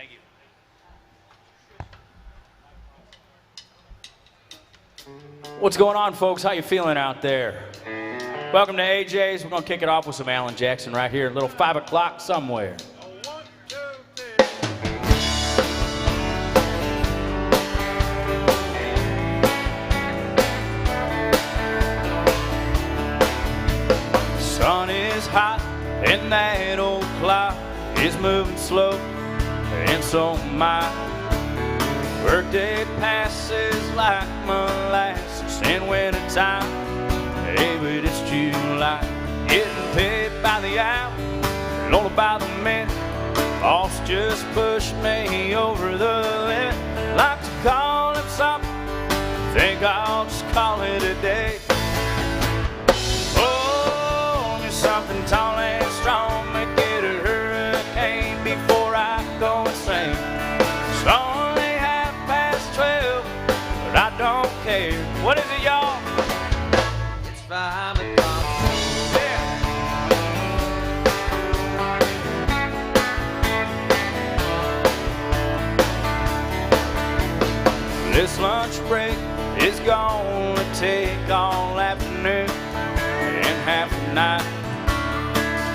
Thank you. What's going on, folks? How you feeling out there? Welcome to AJ's. We're going to kick it off with some Alan Jackson right here, a little 5 o'clock somewhere. Sun is hot and that old clock is moving slow, and so my workday passes like molasses in winter time. Hey, but it's July, getting paid by the hour, rolled by the minute. Boss just pushed me over the limit. Like to call it something, think I'll just call it a day. Something tall and strong, make it a hurricane before I go insane. It's only 12:30, but I don't care. What is it, y'all? It's 5 o'clock. Yeah. This lunch break is gonna take all afternoon and half the night.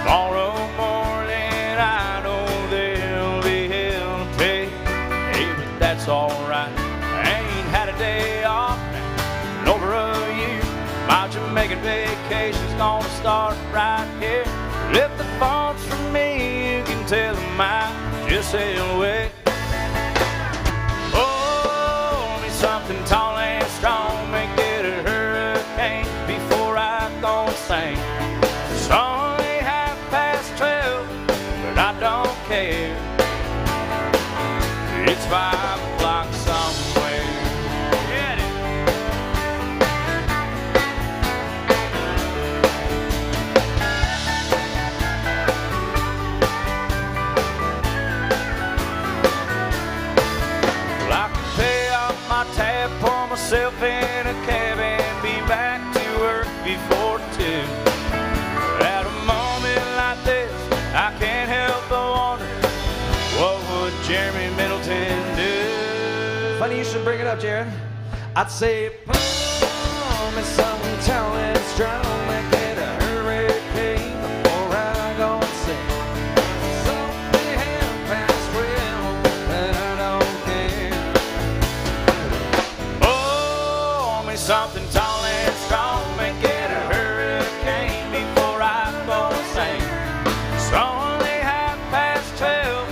Tomorrow morning, I know there'll be hell to pay. Hey, but that's alright. I ain't had a day off in over a year. My Jamaican vacation's gonna start right here. If the phone's from me, you can tell them I just sail away. Oh, me something tall and strong, make it a hurricane before I go insane. Don't care. It's 5 o'clock somewhere. Get it. Well, I can pay off my tab, pour myself in a cab, and be back to work before 2. At a moment like this, I can't help but wonder, what would Jeremy Middleton do? Funny you should bring it up, Jared. I'd say, pull me something tall and strong, make it a hurricane before I go and sing. Something 12:30, but I don't care. Oh, me something tall and strong, make it a hurricane before I go and sing. It's only 12:30,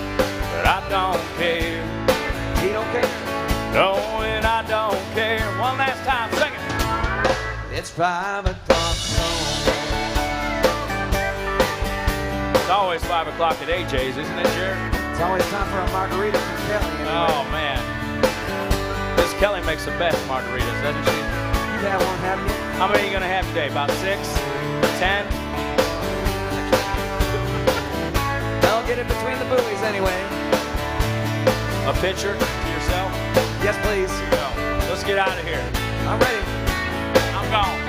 but I don't care. He don't care? No, and I don't care. One last time, sing it. It's 5 o'clock somewhere. It's always 5 o'clock at AJ's, isn't it, Jared? It's always time for a margarita from Kelly. Anyway. Oh, man. Miss Kelly makes the best margaritas, doesn't she? You've had one, haven't you? How many are you going to have today? About 6? 10? I'll get it between the buoys anyway. A pitcher to yourself? Yes, please. Here we go. Let's get out of here. I'm ready. I'm gone.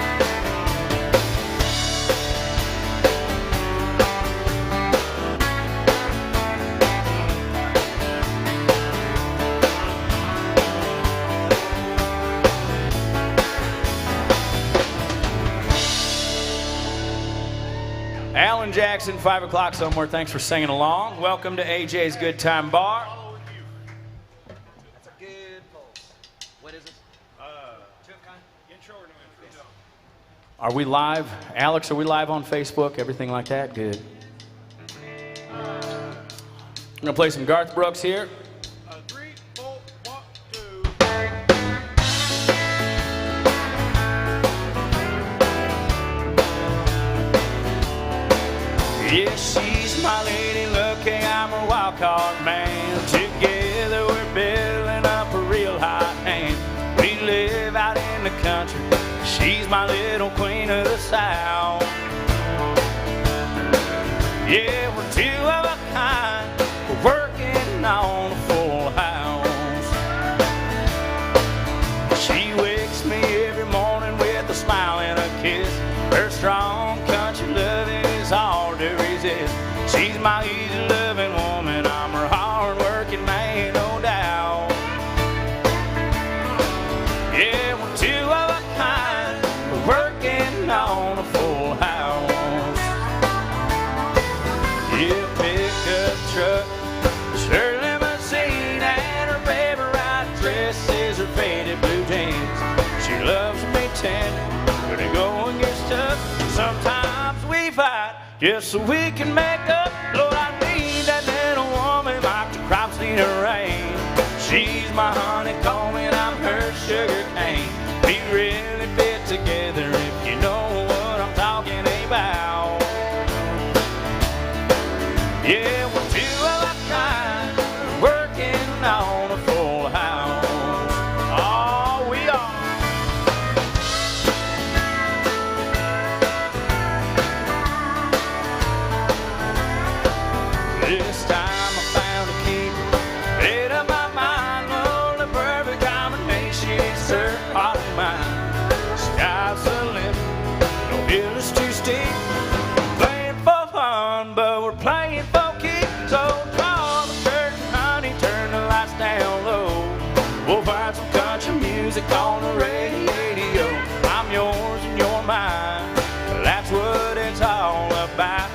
Alan Jackson, 5 o'clock somewhere. Thanks for singing along. Welcome to AJ's Good Time Bar. That's a good pulse. What is it? Intro or no intro? Are we live? Alex, are we live on Facebook? Everything like that? Good. I'm going to play some Garth Brooks here. 3, 4, 1, 2. Yeah, she's my lady, lucky I'm a wild card man. Together we're building up a real hot hand. We live out in the country, she's my little queen of the South. Yeah, we're two of a kind, we're working on a full house. She wakes me every morning with a smile and a kiss. Her strong country loving hard to resist. She's my easy loving woman, I'm her hard working man. up. Sometimes we fight just so we can make up. Lord, I need that little woman like the crops need a rain. She's my honeycomb and I'm her sugar cane. We really fit together if you know what I'm talking about. Yeah, we're two of a kind, working on a full house. Oh, we are. This time I found a keeper, made up my mind, oh, the perfect combination is her heart and mine. Sky's the limit, no hill is too steep. Playing for fun, but we're playing for keeps. So draw the curtain, honey, turn the lights down low. We'll find some country music on the radio. I'm yours and you're mine, that's what it's all about.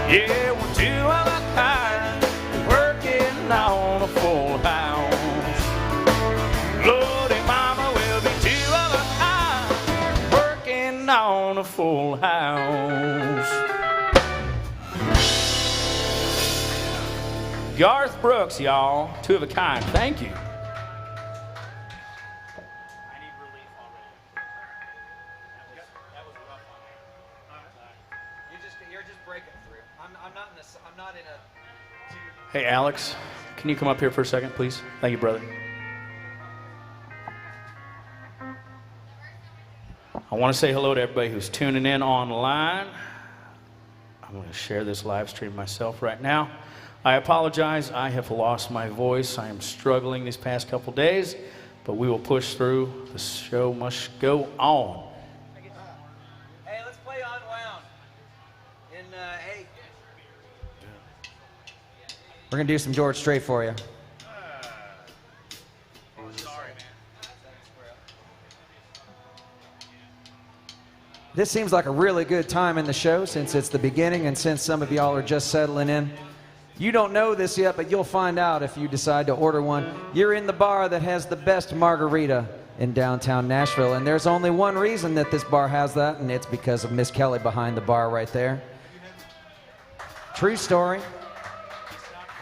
Yeah, we're two of a kind, working on a full house. Lordy mama, we'll be two of a kind, working on a full house. Garth Brooks, y'all, two of a kind. Thank you. You're just breaking through. I'm not in a. Hey, Alex, can you come up here for a second, please? Thank you, brother. I want to say hello to everybody who's tuning in online. I'm going to share this live stream myself right now. I apologize. I have lost my voice. I am struggling these past couple days, but we will push through. The show must go on. Hey, let's play Unwound. In A. We're gonna do some George Strait for you. Sorry, man. This seems like a really good time in the show since it's the beginning and since some of y'all are just settling in. You don't know this yet, but you'll find out if you decide to order one. You're in the bar that has the best margarita in downtown Nashville, and there's only one reason that this bar has that, and it's because of Miss Kelly behind the bar right there. True story.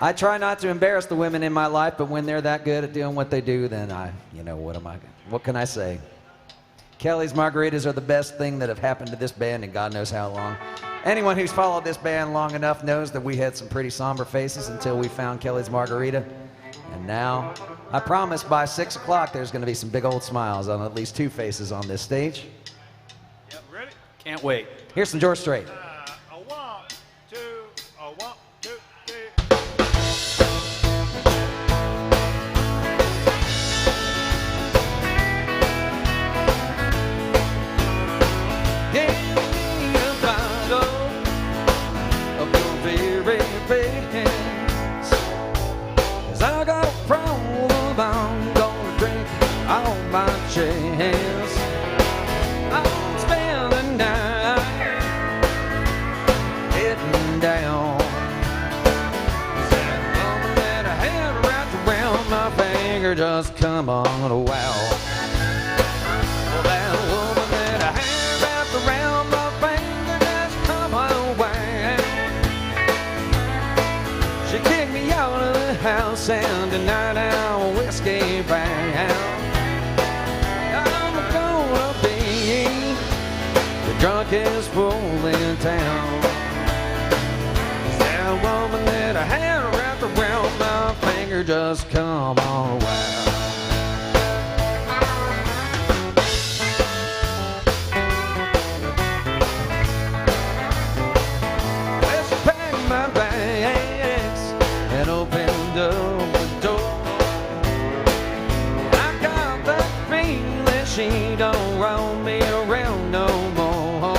I try not to embarrass the women in my life, but when they're that good at doing what they do, then what can I say? Kelly's margaritas are the best thing that have happened to this band in God knows how long. Anyone who's followed this band long enough knows that we had some pretty somber faces until we found Kelly's margarita. And now, I promise by 6 o'clock there's going to be some big old smiles on at least two faces on this stage. Yep, ready? Can't wait. Here's some George Strait. A 1, 2, a 1, 2, 3. I got a problem, I'm gonna drink on my chest. I'll spend the night getting down. That woman that I had wrapped around my finger just come on a wow. Well, that woman that I had wrapped around my finger just come on a wow. She kicked me out of the house and tonight I'm whiskey bound. I'm gonna be the drunkest fool in town. That woman that I had wrapped around my finger just come on wow. Let's pack my bags and opened up the door. I got that feeling she don't roll me around no more.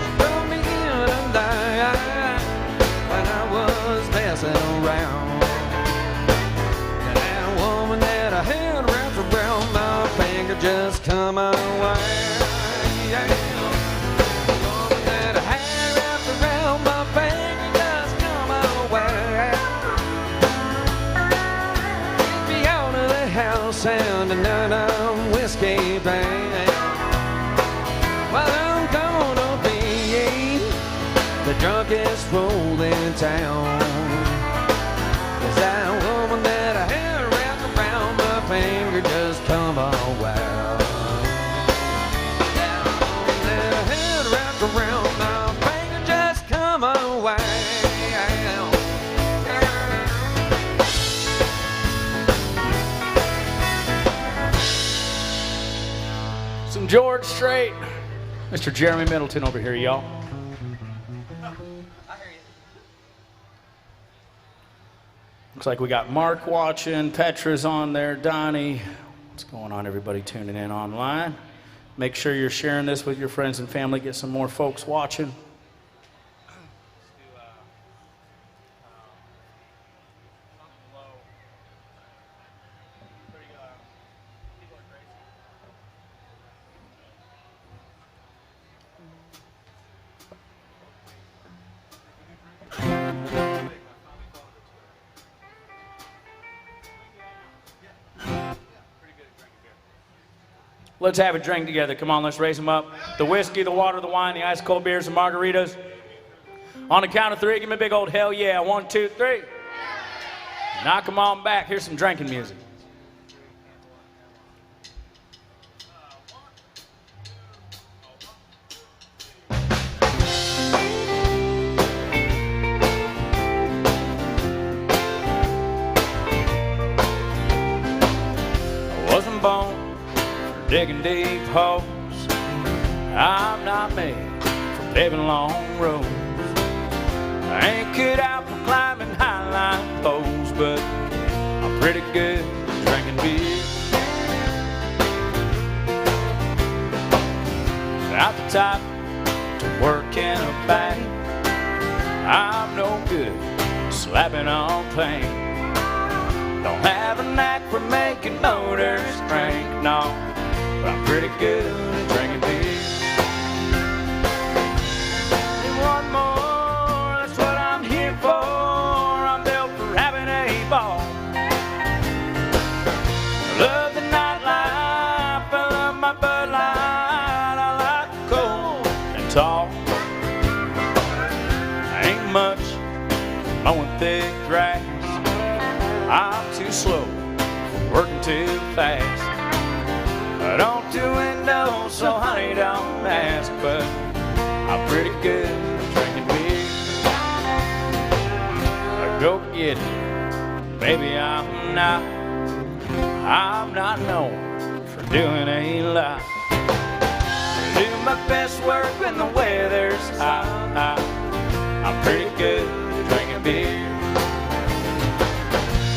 She threw me in a night when I was messing around. And that woman that I had wrapped around my finger just come my way. And tonight I'm whiskey escape plan. Well, I'm gonna be the drunkest fool in town. Is that woman that I had wrapped around my finger just come on wild? That woman that I had wrapped around my finger just come on wild. Some George Strait. Mr. Jeremy Middleton over here, y'all. Looks like we got Mark watching, Petra's on there, Donnie. What's going on, everybody tuning in online? Make sure you're sharing this with your friends and family. Get some more folks watching. Let's have a drink together. Come on, let's raise them up. The whiskey, the water, the wine, the ice cold beers, the margaritas. On the count of 3, give me a big old hell yeah. 1, 2, 3. Knock them on back. Here's some drinking music. I wasn't born digging deep holes. I'm not made for paving long roads. I ain't cut out for climbing highline poles, but I'm pretty good at drinking beer. Out the top to work in a bank, I'm no good slapping on paint. Don't have a knack for making motors crank, no, but I'm pretty good at drinking beer. And one more, that's what I'm here for. I'm built for having a ball. I love the nightlife, I love my Bud Light. I like the cold and tall. I ain't much mowing thick grass. I'm too slow, working too fast. I don't do windows, so honey, don't ask. But I'm pretty good at drinking beer. Go get it, baby, I'm not known for doing a lot. I do my best work when the weather's hot. I'm pretty good at drinking beer.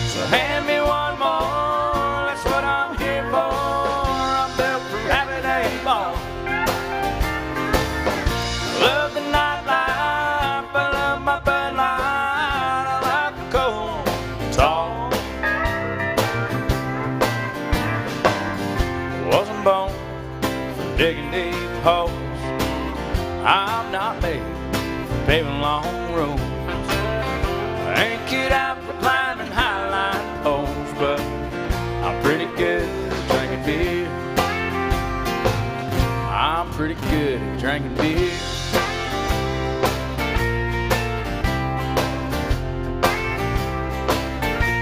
So hand me one more, that's what I'm here for. I'm built for having a ball. I love the nightlife, I love my Bud Light. I like the cold and tall. Wasn't born for digging deep holes. I'm not made for paving long roads. I ain't cut out for climbing highline poles, but I'm pretty good at drinking beer. I'm pretty good at drinking beer.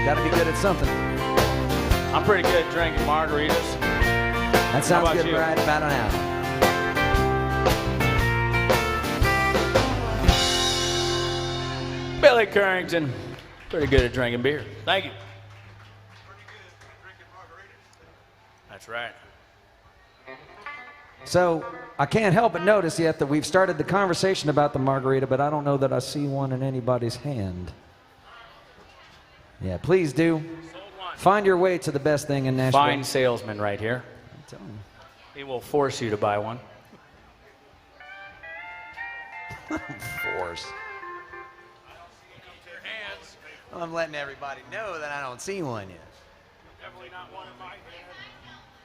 Gotta be good at something. I'm pretty good at drinking margaritas. That sounds about good you? right about now. Billy Currington, pretty good at drinking beer. Thank you. That's right. So I can't help but notice yet that we've started the conversation about the margarita, but I don't know that I see one in anybody's hand. Yeah, please do. Find your way to the best thing in Nashville. Fine salesman right here. I'm telling you. He will force you to buy one. Force. I'm letting everybody know that I don't see one yet. Definitely not one in my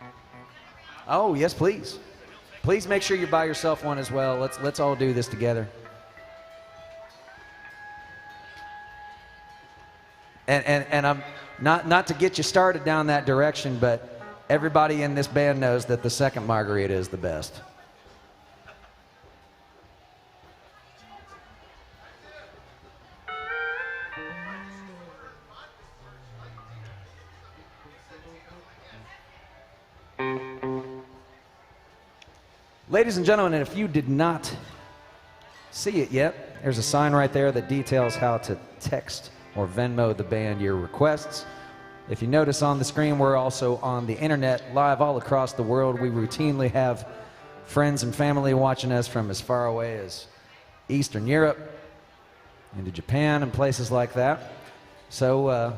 hand. Oh, yes, please. Please make sure you buy yourself one as well. Let's all do this together. And I'm not to get you started down that direction, but everybody in this band knows that the second margarita is the best. Ladies and gentlemen, if you did not see it yet, there's a sign right there that details how to text or Venmo the band your requests. If you notice on the screen, we're also on the internet, live all across the world. We routinely have friends and family watching us from as far away as Eastern Europe, into Japan and places like that. So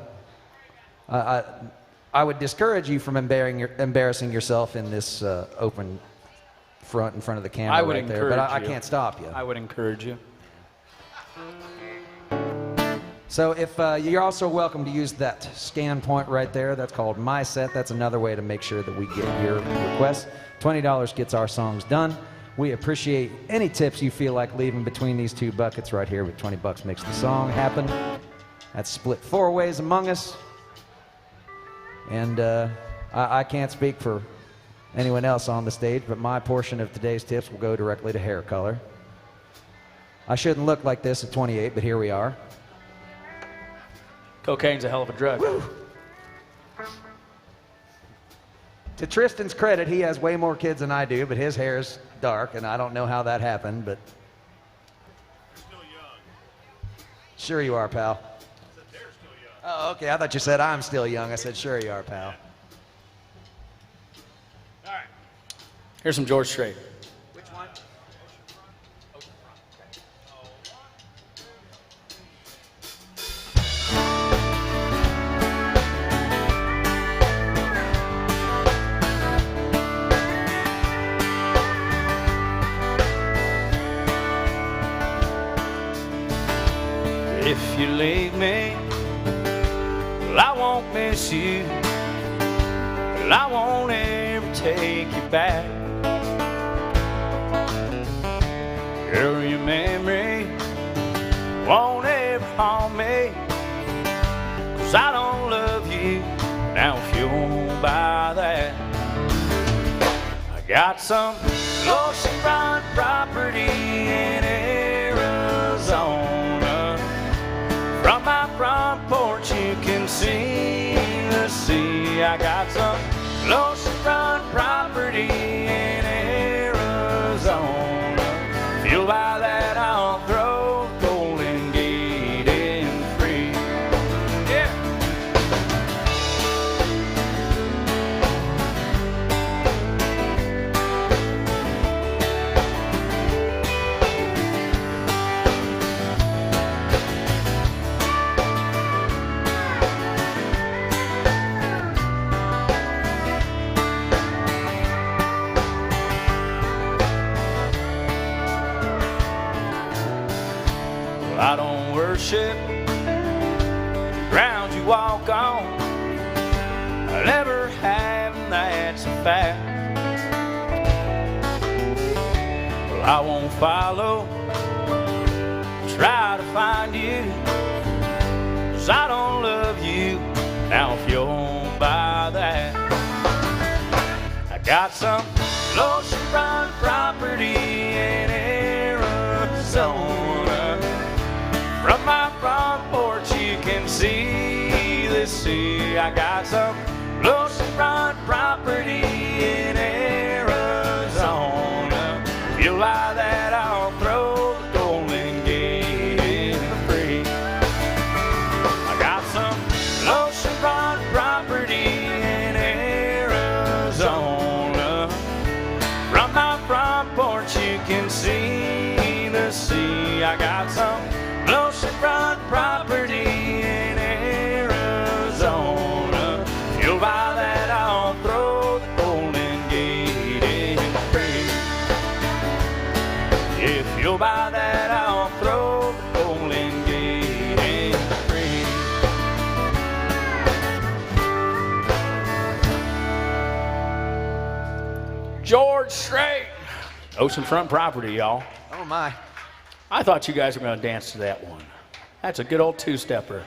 I would discourage you from embarrassing yourself in this open front in front of the camera I would right there, encourage but I you. can't stop you. I would encourage you. So if you're also welcome to use that scan point right there. That's called My Set. That's another way to make sure that we get your requests. $20 gets our songs done. We appreciate any tips you feel like leaving between these two buckets right here, but $20 makes the song happen. That's split 4 ways among us. And I can't speak for anyone else on the stage, but my portion of today's tips will go directly to hair color. I shouldn't look like this at 28, but here we are. Cocaine's a hell of a drug. Woo. To Tristan's credit, he has way more kids than I do, but his hair's dark, and I don't know how that happened, but... Still young. Sure you are, pal. I said they're still young. Oh, okay, I thought you said I'm still young. I said, sure you are, pal. All right. Here's some George Strait. Which one? If you leave me, well, I won't miss you. Well, I won't ever take you back. Girl, your memory won't ever haunt me, 'cause I don't love you. Now if you won't buy that, I got some oceanfront property in Arizona. From my front porch you can see the sea. I got some oceanfront property in Arizona. If you'll buy that, I'll throw Golden Gate in free. Yeah. I don't worship the ground you walk on. I never have, and that's a fact. Well, I won't follow, try to find you, 'cause I don't love you. Now if you won't buy that, I got some oceanfront property in Arizona. From my front porch you can see the sea. I got some oceanfront property in Arizona. If you lie that, I'll throw the Golden Gate in free. I got some oceanfront property in Arizona. From my front porch you can see the sea. I got some oceanfront property in Arizona. If you'll buy that, I'll throw the Golden Gate in free. If you'll buy that, I'll throw the Golden Gate in free. George Strait. Oceanfront property, y'all. Oh, my. I thought you guys were going to dance to that one. That's a good old two-stepper.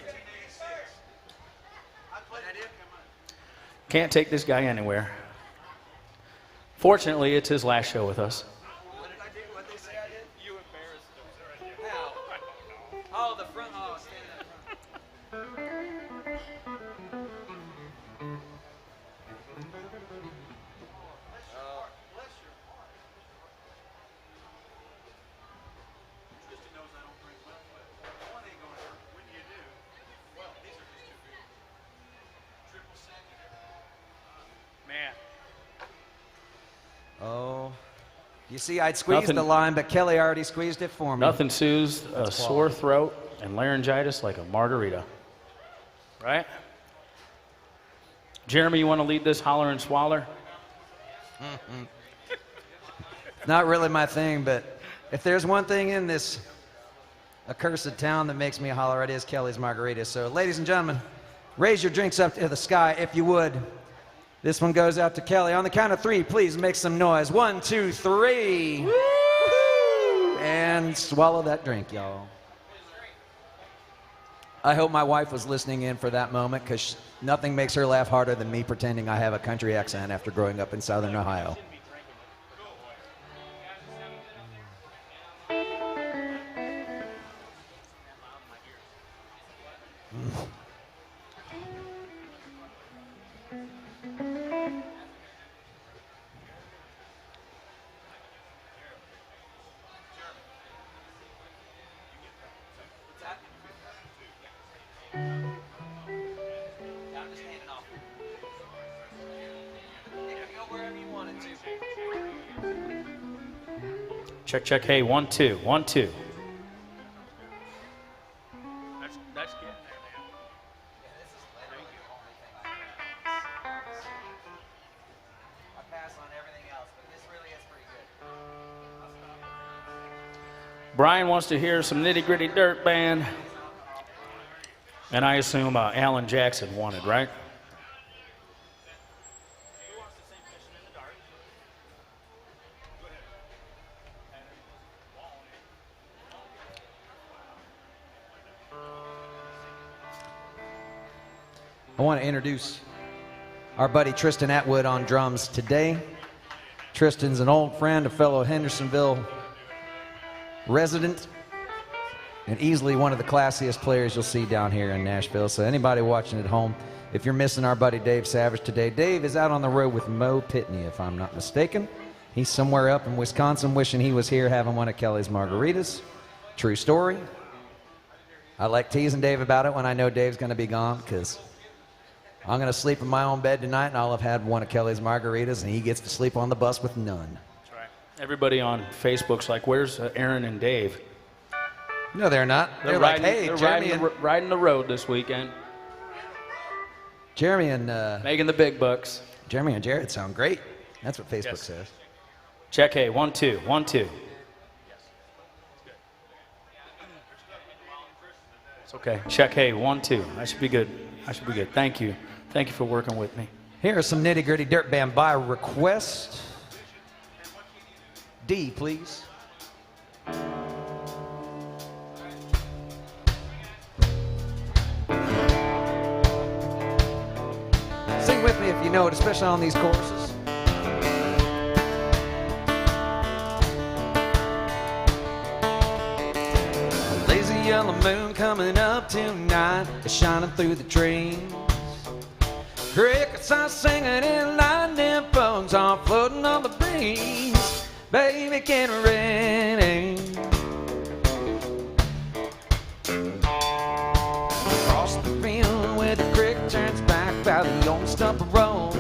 Can't take this guy anywhere. Fortunately, it's his last show with us. What did I do? What did they say I did? You embarrassed them. How? Oh, the front. Oh, standing up front. Man. Oh, you see, I'd squeezed Nothing- the line, but Kelly already squeezed it for me. Nothing soothes a sore throat and laryngitis like a margarita. Right? Jeremy, you want to lead this holler and swaller? Not really my thing, but if there's one thing in this accursed town that makes me holler, it is Kelly's Margaritas. So, ladies and gentlemen, raise your drinks up to the sky if you would. This one goes out to Kelly. On the count of 3, please make some noise. 1, 2, 3. Woo! And swallow that drink, y'all. I hope my wife was listening in for that moment, because nothing makes her laugh harder than me pretending I have a country accent after growing up in Southern Ohio. Check, check. Hey, 1, 2, 1, 2. That's getting there, man. I pass on everything else, but this really is pretty good. Brian wants to hear some Nitty Gritty Dirt Band. And I assume Alan Jackson wanted, right? I want to introduce our buddy Tristan Atwood on drums today. Tristan's an old friend, a fellow Hendersonville resident, and easily one of the classiest players you'll see down here in Nashville. So anybody watching at home, if you're missing our buddy Dave Savage today, Dave is out on the road with Mo Pitney, if I'm not mistaken. He's somewhere up in Wisconsin wishing he was here having one of Kelly's Margaritas. True story. I like teasing Dave about it when I know Dave's going to be gone, because I'm going to sleep in my own bed tonight, and I'll have had one of Kelly's Margaritas, and he gets to sleep on the bus with none. That's right. Everybody on Facebook's like, where's Aaron and Dave? No, they're not. They're like, riding, hey, they're Jeremy riding the road this weekend. Jeremy and Making the big bucks. Jeremy and Jared sound great. That's what Facebook Yes. says. Check, hey, 1, 2, 1, 2. It's okay. Check, hey, 1, 2. I should be good. I should be good. Thank you. Thank you for working with me. Here are some Nitty Gritty Dirt Band by request. D, please. Sing with me if you know it, especially on these choruses. A lazy yellow moon coming up tonight is shining through the trees. Crickets are singing and lightning bugs are floating on the breeze. Baby, get ready. Across the field where the creek turns back by the old stump of road,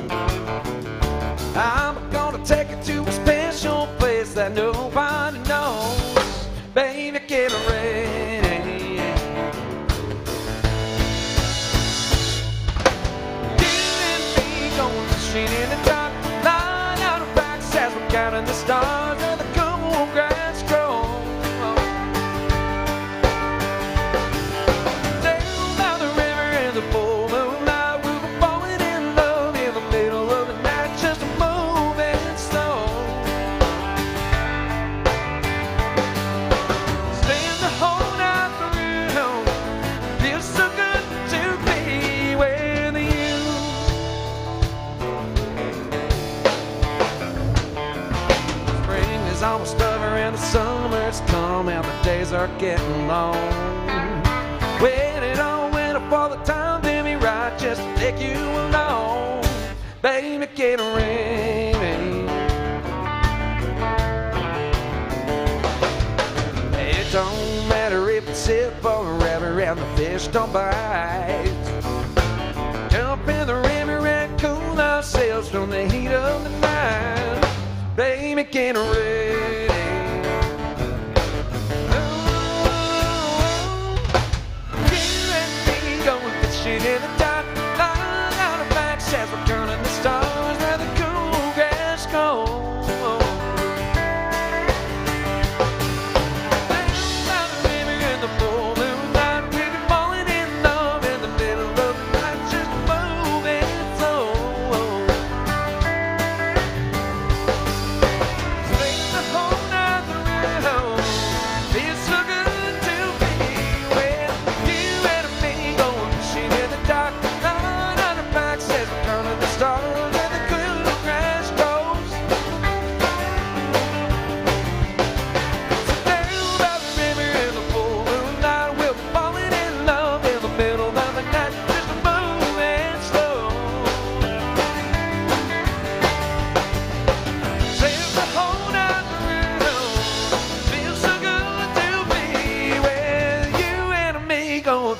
I'm gonna take you to a special place that nobody knows. Baby, get ready. In the dark, lying out of backs as we're counting the stars and the cool grass grow. Down by the river in the full moonlight, we were falling in love in the middle of the night, just moving slow. Staying the whole night through, feels so good to be with you. is almost over and the summer's come and the days are getting long. When it all went up all the time, then me right just to take you along. Baby, get ready. It don't matter if it's sip or a river and the fish don't bite. Jump in the river and cool ourselves from the heat of the night. Baby, get ready. You and me going fishing in the dark. Lying on our backs as we're turning the stars where the cool grass goes.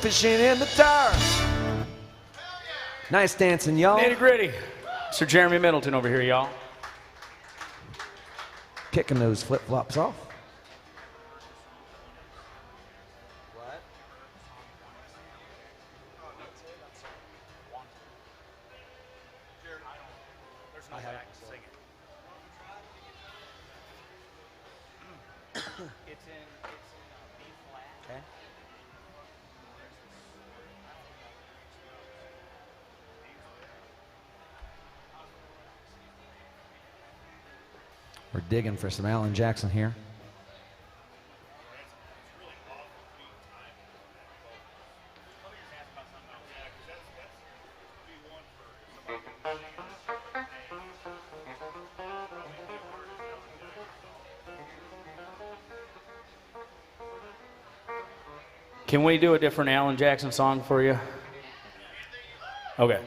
Fishing in the dark. Nice dancing, y'all. Nitty gritty. Sir Jeremy Middleton over here, y'all. Kicking those flip-flops off. We're digging for some Alan Jackson here. Can we do a different Alan Jackson song for you? Okay.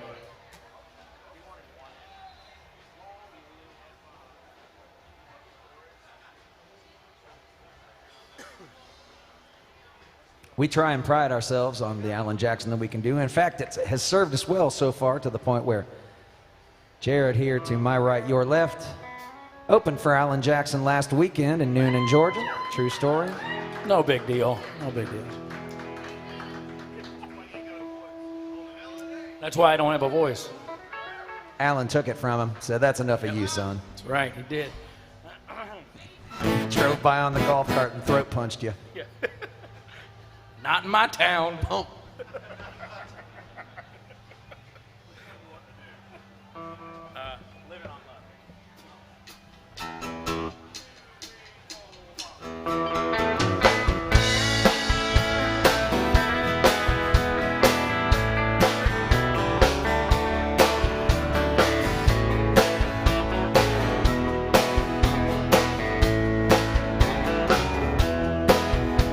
We try and pride ourselves on the Alan Jackson that we can do. In fact, it has served us well so far to the point where Jared here to my right, your left, opened for Alan Jackson last weekend in Noonan, Georgia. True story. No big deal. No big deal. That's why I don't have a voice. Alan took it from him, said, "That's enough of you, son." That's right, he did. Drove by on the golf cart and throat punched you. Yeah. Not in my town. Pump. Living on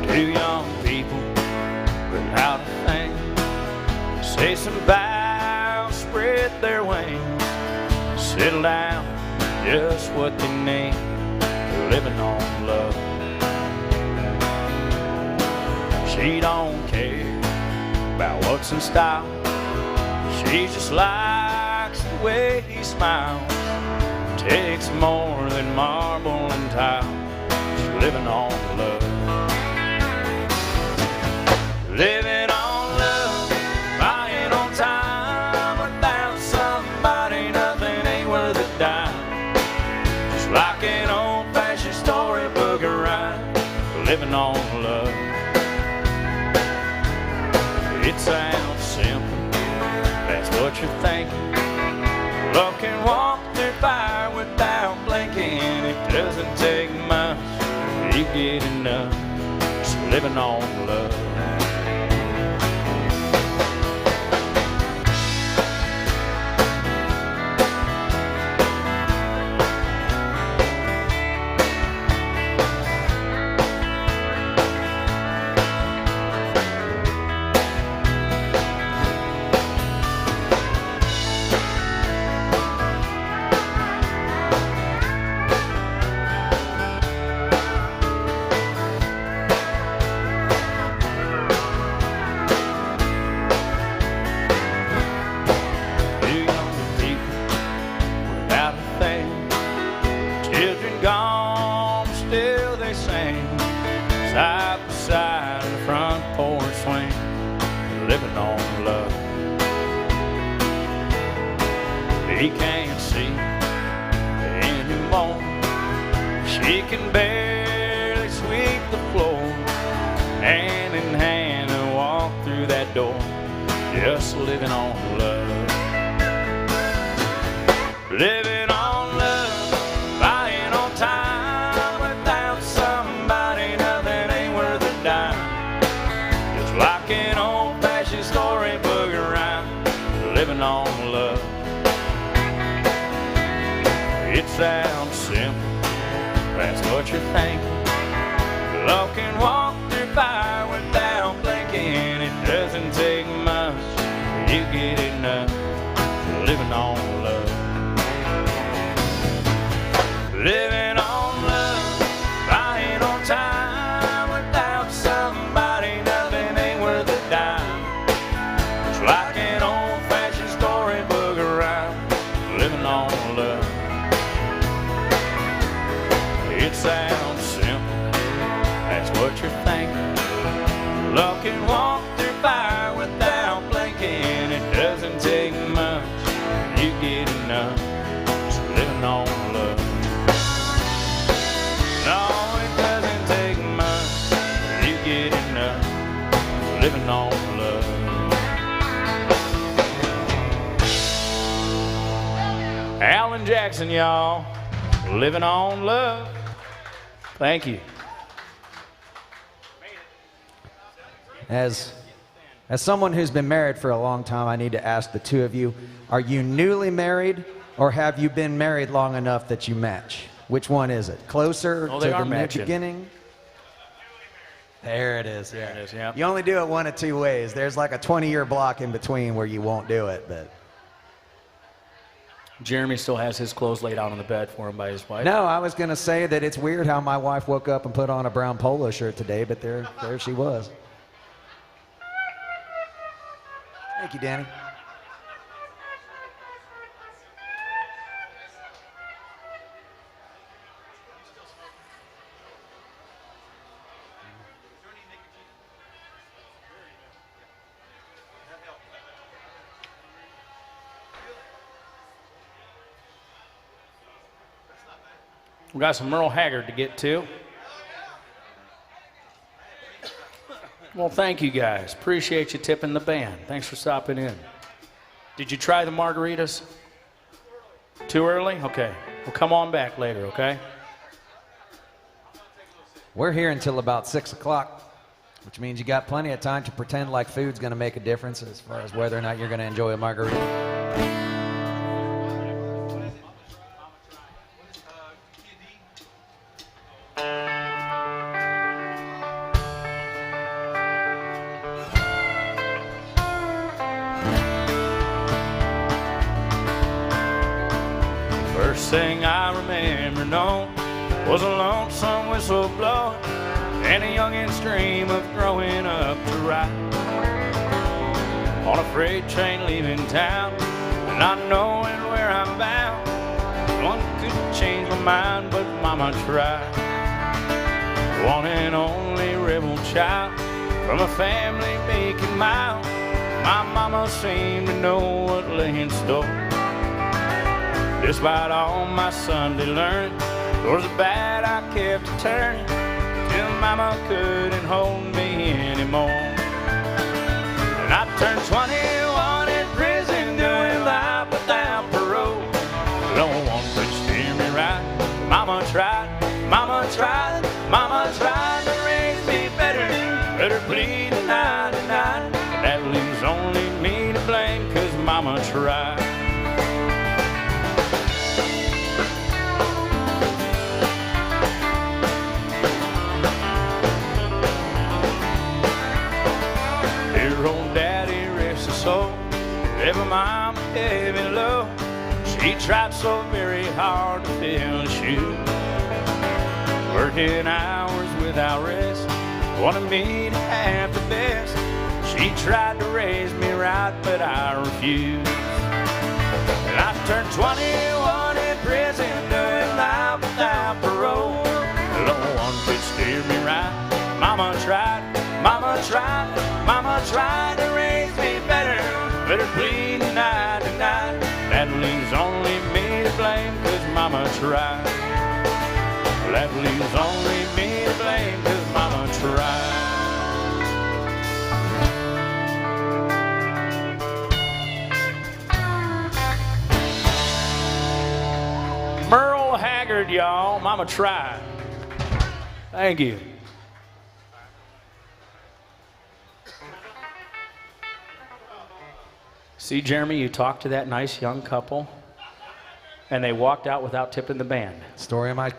Two young people without a thing, say some vows, spread their wings, settle down, just what they need, living on love. She don't care about what's in style, she just likes the way he smiles. Takes more than marble and tile, she's living on love. Living on love, buying on time. Without somebody, nothing ain't worth a dime. Just like an old-fashioned storybook ride, living on love. It sounds simple, that's what you're thinking. Love can walk through fire without blinking. It doesn't take much, you get enough. Just living on love. Children gone, still they sing, side by side in the front porch swing, living on love. He can't see anymore. She can barely sweep the floor, hand in hand and walk through that door, just living on love. Living on love, buying on time. Without somebody, nothing ain't worth a dime. Just like an old-fashioned storybook rhyme, living on love. It sounds simple, that's what you're thinking. Love can walk through fire without blinking. It doesn't take much, you get enough, living on love. Living on love, buying on time. Without somebody, nothing ain't worth a dime. It's like an old-fashioned storybook rhyme, living on love. It sounds simple, that's what you're thinking. Love can walk through fire without blinking. It doesn't take much, you get enough, it's living on love. No, it doesn't take much, you get enough, living on love. Alan Jackson, y'all, living on love. Thank you. As someone who's been married for a long time, I need to ask the two of you, are you newly married or have you been married long enough that you match? Which one is it? Closer to the beginning? There it is. There it is, yeah. You only do it one of two ways. There's like a 20-year block in between where you won't do it, but... Jeremy still has his clothes laid out on the bed for him by his wife. No, I was going to say that it's weird how my wife woke up and put on a brown polo shirt today, but there she was. Thank you, Danny. We got some Merle Haggard to get to. Well, thank you guys. Appreciate you tipping the band. Thanks for stopping in. Did you try the margaritas? Too early? Okay. Well, come on back later, okay? We're here until about 6 o'clock, which means you got plenty of time to pretend like food's going to make a difference as far as whether or not you're going to enjoy a margarita. First thing I remember knowing was a lonesome whistle blowing and a youngin's dream of growing up to ride on a freight train leaving town, not knowing where I'm bound. One couldn't change my mind, but Mama tried. One and only rebel child from a family making mild. My mama seemed to know what lay in store. Despite all my Sunday learning, towards the bad I kept turning, till Mama couldn't hold me anymore. And I turned 21 in prison, doing life without parole. No one could steer me right. Mama tried, Mama tried, Mama tried to raise me better. Let her bleed night and night. That leaves only me to blame, 'cause Mama tried. Old daddy rests his soul, every mama heavy low. She tried so very hard to fill his shoes, working hours without rest, wanted me to have the best. She tried to raise me right, but I refused. And I turned 21 in prison, doing life without tried. That leaves only me to blame, 'cause mama tried. Merle Haggard, y'all. Mama tried. Thank you. See, Jeremy, you talked to that nice young couple, and they walked out without tipping the band. Story of my...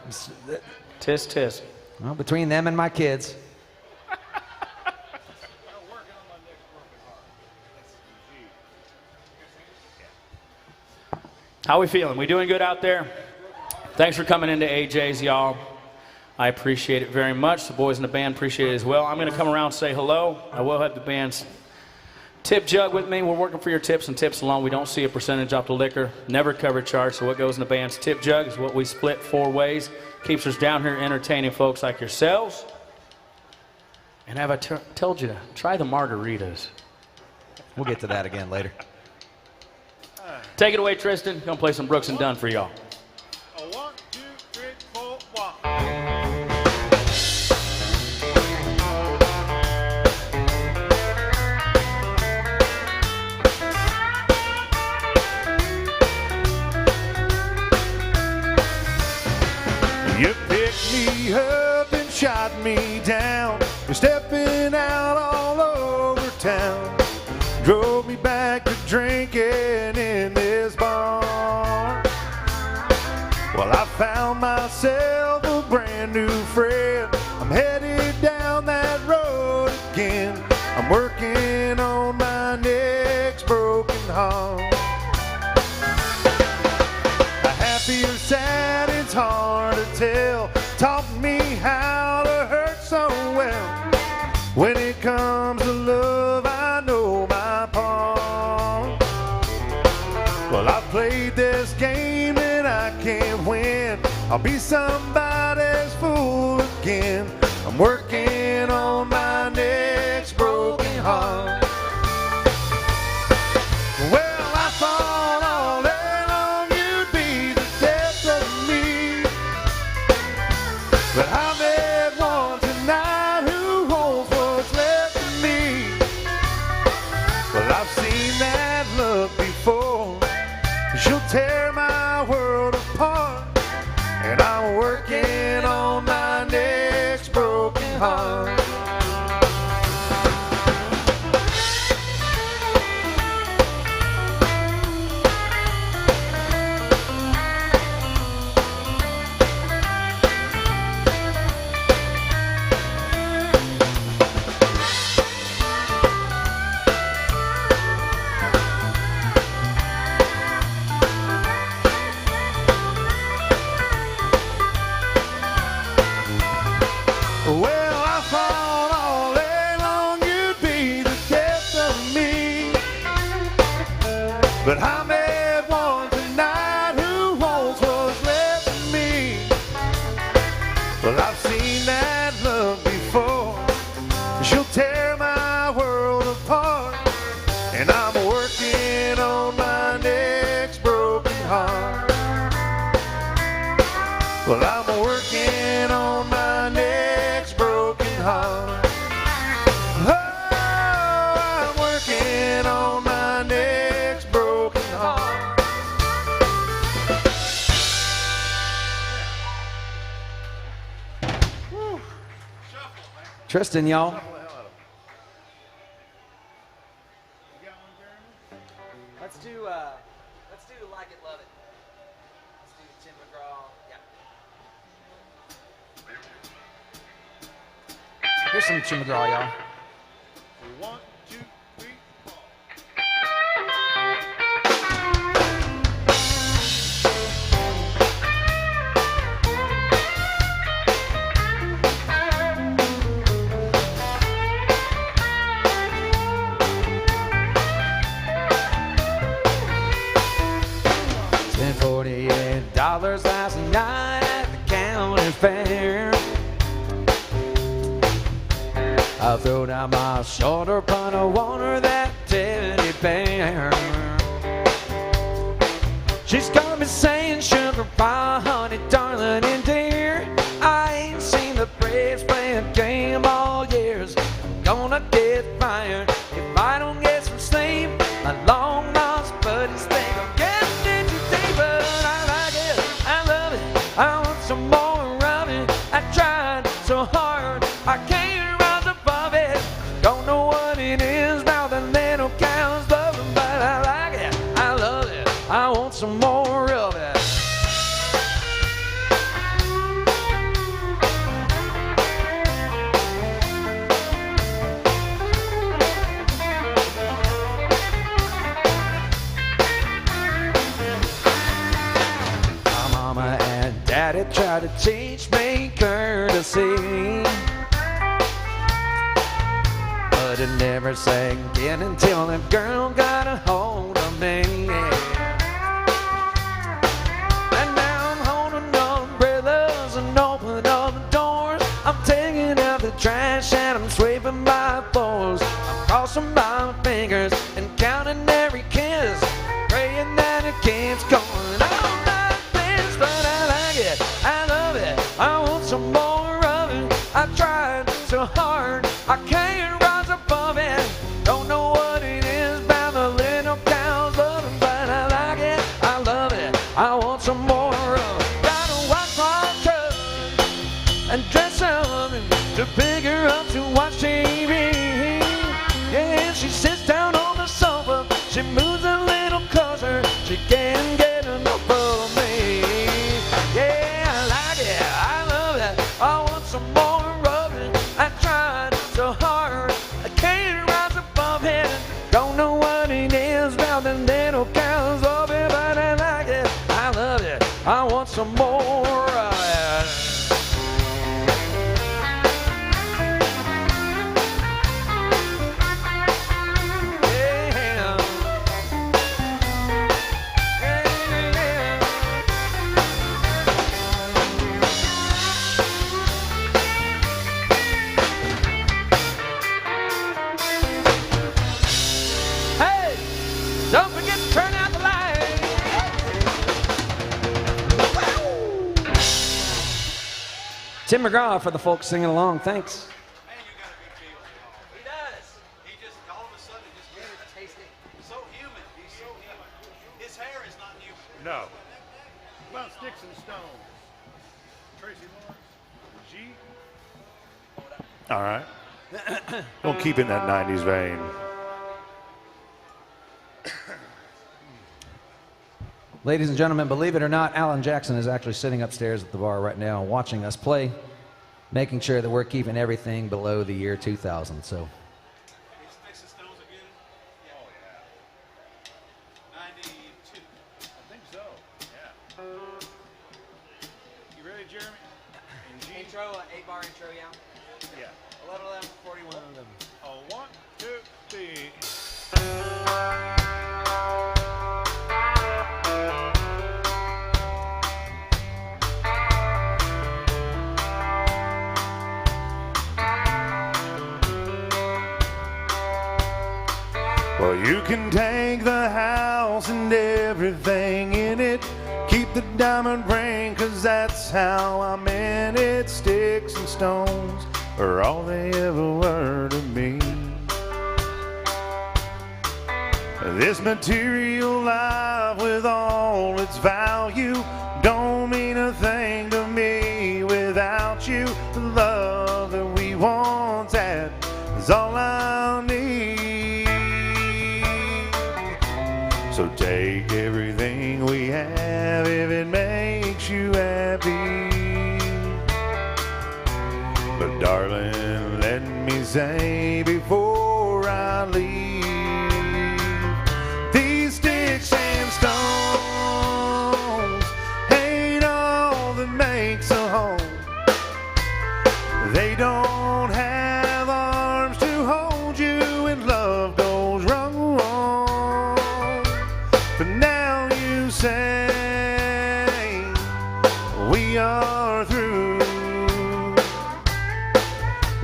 Tisk, tisk. Well, between them and my kids. How we feeling? We doing good out there? Thanks for coming into AJ's, y'all. I appreciate it very much. The boys in the band appreciate it as well. I'm going to come around and say hello. I will have the band's tip jug with me. We're working for your tips and tips alone. We don't see a percentage off the liquor. Never cover charge, so what goes in the band's tip jug is what we split 4 ways. Keeps us down here entertaining folks like yourselves. And have I told you to try the margaritas? We'll get to that again later. Take it away, Tristan. Gonna play some Brooks and Dunn for y'all. 1, 2, 3, 4, 1. You picked me up and shot me down. You're stepping out all over town. Drove me back to drinking in this bar. Well, I found myself a brand new friend. I'm headed down that road again. I'm working on my next broken heart. Happy or sad, it's hard to tell. Taught me how to hurt so well. When it comes to love, I know my part. Well, I played this game and I can't win. I'll be somebody's fool again. I'm working on my next broken heart. Well, I thought all day long you'd be the death of me, but I met one tonight who holds what's left of me. Well, I've seen that look before. She'll tear my world apart, and I'm working on my next broken heart. Well, I thought all day long you'd be the death of me, but I met one tonight who holds what's left of me. Well, I've seen that look before. She'll tear my world apart, and I'm working on my next broken heart. Well, I'm working on my next broken heart. Oh, I'm working on my next broken heart. Tristan, y'all. Let's do Like It, Love It. Let's do Tim McGraw. Yeah. Here's some Tim McGraw, y'all. 1, 2, 3, 4. $48 last night at the county fair. I threw down my shoulder upon a water that teddy bear. She's got me saying, sugar for pie, honey, darling, and dear. I ain't seen the Braves play a game all years. I'm gonna get fired if I don't get some sleep. My long lost buddies think I'm getting in too deep, but I like it, I love it, I want some more of it. I tried so hard, I can't rise above it. Don't know what it is about the little cows loving, but I like it, I love it, I want some more of it. My mama and daddy tried to teach me courtesy, but it never sank in until that girl got a hold of me. And now I'm holding umbrellas and opening up the doors. I'm taking out the trash and I'm sweeping my floors. I'm crossing my fingers and counting every kiss, praying that it keeps going on like this. But I like it, I love it, I want some more of it. I tried so hard, I can't rise above it. Don't know what it is about the little cows loving, but I like it, I love it, I want some more of it. Gotta watch my truck and dress up to pick her up to watch TV. Yeah, she sits down on the sofa, she moves a little closer, she can't get enough of me. Yeah, I like it, I love it, I want some more of it. I tried so hard, I can't rise above it. Don't know what it is about the little cows of it, but I like it, I love it, I want some more of it. Yeah. Yeah. Hey, don't forget to turn out the light. Tim McGraw for the folks singing along. Thanks. Man, you got a good feel. He does. He just, all of a sudden, just gets so human. He's so human. His hair is not human. No. About Sticks and Stones. Tracy Lawrence. G. All right. We'll keep in that 90s vein. Ladies and gentlemen, believe it or not, Alan Jackson is actually sitting upstairs at the bar right now watching us play, making sure that we're keeping everything below the year 2000. So, He's Sticks and Stones again. Oh, yeah. 92. I think so. Yeah. You ready, Jeremy? And G. Intro, 8-bar intro, yeah. Yeah. 11, 11, 41 of them. Oh, 1, 2, 3. Well, you can take the house and everything in it. Keep the diamond ring, 'cause that's how I meant it. Sticks and stones are all they ever were to me. This material life with all its value don't mean a thing to me without you. The love that we once had is all I need. So take everything we have if it makes you happy. But darling, let me say before I leave, these sticks and stones ain't all that makes a home. They don't have arms to hold you when love goes wrong. But now you say we are through.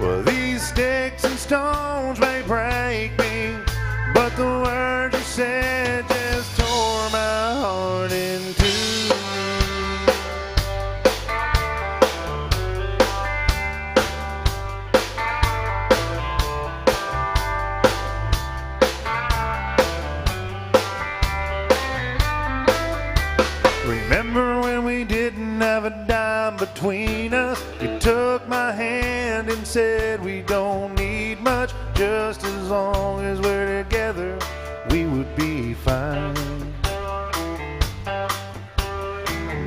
Well, these sticks and stones may break me, but the words you said just tore my heart in two. between us. You took my hand and said we don't need much, just as long as we're together, we would be fine.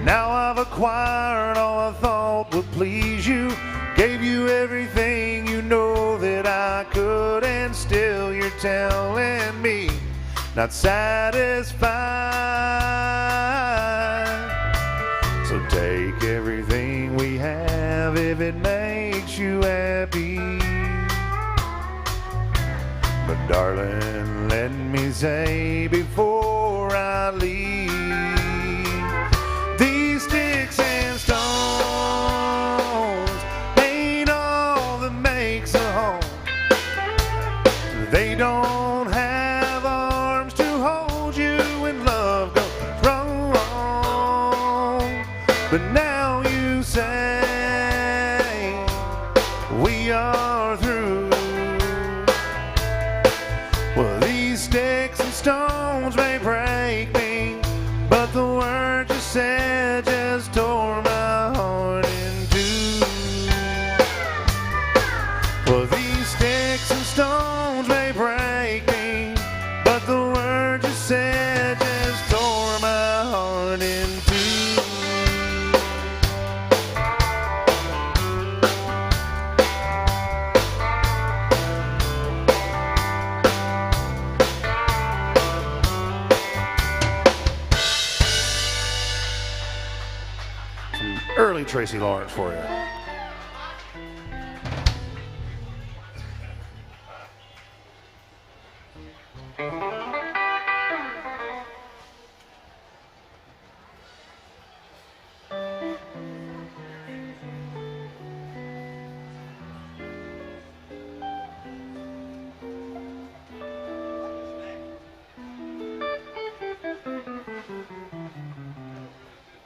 Now I've acquired all I thought would please you, gave you everything you know that I could, and still you're telling me not satisfied. So take everything we have if it makes you happy. But darling, let me say before I leave, these sticks and stones ain't all that makes a home. They don't have arms to hold you when love goes wrong. But now you say we are through. Well, these sticks and stones may break me, but the words you said just tore my heart in two. Well, these sticks and stones may break me, but the words you said just tore my heart in two. Early Tracy Lawrence for you.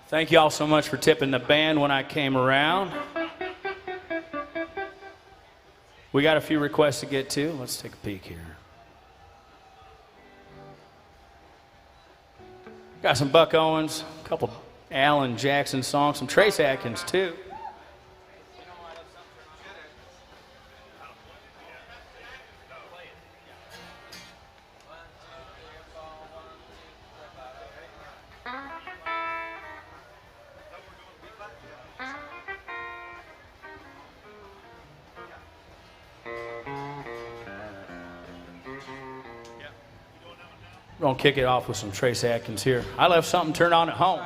Thank you all so much for tipping the band when I came around. We got a few requests to get to. Let's take a peek here. Got some Buck Owens, a couple Alan Jackson songs, some Trace Atkins too. We're going to kick it off with some Trace Atkins here. I left something turned on at home.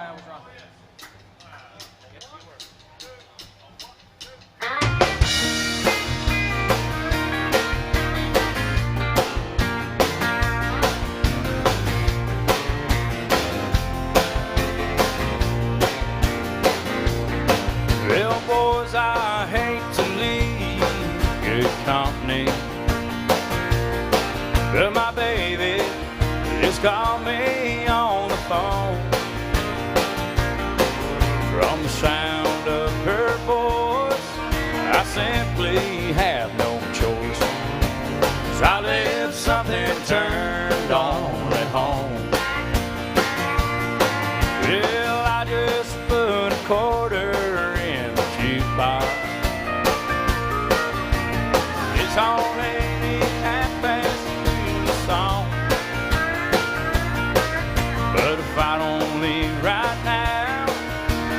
Well, boys, I hate to leave good company, but my baby just called me on the phone. From the sound of her voice, I simply have no choice, 'cause I left something turned on at home. Well, I just put a quarter in the jukebox. It's only half past 2 the song. But if I don't leave right now,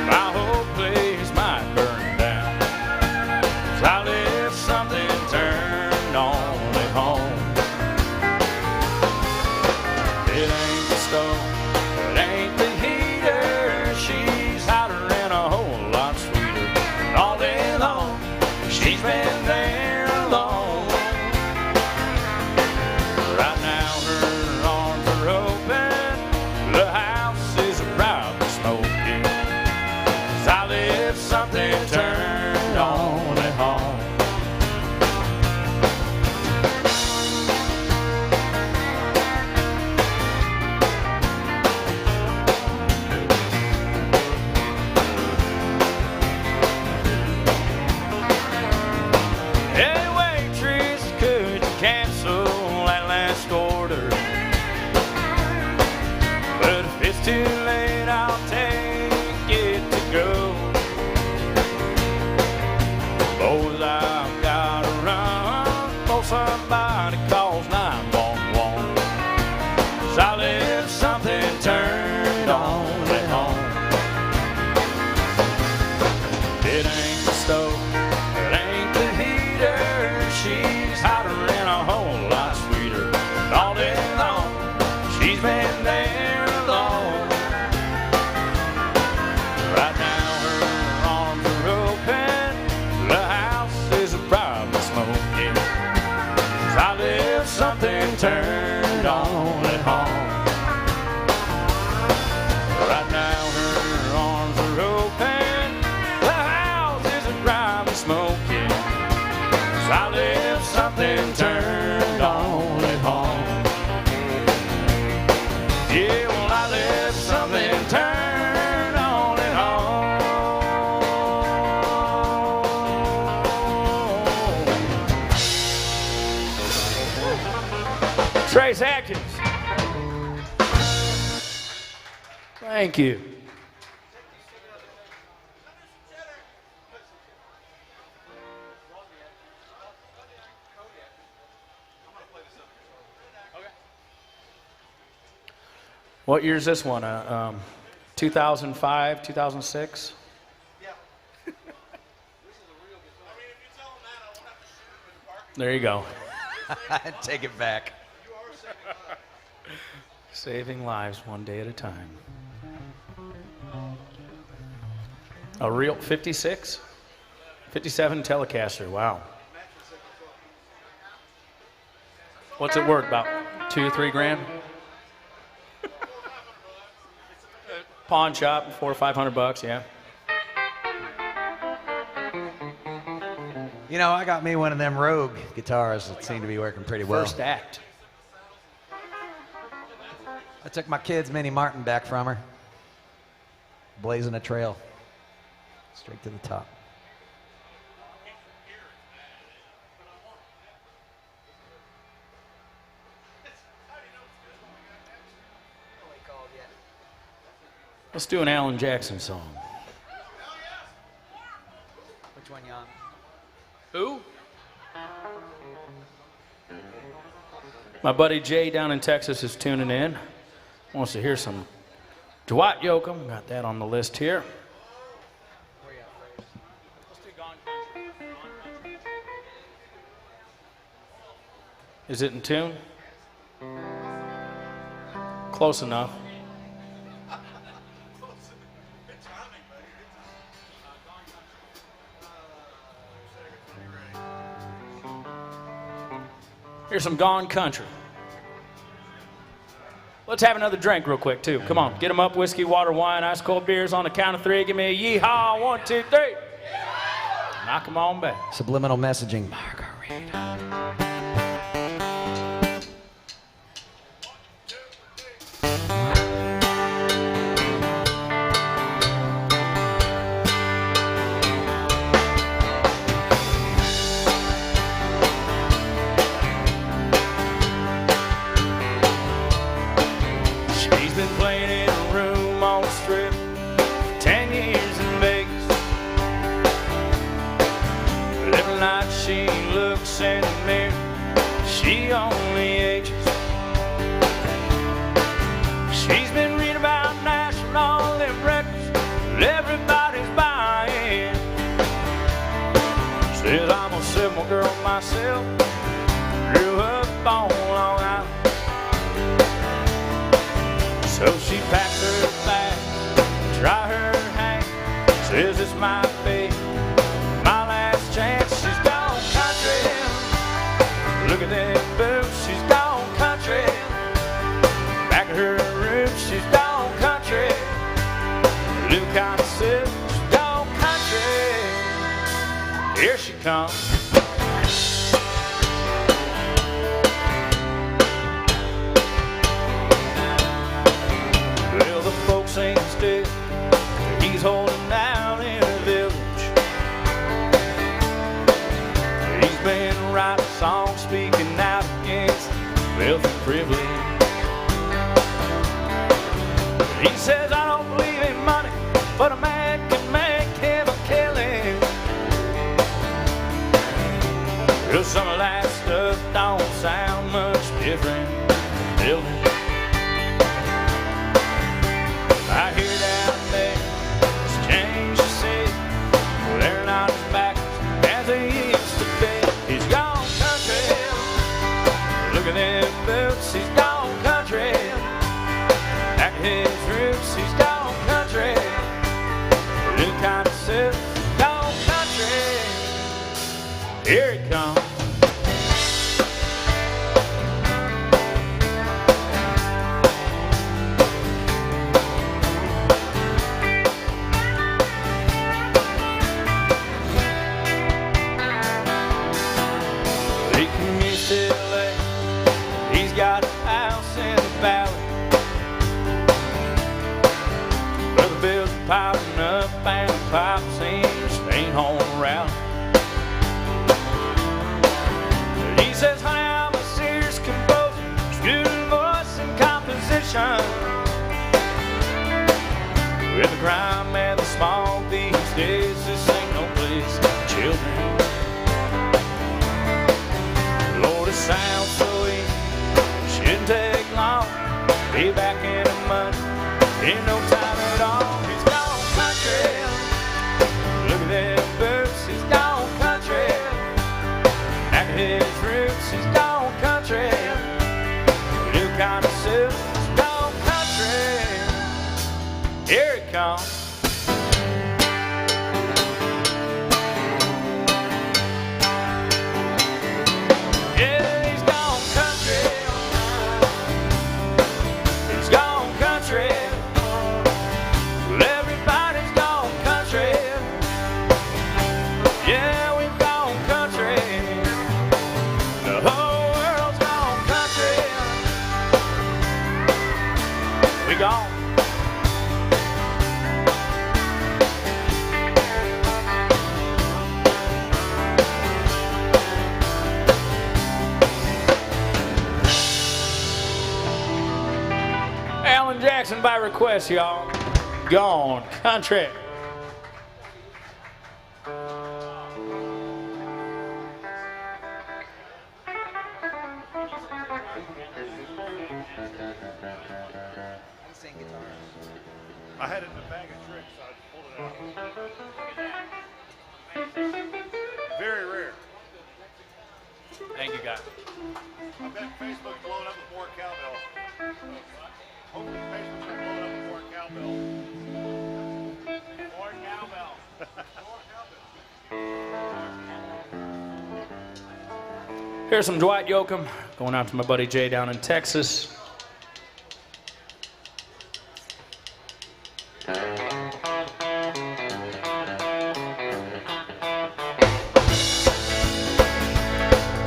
my whole place might burn down, 'cause I left something turned on at home. It ain't the stove, it ain't the heater. She's hotter and a whole lot sweeter. All day long, she's been there alone. Right now, her arms are open. The house is proudly smoking, 'cause I left something turned on at home. Hey, waitress, could you cancel that last order? But if it's too late, I'll take it to go. Trace Atkins. Thank you. What year is this one? 2005, 2006? There you go. Take it back. Saving lives one day at a time. A real 56? 57 Telecaster, wow. What's it worth, about 2 or 3 grand? Pawn shop, $400 or $500, yeah. You know, I got me one of them Rogue guitars that seem to be working pretty well. First act. I took my kid's Mini Martin back from her. Blazing a trail. Straight to the top. Let's do an Alan Jackson song. Which one, Jan? Who? My buddy Jay down in Texas is tuning in. Wants to hear some Dwight Yoakam. Got that on the list here. Where you at first? Let's do Gone Country. Gone Country. Is it in tune? Close enough. Here's some Gone Country. Let's have another drink real quick, too. Come on, get them up. Whiskey, water, wine, ice cold beers on the count of 3. Give me a yeehaw. 1, 2, 3. Knock them on back. Subliminal messaging. Margarita. She's been playing in a room on the strip for 10 years in Vegas. But every night she looks in the mirror, she only ages. She's been reading about national them records that everybody's buying. Says I'm a simple girl myself, grew up on Long Island. So she packs her bags, try her hand, says it's my fate, my last chance. She's gone country, look at them boots, she's gone country. Back at her room, she's gone country. New kind of silk, she's gone country. Here she comes. Well, the folks ain't still, he's holding down in the village. He's been writing songs, speaking out against wealth and privilege. He says, I don't believe in money, but a man can make him a killing. Well, some of that stuff don't sound much different than building. I hear down there, it's changed the city. Well, they're not as backwards as they used to be. He's gone country. Look at them boots, he's gone country. Back at his roots, he's gone country. New kind of silk, gone country. Here he comes. He commutes to LA. He's got a house in the valley. But the bills are piling up and the pipe seems ain't home around. children. Lord, it sounds so easy, shouldn't take long. Be back in the money in no time at all. He's gone country. Look at them boots, he's gone country. Back at his roots, he's gone country. New kind of suit, he's gone country. Here it comes. Alan Jackson by request, y'all. Gone country. I had it in a bag of tricks, so I pulled it out. Very rare. Thank you, guys. I bet Facebook blowing up with more cowbell. Hopefully Facebook's not blowing up with more cowbell. More cowbell. Here's some Dwight Yoakam going out to my buddy Jay down in Texas.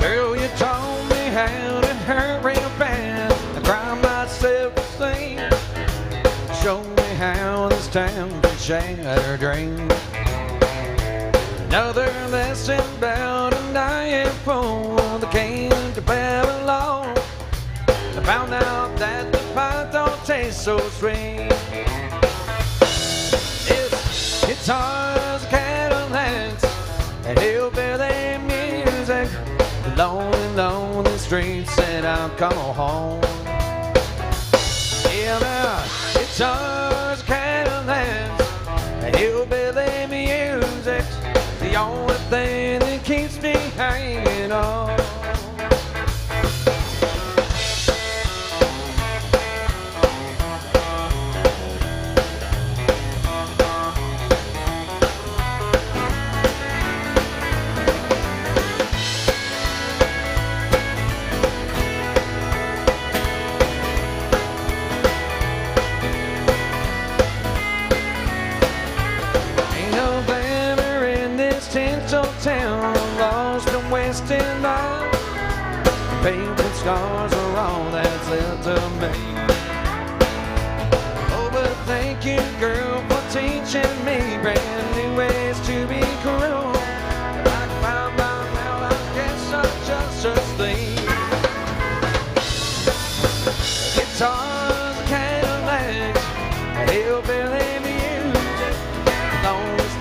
Girl, you taught me how to hurry fast. I cry myself to sleep. Show me how this town can shatter dreams. Another lesson about a dying fool that came to Babylon. I found out that the pie don't taste so sweet. It's guitars, Cadillacs, and hillbilly music. The lonely, lonely streets that I'll call home. Yeah, now, guitars, Cadillacs, and hillbilly music. The only thing that keeps me hanging on. Town, lost and wasted life. Painted scars are all that's left of me. Oh, but thank you, girl, for teaching me brand new ways to be cruel. If I can find by now, I guess I'll just asleep. Guitars, Cadillacs, hillbilly music,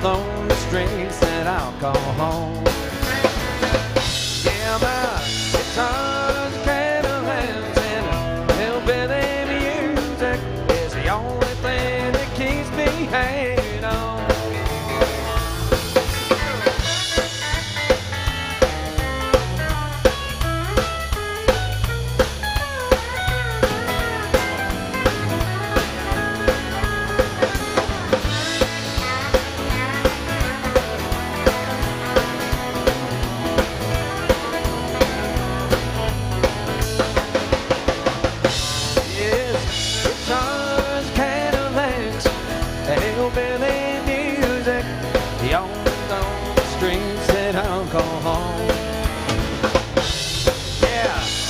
lonely streets that I'll call home. Yeah, my guitars, Cadillacs, and hillbilly music is the only thing that keeps me hanging on.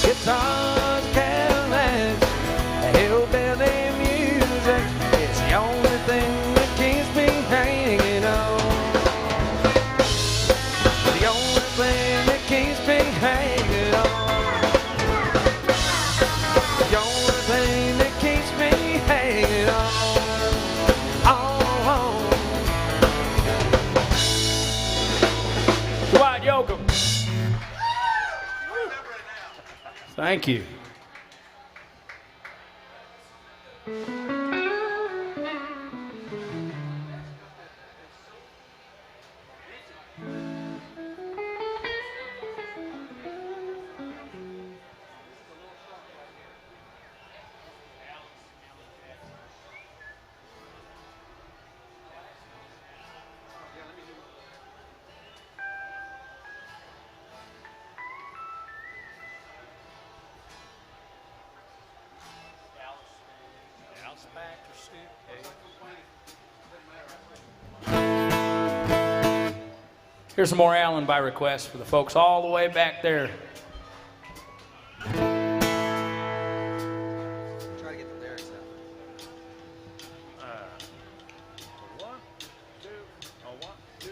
Guitars, Cadillacs, hillbilly music. It's the only thing that keeps me hanging on. The only thing that keeps me hanging on. The only thing that keeps me hanging on. Oh, oh. Thank you. Here's some more Alan by request for the folks all the way back there. Try to get the lyrics out. One, two, one, two.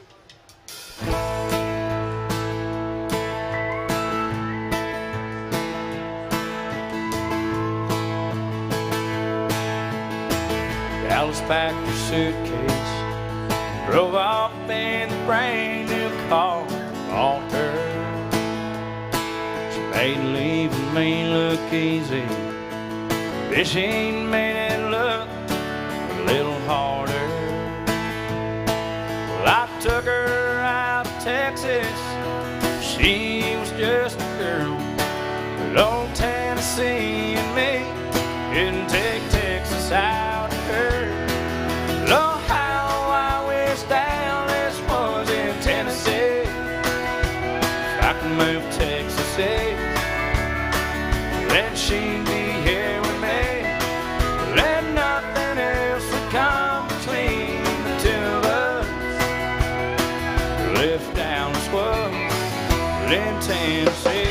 Dallas packed her suitcase, drove off in the brand new car, bought her. She made leaving me look easy, fishing made it look a little harder. Well, I took her out to Texas, she was just a girl, but old Tennessee and me couldn't take Texas out of her. Oh, how I wish Dallas was in Tennessee. If I could move to Texas, then she'd be here with me. Let nothing else would come between the two of us. If Dallas was in Tennessee.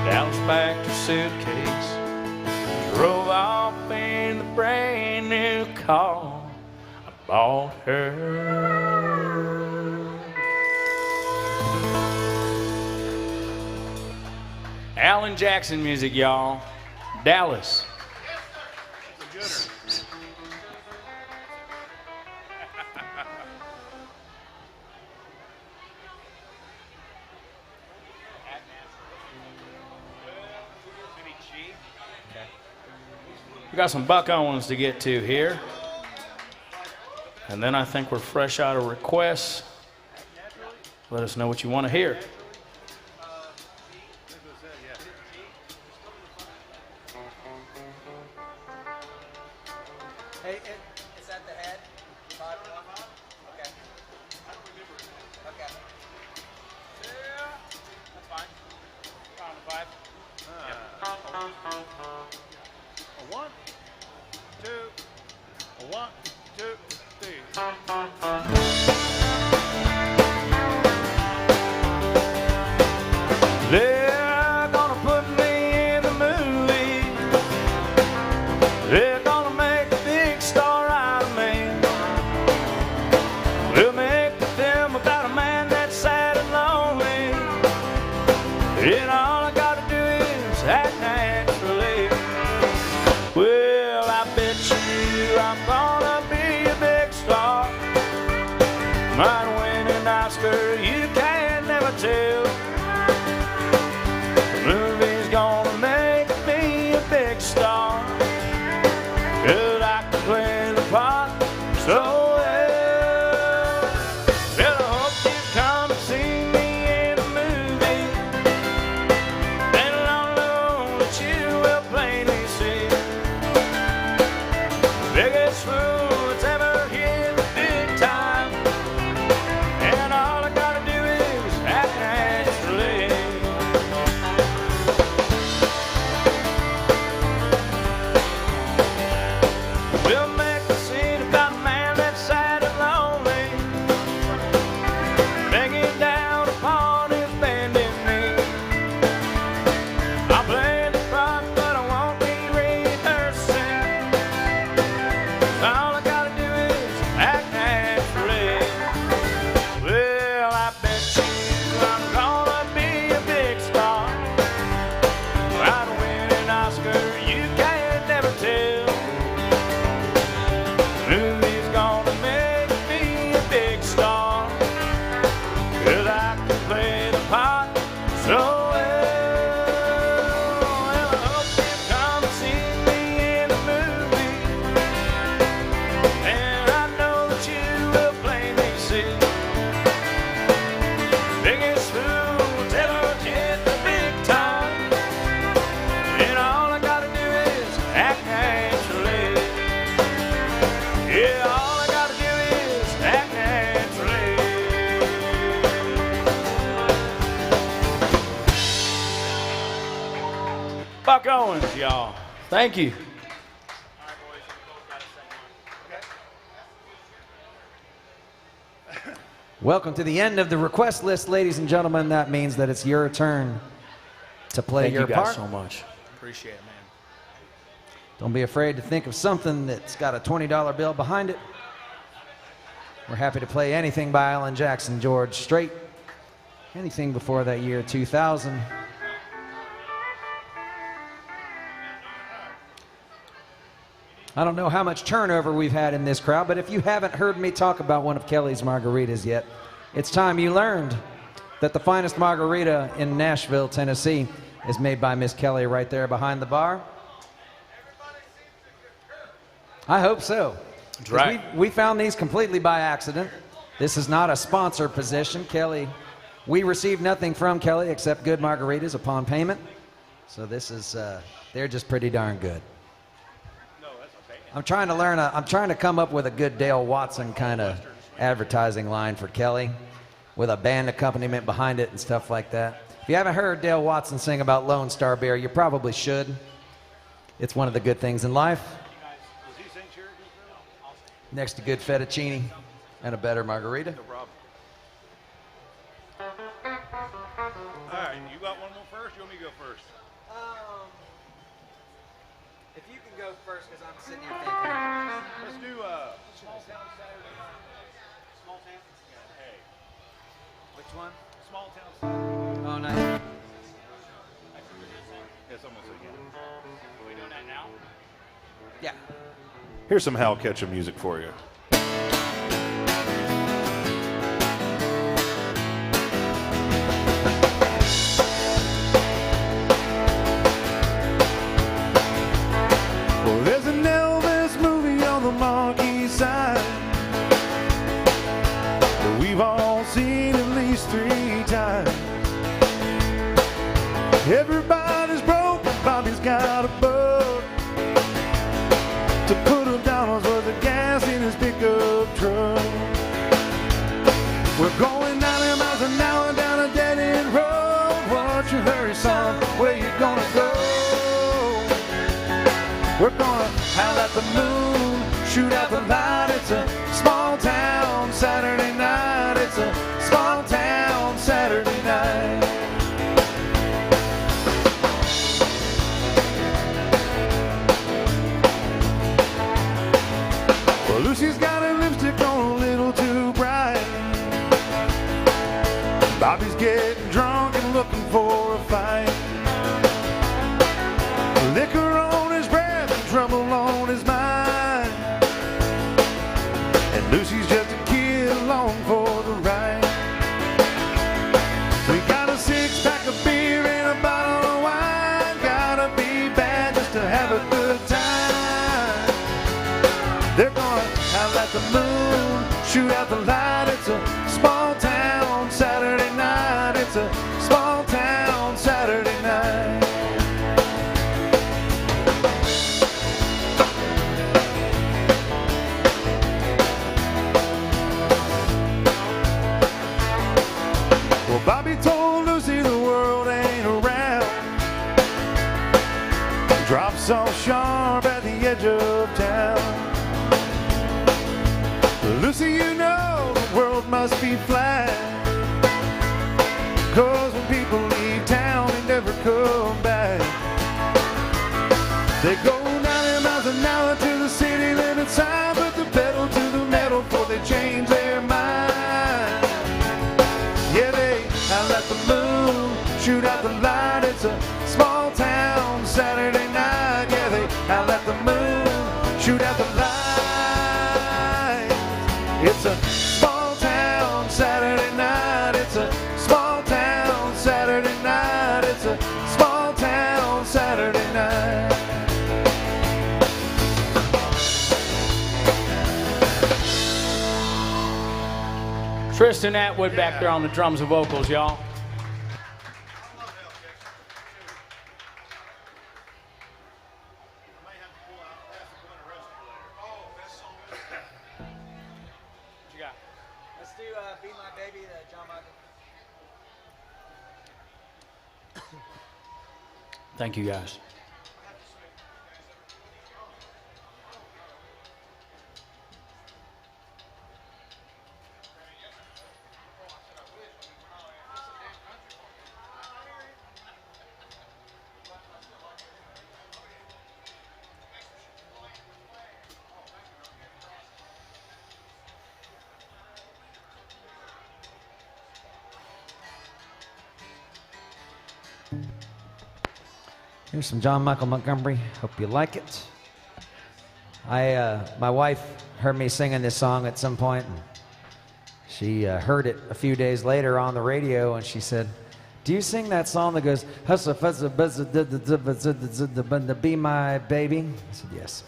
Dallas packed her suitcase, drove off in the brand new car I bought her. Alan Jackson music, y'all. Dallas. We got some Buck Owens to get to here. And then I think we're fresh out of requests. Let us know what you want to hear. Hey, is that the head? 5-1? Okay. Okay. Yeah, that's fine. Round of 5. One, two, one, two, three. They're gonna put me in the movie. They're gonna make a big star out of me. We'll make a film about a man that's sad and lonely. And all I gotta do is act naturally. Well, I bet you I'll play the part, but I won't be rehearsing. All I gotta do is act naturally. Well, I bet you I'm gonna be a big star. I'd win an Oscar, you can never tell. Movie's gonna make me a big star, 'cause I can play the part so well. Well, I hope you come and see me in the movie, and I know that you will plainly see. Biggest fool will ever hit the big time, and all I gotta do is act naturally. Yeah, all I gotta do is act naturally. Buck Owens, y'all. Thank you. Welcome to the end of the request list, ladies and gentlemen. That means that it's your turn to play Thank your you guys part. so much. Appreciate it, man. Don't be afraid to think of something that's got a $20 bill behind it. We're happy to play anything by Alan Jackson, George Strait. Anything before that year 2000. I don't know how much turnover we've had in this crowd, but if you haven't heard me talk about one of Kelly's margaritas yet, it's time you learned that the finest margarita in Nashville, Tennessee is made by Miss Kelly right there behind the bar. I hope so. That's right. We found these completely by accident. This is not a sponsor position. Kelly, we received nothing from Kelly except good margaritas upon payment. So this is, they're just pretty darn good. I'm trying to come up with a good Dale Watson kind of advertising line for Kelly with a band accompaniment behind it and stuff like that. If you haven't heard Dale Watson sing about Lone Star Beer, you probably should. It's one of the good things in life. Next to good fettuccine and a better margarita. No problem. All right, you got one more first? You want me to go first? If you can go first, because I'm sitting here thinking. Let's do Small Town Saturday Night. Small town? Hey, Which one? Small Town Saturday. Oh, nice. It's almost again. Are we doing that now? Yeah. Here's some Hal Ketchum music for you. Well, there's an Elvis movie on the marquee sign that we've all seen at least 3 times. Everybody's broke, but Bobby's got a bug to put $1 worth of gas in his pickup truck. We're going 90 miles an hour down a dead-end road. What's your hurry, son? Where you gonna go? We're gonna howl at the moon, shoot out the light. It's a small town Saturday night. It's a small town Saturday night. Well, Lucy's got her lipstick on a little too bright. Bobby's getting drunk and looking for a fight. Liquor on his breath and trouble on his mind. And Lucy's just a kid along for the ride. We got a 6-pack of beer and a bottle of wine. Gotta be bad just to have a good time. They're gonna howl at the moon, shoot out the light. It's a small town Saturday night. It's a small town Saturday night. Well, Bobby told Lucy the world ain't around. Drops off sharp at the edge of town. Lucy, you know the world must be flat, 'cause when people leave town, they never come back. They go 90 miles an hour to the city limit sign, put the pedal to the metal before they change their mind. Yeah, they let the moon shoot out the light. It's a small town Saturday night. Yeah, they let the moon shoot out the light. It's a small town Saturday night. It's a small town Saturday night. It's a small town Saturday night. Tristan Atwood back there on the drums and vocals, y'all. Let's do Be My Baby, John Michael. Thank you, guys. Here's some John Michael Montgomery. Hope you like it. My wife heard me singing this song at some point, and she heard it a few days later on the radio, and she said, "Do you sing that song that goes, hustle, fuzzle, buzzer, be my baby?" I said, "Yes."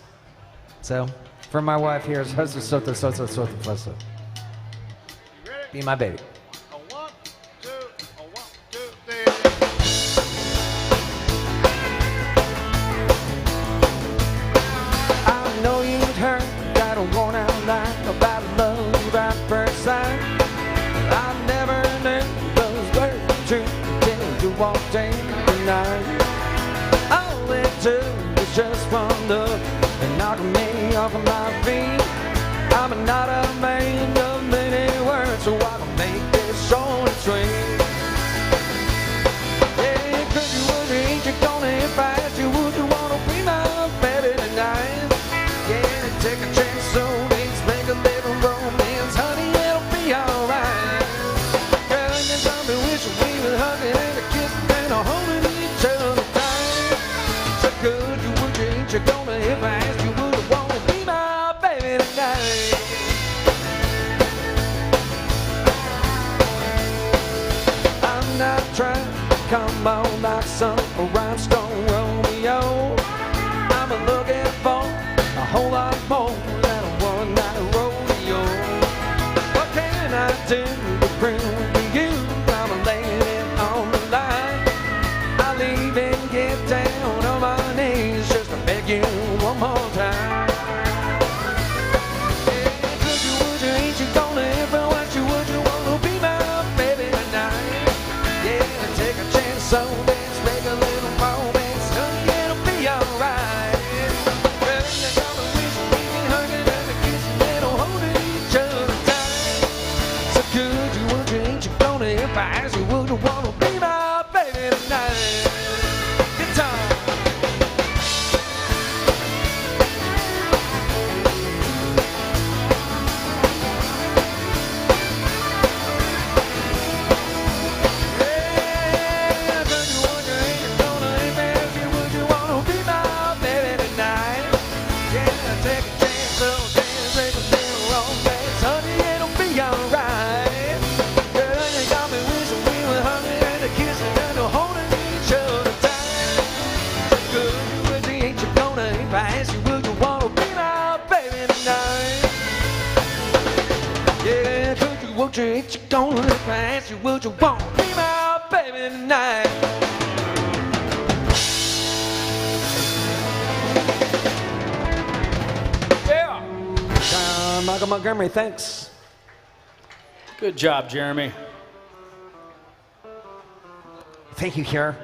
So, for my wife, here's hustle, sota, sota, sota, fuzzle. Be my baby. I know you'd heard that worn out line about love at first sight. I never knew those words true until you walked in tonight. All it took was just one look and knocked me off of my feet. I'm not a man of many words, so I can make this short and sweet. Yeah, 'cause you would ain't you gonna if I asked you, would you wanna be my baby tonight? Yeah, take a chance, so let's make a little romance, honey, it'll be alright. Girl, you tell me wish we were hugging and a kissing and a holding each other tight. So could you, would you, ain't you gonna if I asked you, would you wanna be my baby tonight? I'm not trying to come on like some rhinestone Romeo. I'm looking for a whole lot more than a one-night rodeo. What can I do to prove to you I'm laying it on the line? I'll even get down on my knees just to beg you one more time. Yeah, could you, would you, ain't you gonna if I want you, would you wanna be my baby tonight? Yeah, take a chance on this, make a little romance, honey, it'll be alright. Well, you got me wishing we can hugging and a kissing and a holding each other tight. So could you, would you, ain't you gonna if I asked you, would you wanna be my baby tonight? Guitar. Yeah, could you, would you, ain't you gonna if I asked you, would you wanna be my baby tonight? Yeah, take a chance, little dance, make a little romance, honey, it'll be alright. Girl, you got me wishing we were hugging and a kissing and a holding each other tight. So good, would you, ain't you gonna if I asked you, would you wanna be my baby tonight? Yeah, could you, would you, ain't you gonna if I asked you, would you wanna be my baby tonight? Yeah. John Michael Montgomery, thanks. Good job, Jeremy. Thank you, Kara.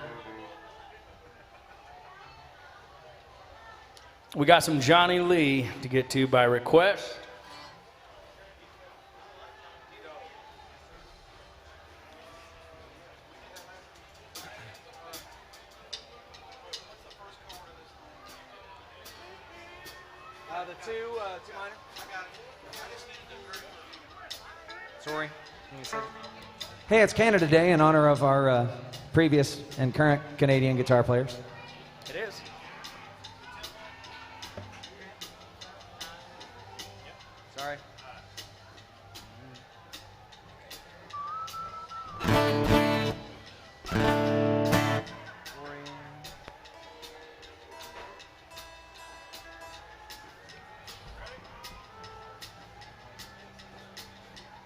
We got some Johnny Lee to get to by request. The two minor. Sorry. Give me a second. Hey, it's Canada Day in honor of our previous and current Canadian guitar players. It is. Sorry.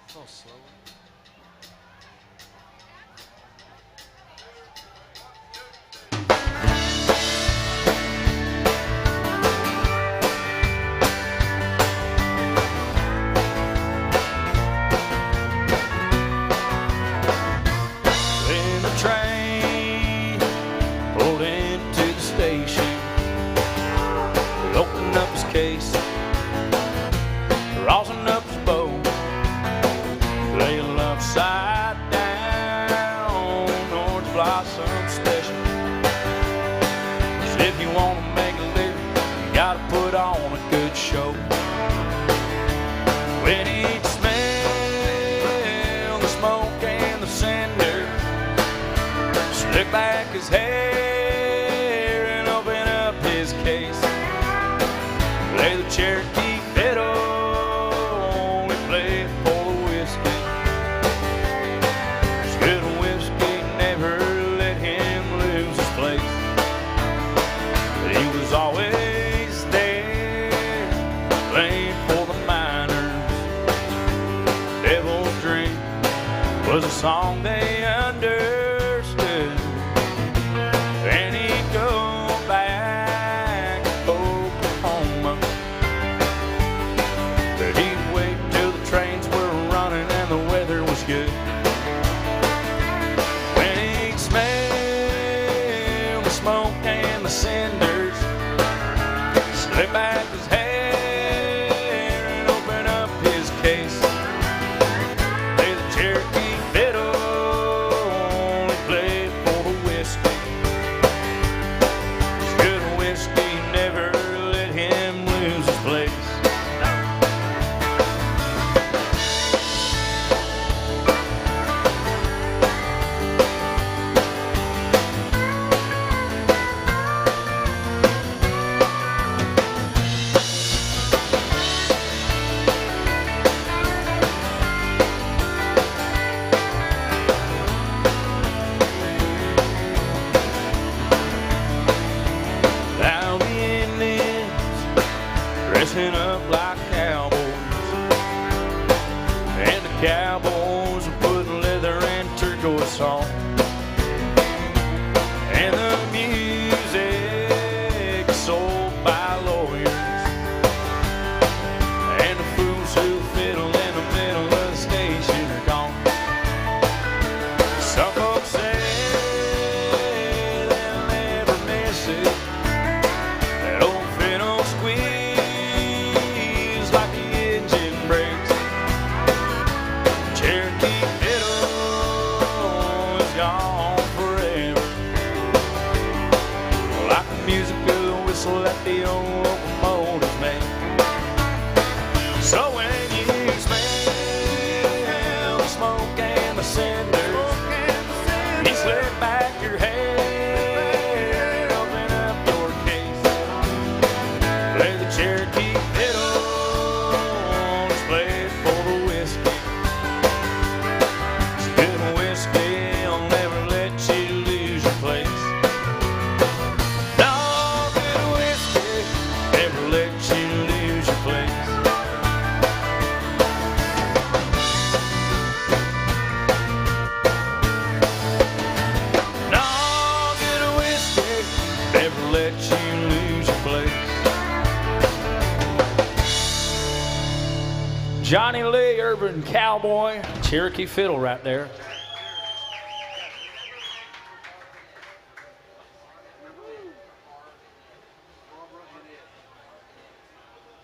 A little slower. When the train pulled into the station, he opened up his case, rosin up his bow, lay upside down, orange blossom special. Said if you want to make a living, you gotta put on a good show. When he'd smell the smoke and the cinder, slick back his hair and open up his case, lay the Cherokee fiddle and play it for the whiskey. His good whiskey never let him lose his place. He was always there, playing for the miners. Devil's Drink was a song they understood. And he'd go back to Oklahoma, but he'd wait till the trains were running and the weather was good. When he'd smell the smoke and the cinders, slip back his hair and open up his case, play the Cherokee fiddle and play for the whiskey. His good whiskey never let him lose his place. Now the Indians dressing up like cowboys, and the cowboys are putting leather and turquoise on, and the music is sold by lawyers, and the fools who fiddle in the middle of the station are gone. Some folks say they'll never miss it. That old fiddle squeals like the engine brakes. Cherokee fiddle is gone forever, like the music of the whistle that the old locomotives make. So when you smell the smoke and the cinders, you slip back your hair and open up your case, play the Cherokee fiddle, just play it for the whiskey. It's good whiskey, I'll never let you lose your place. No, good whiskey, never let you lose your place. No, good whiskey, never let you lose your place. Johnny Lee, Urban Cowboy, Cherokee fiddle right there.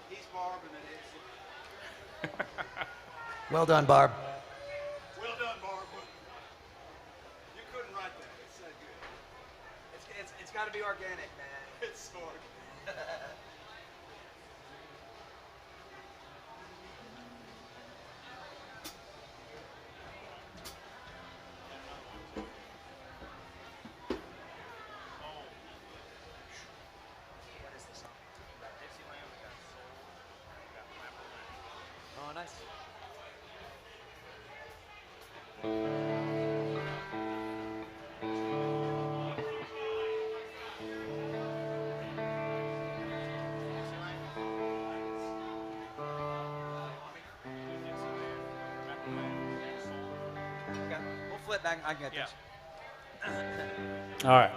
He's Barb and it is. Well done, Barb. Well done, Barb. You couldn't write that. It's so good. It's got to be organic, man. It's so good. Okay. We'll flip back. I get this. All right.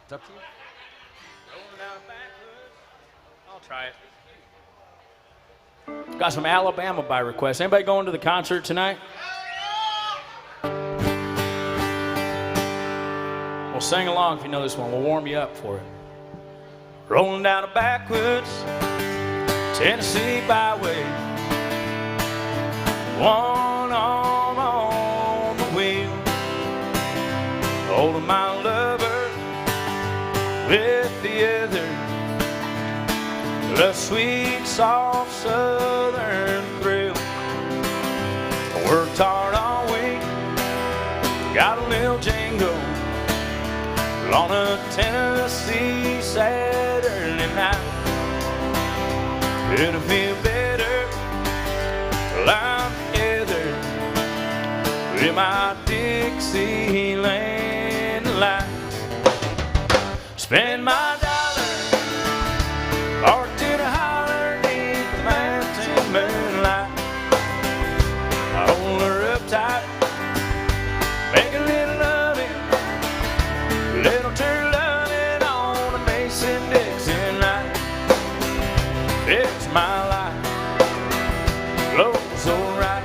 It's up to you. I'll try it. Got some Alabama by request. Anybody going to the concert tonight? Well, sing along if you know this one. We'll warm you up for it. Rolling down a backwoods Tennessee byway, one arm on the wheel, holding my lover with the other. The sweet, soft southern thrill. I worked hard all week, got a little jingle on a Tennessee Saturday night. It'll feel better till I'm together with my Dixieland light. Spend my dollar, parked in a holler neath the mountain moonlight. I hold her up tight, make a little loving, little turn loving on a Mason-Dixon night. It's my life, flows so right,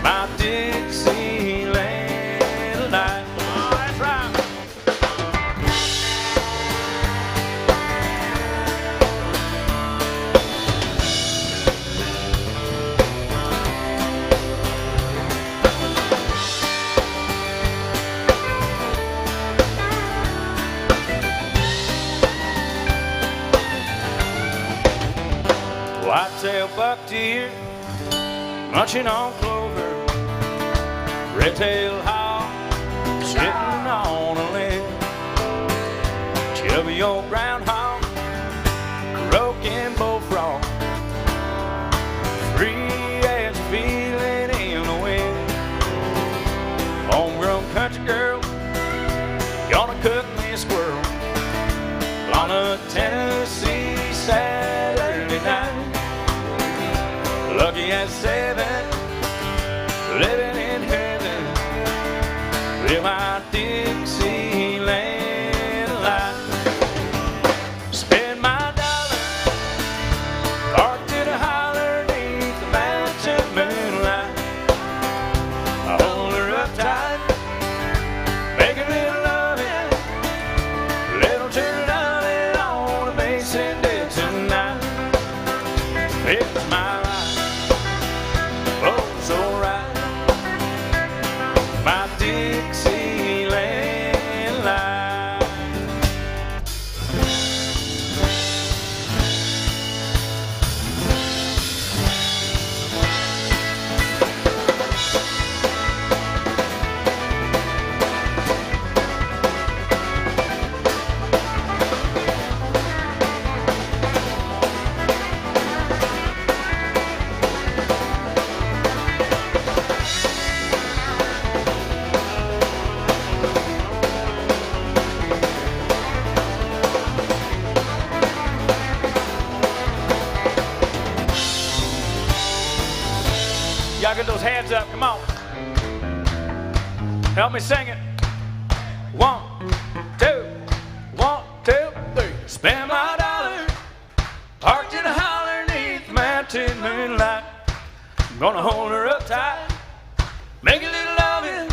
my Dixieland light. Oh, that's right. Whitetail buck deer, munching on clover, red-tailed hawk, sitting on a limb, chubby old groundhog, croaking bullfrog, free as a feeling in the wind. Homegrown country girl, gonna cook me a squirrel on a Tennessee Saturday night. Lucky as 7, living in heaven with my Dixieland light. Spend my dollar, parked in a holler neath the mountain moonlight. I hold her up tight, make a little loving, little turn loving on a Mason-Dixon night. It's my life, oh so right, my Dixieland life. Y'all get those hands up, come on. Help me sing it. 1, 2, 1, 2, 3. Spend my dollar, parked in a holler neath the mountain moonlight. I'm gonna hold her up tight, make a little loving,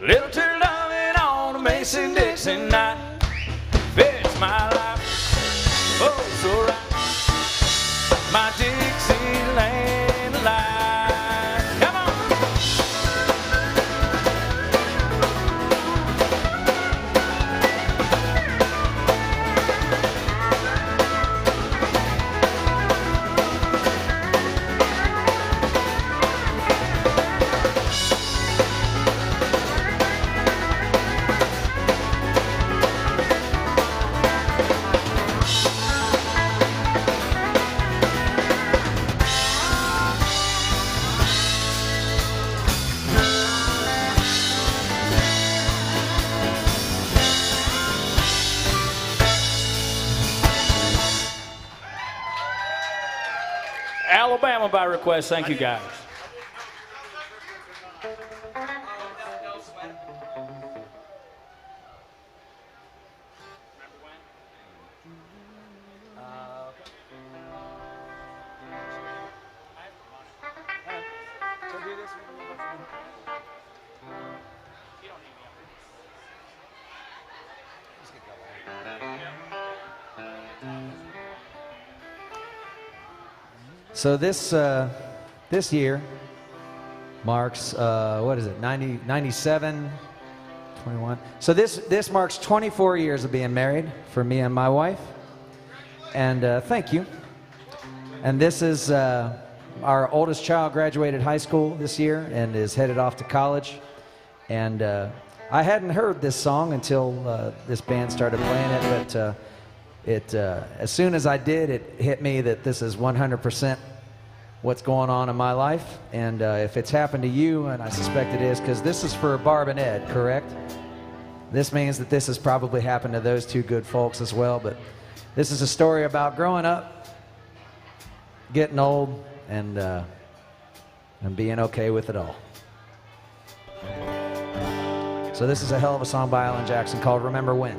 little turn loving on a Mason-Dixon night. It's my life, oh so right, my Dixieland life. Come on. Alabama by request. Thank you, guys. So this year marks what is it, 97, 21. So this marks 24 years of being married for me and my wife, and thank you. And this is our oldest child graduated high school this year and is headed off to college. And I hadn't heard this song until this band started playing it, but as soon as I did, it hit me that this is 100% what's going on in my life. And if it's happened to you, and I suspect it is, because this is for Barb and Ed, correct? This means that this has probably happened to those two good folks as well. But this is a story about growing up, getting old, and being okay with it all. So this is a hell of a song by Alan Jackson called Remember When.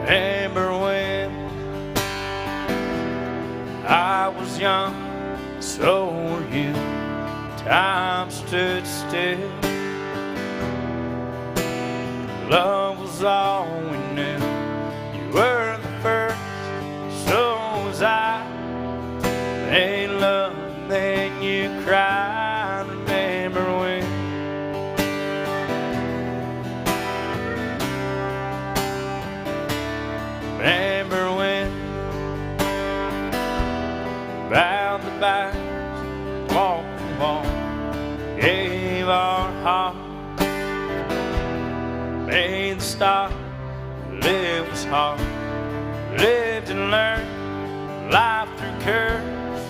Remember when I was young, so were you. Time stood still. Love was all we knew. You were the first, so was I. Made love, and then you cried. Remember when? Remember when? Round the backs, walked the walk, gave our heart, made the start. Live was hard, lived and learned life through curves.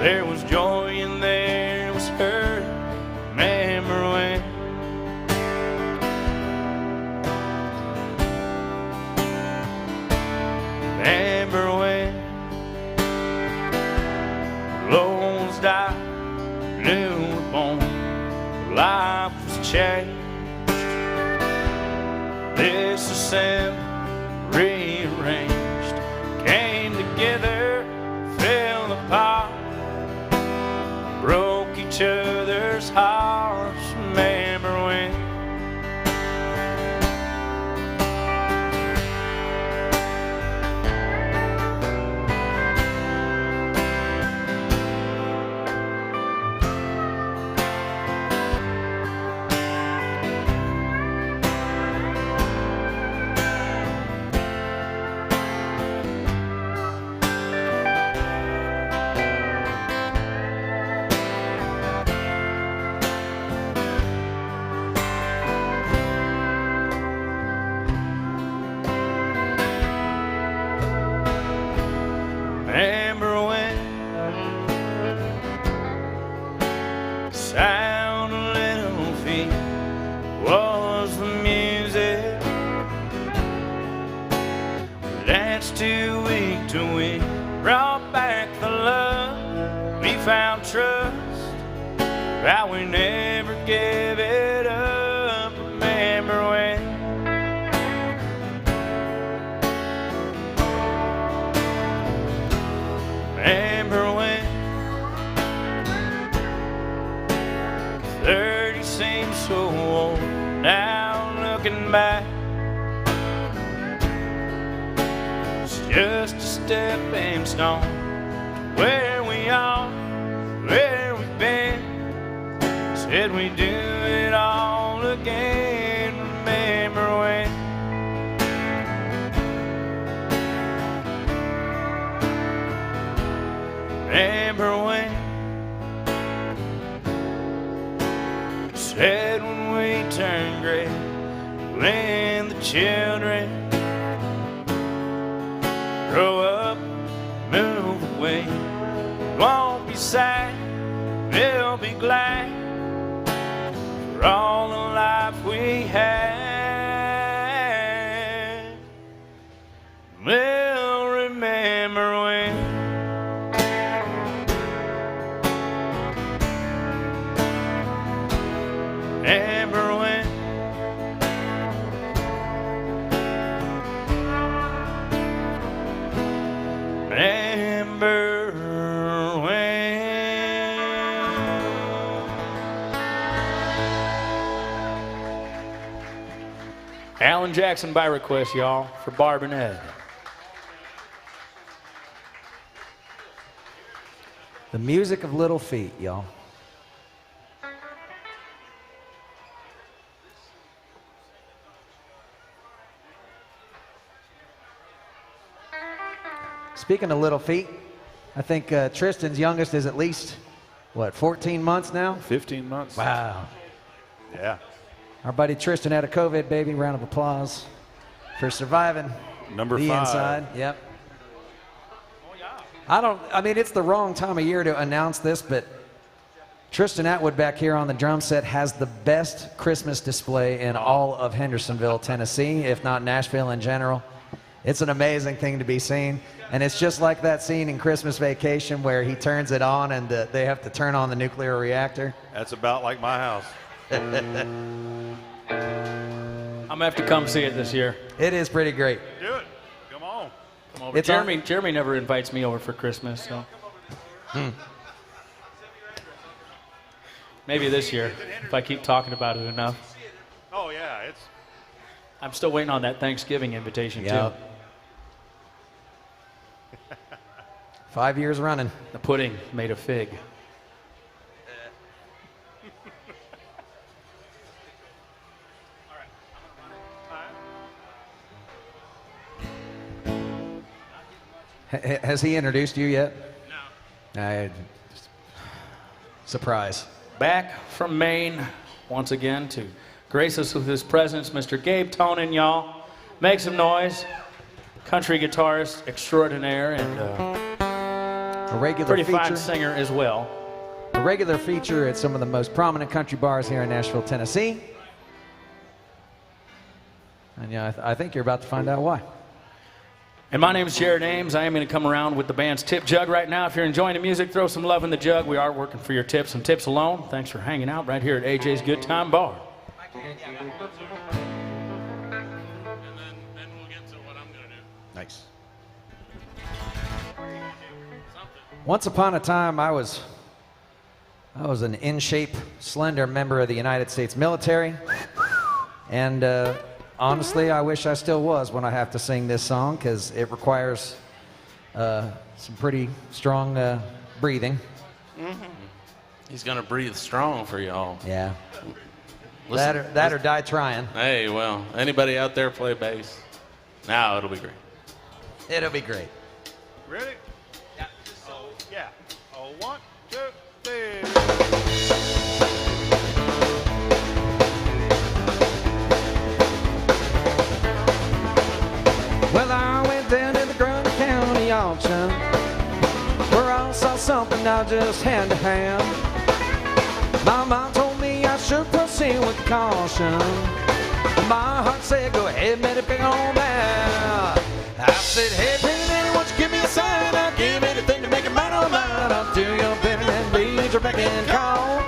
There was joy and there was hurt. Remember when? Remember when lows died, new were born, life was changed. Disassembled, rearranged, came together, fell apart, broke each other's hearts. Remember when? Remember when sound of little feet was the music? We danced too week to week, brought back the love. We found trust, how we never gave it up. Remember when? Remember when 30 seems so old now looking back? It's just a stepping stone to where we are, where we've been. Said we'd do it all again. Remember when? Remember when said when we turn gray, when the children grow up, move away, won't be sad, they'll be glad for all the life we had. They'll remember when remember when remember when. Alan Jackson by request, y'all, for Barb and Ed. The music of Little Feat, y'all. Speaking of Little Feat, I think Tristan's youngest is at least, what, 14 months now? 15 months. Wow. Yeah. Our buddy Tristan had a COVID baby. Round of applause for surviving. Number the 5. inside. Yep. I mean, it's the wrong time of year to announce this, but Tristan Atwood back here on the drum set has the best Christmas display in all of Hendersonville, Tennessee, if not Nashville in general. It's an amazing thing to be seen. And it's just like that scene in Christmas Vacation where he turns it on and they have to turn on the nuclear reactor. That's about like my house. I'm gonna have to come see it this year. It is pretty great. Do it. Come on. Come over. It's on- Jeremy never invites me over for Christmas, so maybe this year if I keep talking about it enough. Oh, yeah. It's I'm still waiting on that Thanksgiving invitation too. 5 years running. The pudding made of fig. Has he introduced you yet? No. Surprise. Back from Maine once again to grace us with his presence, Mr. Gabe Tonin, y'all. Make some noise. Country guitarist extraordinaire and A regular pretty feature. fine singer as well. A regular feature at some of the most prominent country bars here in Nashville, Tennessee. And yeah, I think you're about to find out why. And my name is Jared Ames. I am going to come around with the band's tip jug right now. If you're enjoying the music, throw some love in the jug. We are working for your tips and tips alone. Thanks for hanging out right here at AJ's Good Time Bar. nice. Once upon a time, I was an in-shape, slender member of the United States military. And honestly, I wish I still was when I have to sing this song because it requires some pretty strong breathing. He's gonna breathe strong for y'all. Yeah. Listen, That or die trying. Hey, well, anybody out there play bass? Now it'll be great. It'll be great. Ready? Yeah. Oh, yeah. Oh, 1, 2, 3. Well, I went down to the Grundy County auction where I saw something I just had to have. My mom told me I should proceed with caution. My heart said, go ahead, let it be on that. I said, hey, pretty lady, won't you give me a sign? I'll give anything to make it mine or mine. I'll do your bidding and lead your beck and call.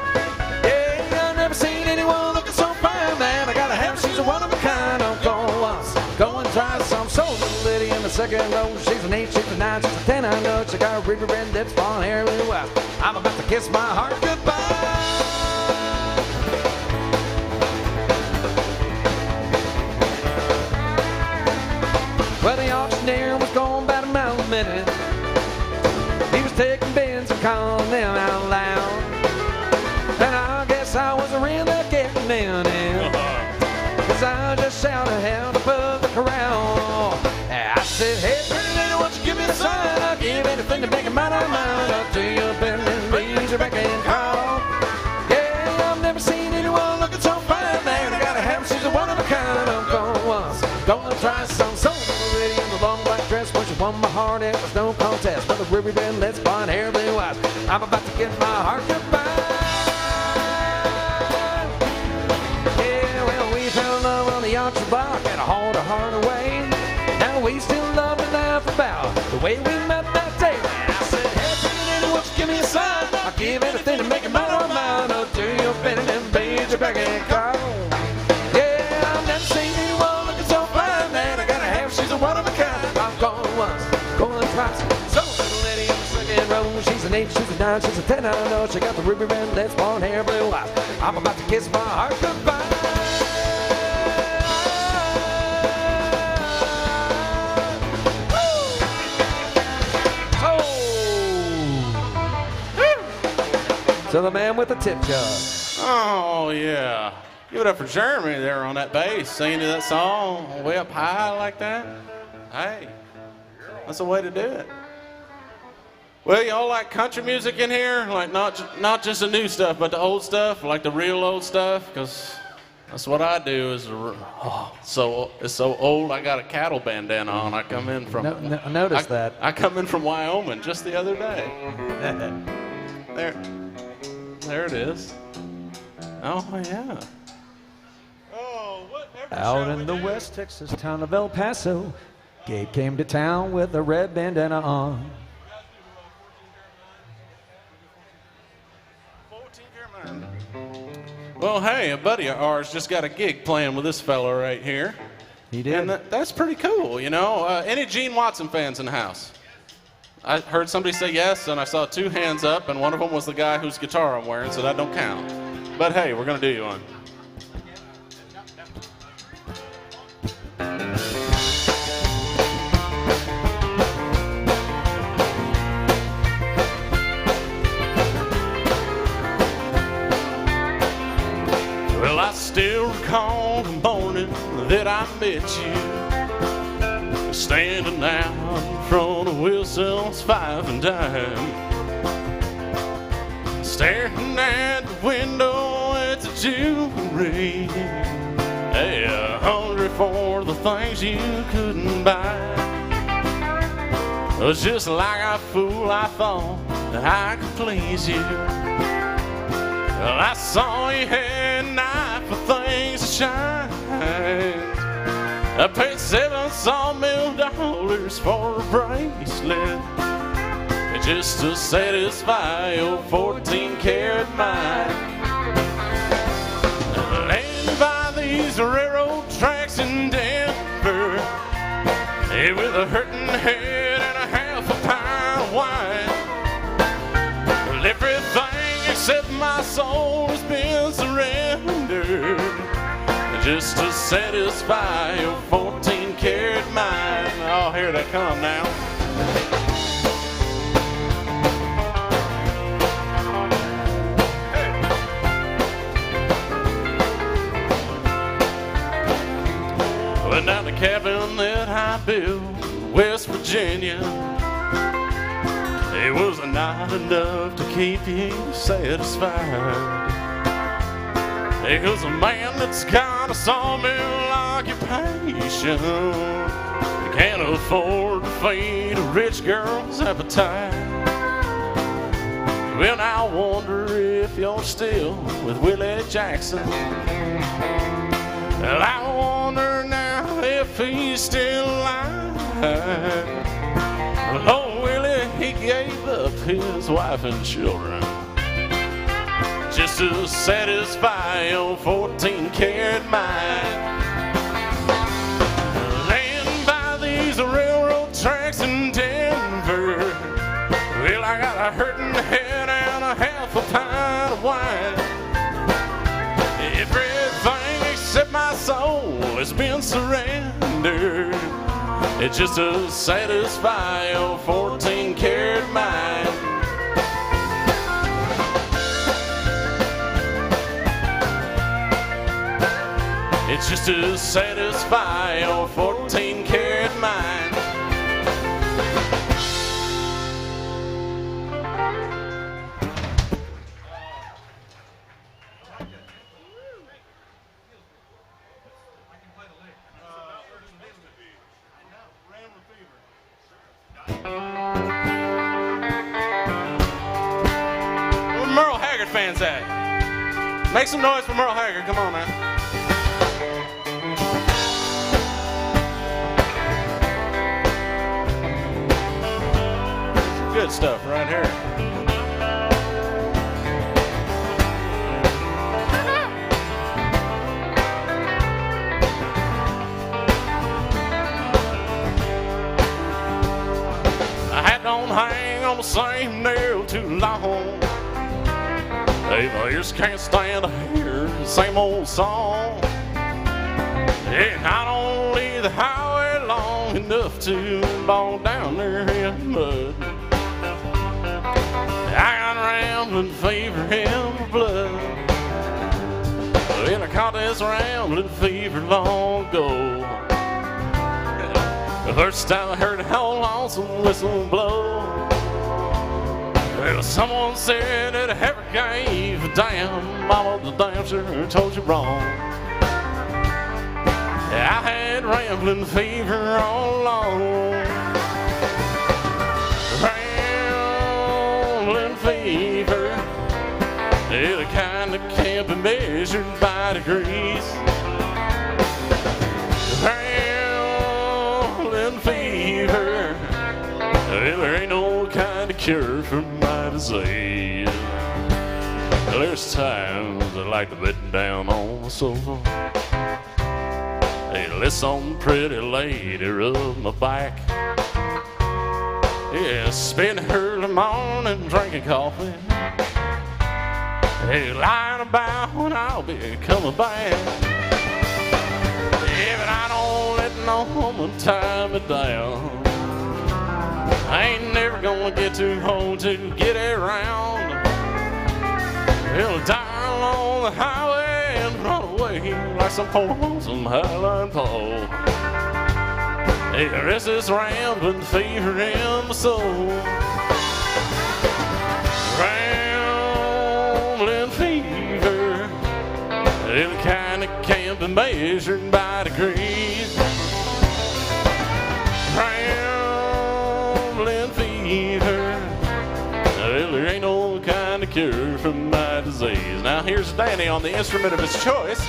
Yeah, I've never seen anyone looking so fine, man. I gotta have, she's a one of a kind. I'll go once, go and try some soul. Little lady in the second row, she's an 8, she's a 9, she's a 10, I know. She got a river red lips, blonde hair, blue eyes. I'm about to kiss my heart goodbye. Well, the auctioneer was going about a mile a minute. He was taking bids and calling them out loud. And I guess I wasn't really getting in. Cause I just shouted hell above the corral. I said, hey, pretty lady, won't you give me a sign? I'll give anything to make it mine or mine. I'll do your bidding and raise your back and call. Yeah, I've never seen anyone won my heart, it was no contest. But the river bend, let's blonde hair, blue eyes. I'm about to get my heart goodbye. Yeah, well, we fell in love on the auction block and hauled our heart away. Now we still love and laugh about the way we met that day. And I said, hey, pretty lady, won't you give me a sign? I'll give anything to make it mine or mine. Oh, do your bidding and bid your begging and call. Yeah, I've never seen anyone looking so fine, man. I gotta have, she's a one of a kind. I'm going once, going twice. So little lady in the second row, she's an 8, she's a 9, she's a 10, I don't know. She got the ruby red lips, blonde hair, blue eyes. I'm about to kiss my heart goodbye. To the man with the tip jar. Oh, yeah. Give it up for Jeremy there on that bass, singing to that song way up high like that. Hey, that's the way to do it. Well, y'all like country music in here? Like not just the new stuff, but the old stuff, like the real old stuff? Because that's what I do. It's so old. I got a cattle bandana on. I come in from. I noticed that. I come in from Wyoming just the other day. There it is. Oh yeah. Oh, whatever. Out in the West Texas town of El Paso, Gabe came to town with a red bandana on. 14 Carolina. Well, hey, a buddy of ours just got a gig playing with this fella right here. He did. And that's pretty cool, you know. Any Gene Watson fans in the house? I heard somebody say yes, and I saw 2 hands up, and one of them was the guy whose guitar I'm wearing, so that don't count. But hey, we're gonna do you one. Well, I still recall the morning that I met you, standing out in front of Wilson's 5 and Dime, staring at the window at the jewelry, yeah, hungry for the things you couldn't buy. It was just like a fool, I thought that I could please you. Well, I saw you had an eye for things that shine. I paid $7 sawmill for a bracelet just to satisfy your 14-karat mind. Laying by these railroad tracks in Denver, with a hurting head and a half a pint of wine. Well, everything except my soul has been surrendered just to satisfy your 14-karat mind. Oh, here they come now. Well, now the cabin that I built in West Virginia, it was not enough to keep you satisfied. Because a man that's got a sawmill occupation can't afford to feed a rich girl's appetite. Well, now I wonder if you're still with Willie Jackson. Well, I wonder now if he's still alive. Oh, Willie, he gave up his wife and children just to satisfy your 14-karat mind. Laying by these railroad tracks in Denver, well, I got a hurting head and a half a pint of wine. Everything except my soul has been surrendered. It's just to satisfy your 14-karat mind. It's just to satisfy your 14-karat mind. Where Merle Haggard fans at? Make some noise for Merle Haggard. Come on, man. Good stuff right here. Don't hang on the same nail too long. Hey, my ears can't stand to hear the same old song. And I don't leave the highway long enough to bog down there in the mud. I got rambling fever in my blood. And I caught this rambling fever long ago. The first time I heard how lonesome whistle blow, well, someone said that I ever gave a damn. Mama, the damn sure told you wrong. I had rambling fever all along. Rambling fever, yeah, the kind that can't be measured by degrees. Fever, well, there ain't no kind of cure for my disease. Well, there's times I like to bed down on the sofa. Hey, let some pretty lady rub my back. Yeah, spend early morning drinking coffee. Hey, lying about when I'll be coming back. Yeah, but I don't let no woman tie me down. I ain't never gonna get too old to get around. Well, down on the highway and run away like some poor lonesome highline pole. Hey, there is this rambling fever in my soul. Rambling fever, the kind that can't be measured by degrees. Rambling fever, well, there ain't no kind of cure for my disease. Now here's Danny on the instrument of his choice.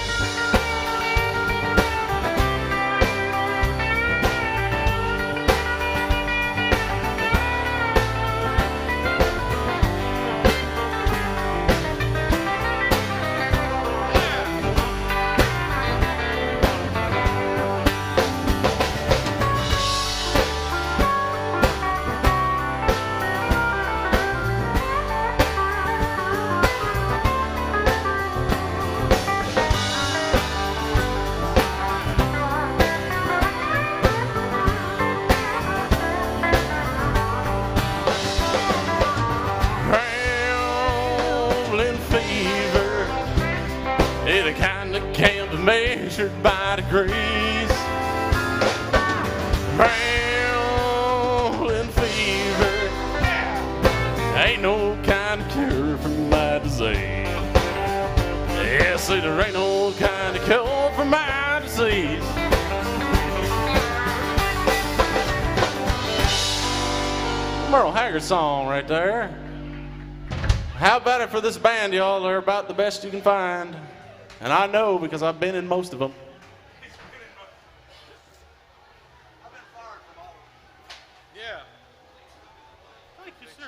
The kind that can't be measured by degrees. Rambling fever, ain't no kind of cure for my disease. Yeah, see, there ain't no kind of cure for my disease. Merle Haggard song right there. How about it for this band, y'all? They're about the best you can find. And I know because I've been in most of them. I've been fired from all of them. Yeah. Thank you, sir.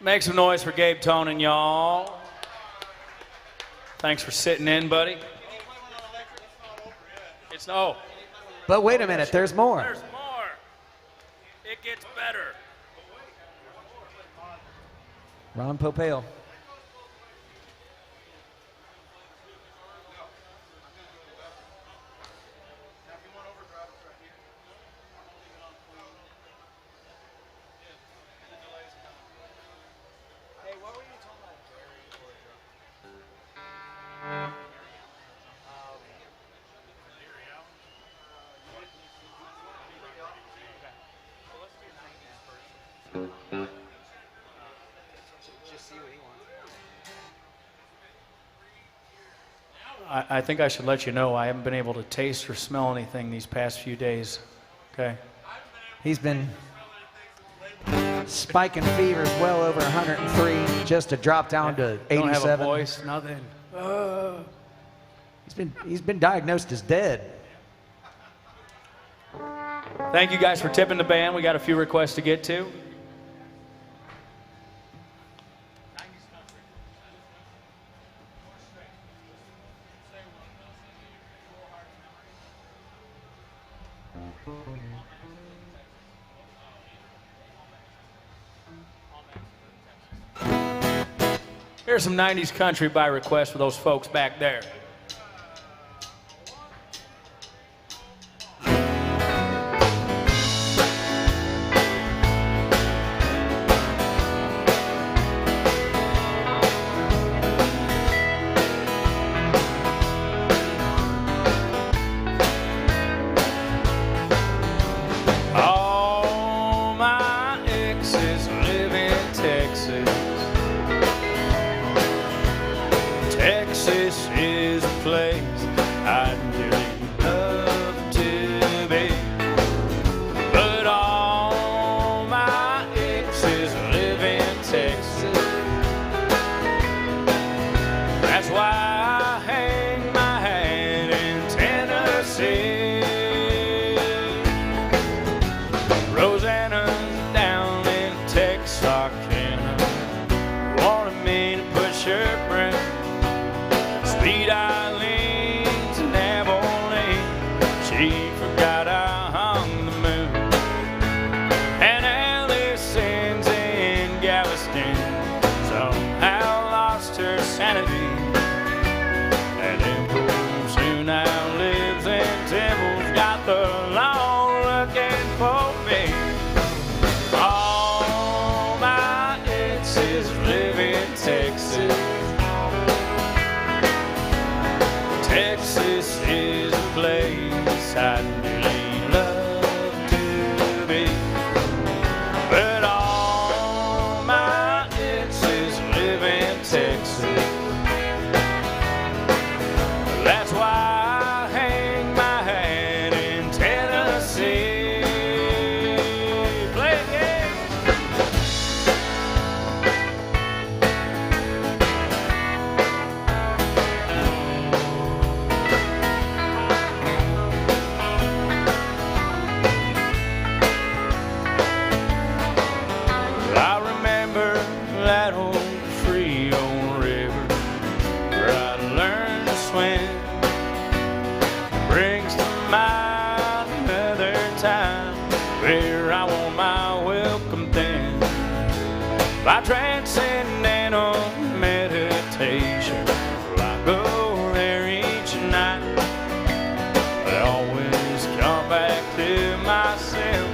Make some noise for Gabe Tonin, y'all. Thanks for sitting in, buddy. It's no. But wait a minute, there's more. There's more. It gets better. Ron Popeil. I think I should let you know I haven't been able to taste or smell anything these past few days. Okay? He's been Spiking fever is well over 103, just to drop down to 87. Don't have a voice, nothing. He's been diagnosed as dead. Thank you guys for tipping the band. We got a few requests to get to. Here's some 90s country by request for those folks back there. All my exes live in Texas. Texas is a place I'd really love to be. But all my exes live in Texas. That's why I hang my hat in Tennessee. Rosanna's down in Texarkana, wanted me to push her brand. Sweet Eileen's in Abilene, she forgot I hung the moon. And Allison's in Galveston, somehow lost her sanity. And Impulse, who now lives in Temple's got the law looking for me. All my exes live in Texas. Texas is a place I'd really love to be. But all my exes live in Texas. That's why I hang my hat in Tennessee. Play it again. I remember that old Frio River where I learned to swim. Brings to mind another time where I won my welcome then. By transcendental meditation, I go there each night. But I always come back to myself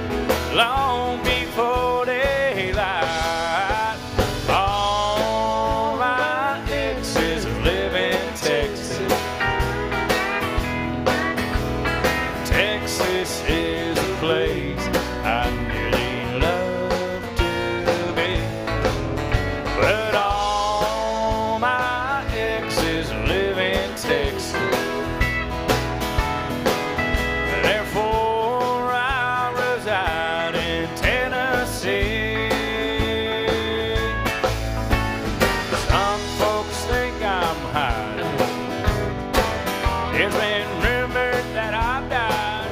long before daylight. All my exes live in Texas. Texas is a place I really love to be. But all my exes live in Texas. Therefore I reside in Tennessee. Some folks think I'm hiding. It's been rumored that I've died,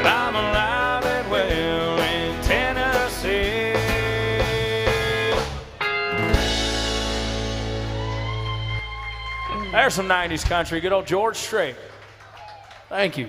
but I'm alive and well in Tennessee. There's some 90s country. Good old George Strait. Thank you.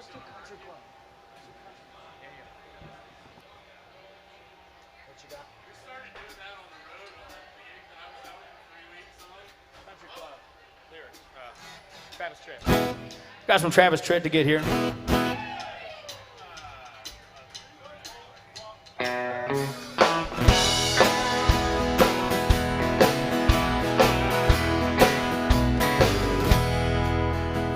Country Club. What you got? We started doing that on the road when I was out for 3 weeks. Country Club. Travis Tritt. Got some Travis Tritt to get here.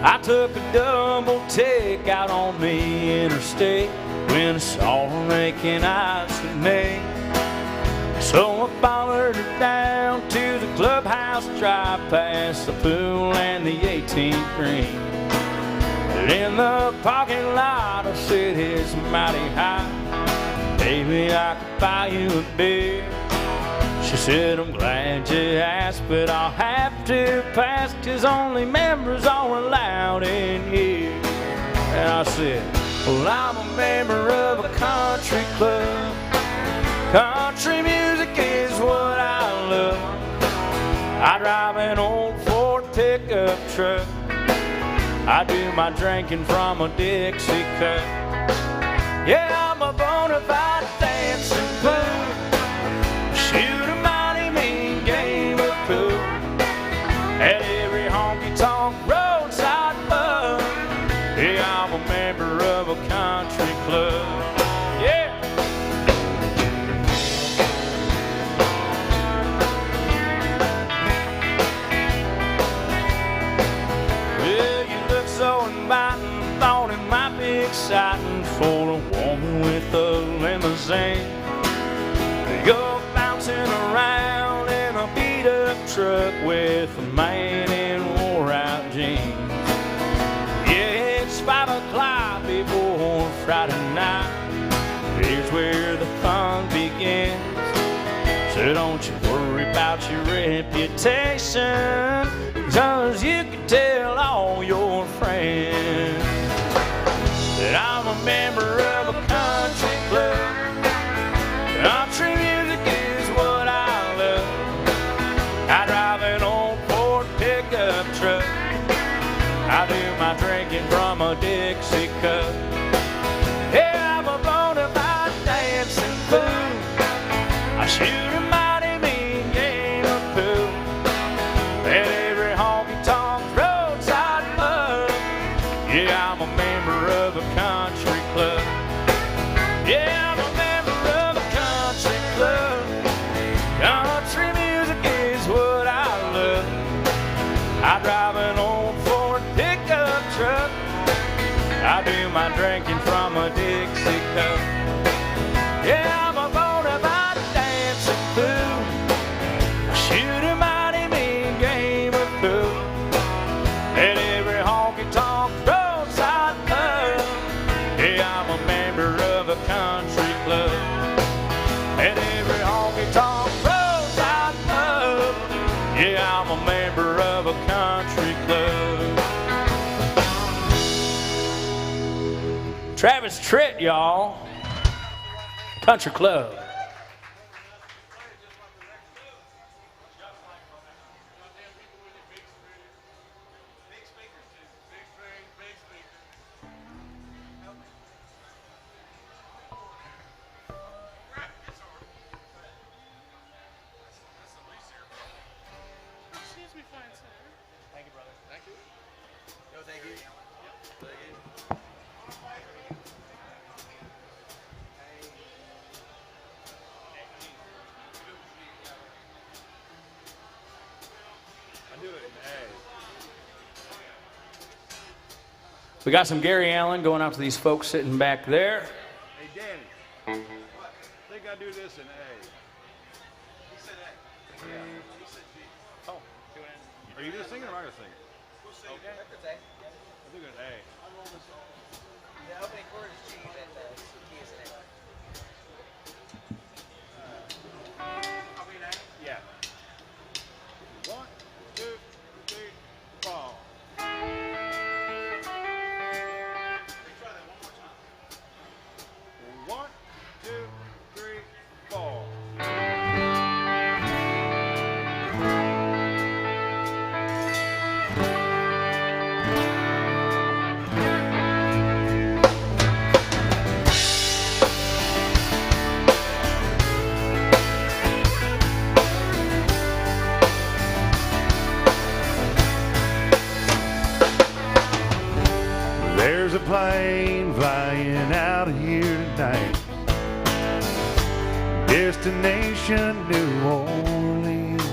I took a double take out on the interstate when I saw her making eyes at me. So I followed her down to the clubhouse drive past the pool and the 18th green. And in the parking lot I said, it's mighty high, baby, I could buy you a beer. She said, I'm glad you asked, but I'll have to pass, 'cause only members are allowed in here. And I said, well, I'm a member of a country club. Country music is what I love. I drive an old Ford pickup truck. I do my drinking from a Dixie cup. Yeah, I'm a bona fide dancing fool. Shoot a mighty mean game of pool at every honky-tonk roadside pub. Yeah, I'm a member of a country club. Yeah. Well, you look so inviting, thought it might be exciting for a woman with a limousine. You're bouncing around in a beat-up truck with a man in wore-out jeans. Yeah, it's 5 o'clock before Friday night. Here's where the fun begins. So don't you worry about your reputation, 'cause you can tell all your friends that I'm a member of a country club. Country music is what I love. I drive an old Ford pickup truck. I do my drinking from a Dixie cup. Yeah, I'm a bona fide dancing fool. I shoot a mighty mean game of pool at every honky-tonk roadside pub. Yeah, I'm a member of a country club. Yeah, I'm a member of a country club. Country music is what I love. I drive an old Ford pickup truck. I do my drinking from a Dixie cup. Yeah, I'm a bona fide dancing fool. I shoot a mighty mean game of pool at every honky-tonk roadside pub. Yeah, I'm a member of a country club at every honky-tonk roadside pub. Yeah, I'm a member of a country club. Travis Tritt, y'all. Country Club. We got some Gary Allen going out to these folks sitting back there. Hey, Danny. I think I do this in A. He said A. Yeah. He said B. Oh, Are you just singing or am I going to sing? We'll see. Okay. That's A. I'm doing A. The opening chord is G, and the key is A. I'll be an A. Yeah. 1, 2, 3, 4. Try that one more time. 1, 2, 3, 4. plane flying out of here tonight. Destination New Orleans.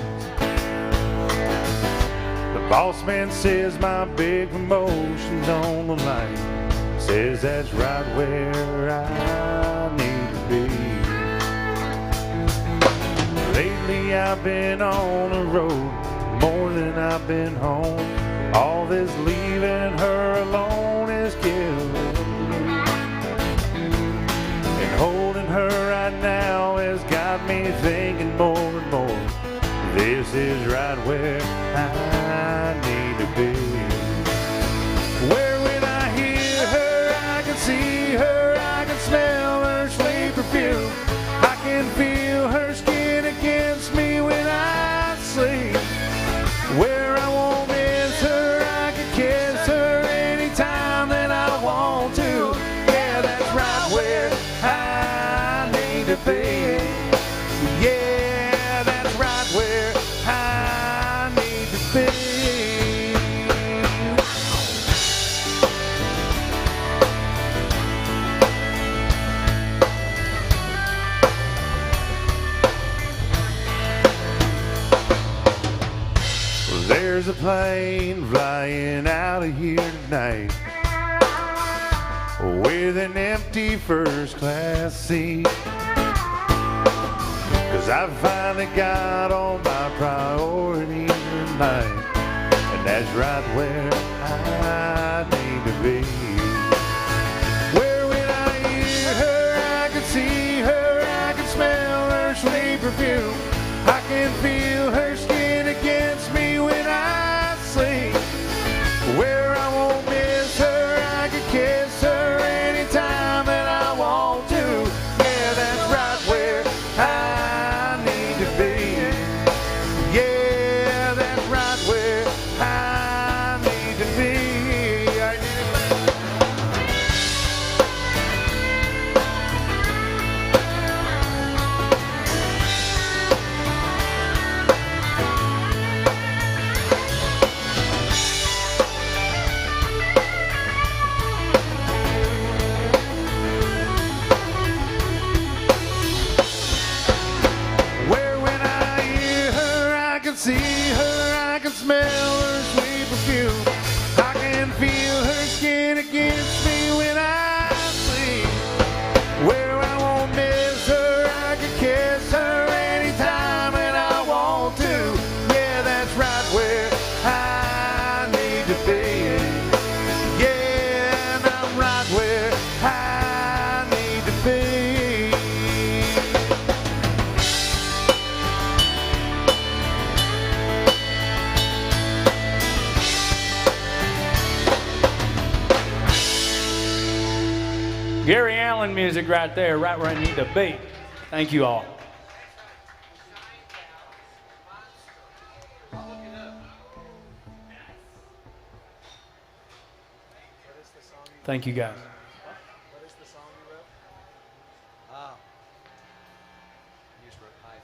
The boss man says my big promotion's on the line. Says that's right where I need to be. Lately I've been on the road more than I've been home. All this leaving her alone is killing me. And holding her right now has got me thinking more and more. This is right where I need to be. Where when I hear her, I can see her, I can smell her sweet perfume. I can feel her skin against me when I sleep. Where I won't miss her, I can kiss her anytime that I want to. Yeah, that's right where I need to be. Yeah, that's right where I need to be. There's a plane flying out of here tonight with an empty first class seat. 'Cause I finally got all my priorities in line, and that's right where I need to be. Where when I hear her, I can see her, I can smell her sweet perfume. I can feel her skin against me when I sleep. Where I won't miss her, I can kiss her anytime that I want to. Yeah, that's right where I need to be. Yeah, that's right where I need to be. See her, I can smell her sweet perfume. I can feel her skin against me when I sleep. Where I won't miss her, I can kiss her anytime that I want to. Yeah, that's right where I need to be. Yeah, and I'm right where I need to be. Gary Allen music right there, right where I need to be. Thank you all. Thank you guys. What is the song you wrote? Oh. You just wrote High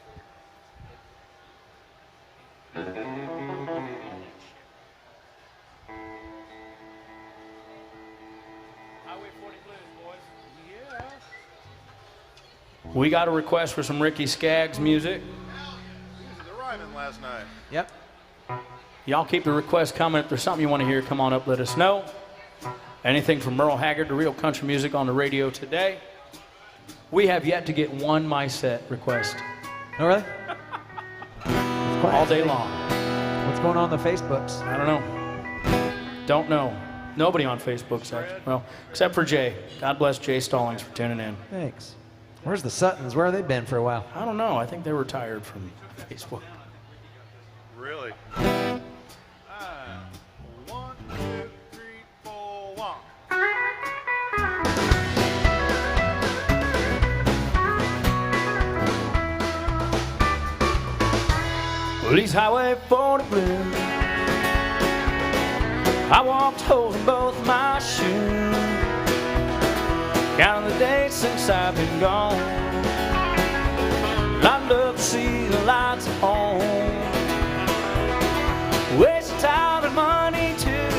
Highway 40 Blues, boys. Yeah. We got a request for some Ricky Skaggs music. He was at the Ryman last night. Yep. Y'all keep the requests coming. If there's something you want to hear, come on up, let us know. Anything from Merle Haggard to real country music on the radio today. We have yet to get one My Set request. Oh, really? All day long. What's going on the Facebooks? I don't know. Don't know. Nobody on Facebook's actually. Well, except for Jay. God bless Jay Stallings for tuning in. Thanks. Where's the Suttons? Where have they been for a while? I don't know. I think they were retired from Facebook. Really? 1, 2, 3, 4, 1. Well, these Highway 40 blues, I walked holding both my shoes, counting the days since I've been gone. I'd love to see the lights at home, waste time and money too,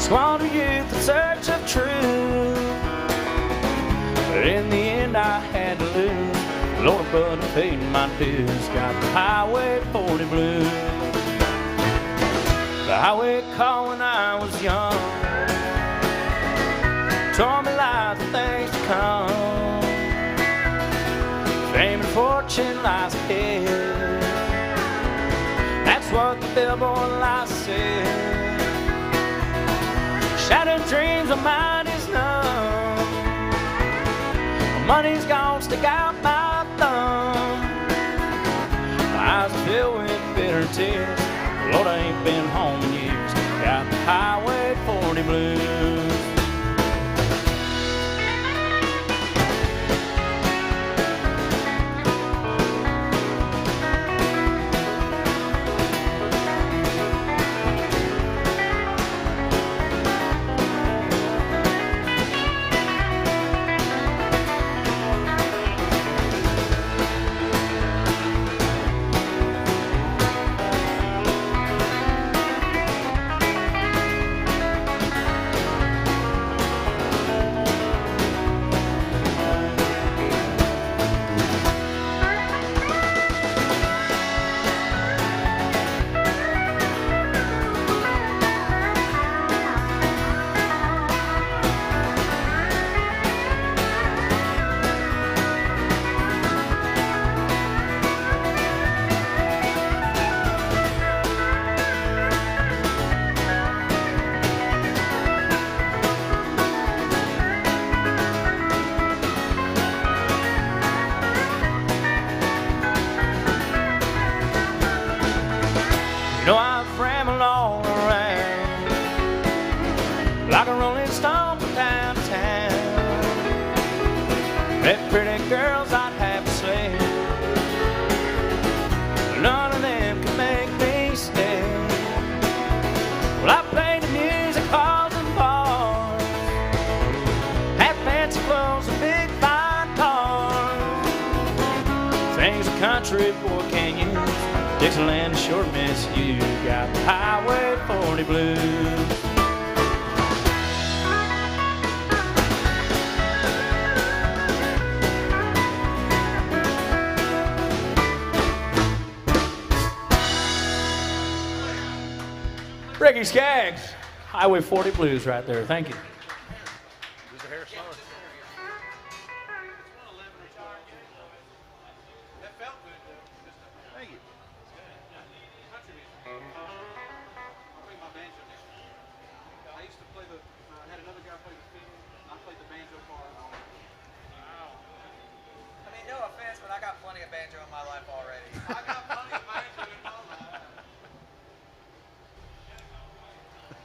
squander years but I paid my dues. Got the Highway 40 blues. The highway called when I was young, told me lies and things to come. Fame and fortune lies ahead, that's what the billboard lights said. Shattered dreams of mine is numb, money's gone, stick out my thumb. My eyes are filled with bitter tears, Lord, I ain't been home in years. Got the Highway 40 blues. You know I've rambled all around like a rolling stone from town to town. Met pretty girls, I'd have to say, none of them can make me stay. Well, I played the music halls and bars, had fancy clothes and big fine cars, things a country boy can't use. Dixieland sure miss you. Got the Highway 40 blues. Ricky Skaggs, Highway 40 blues right there. Thank you. That felt good, though. Thank you. I played my banjo. I used to play I had another guy play the fiddle. I played the banjo part. Wow. I mean, no offense, but I got plenty of banjo in my life already. I got plenty of banjo in my life.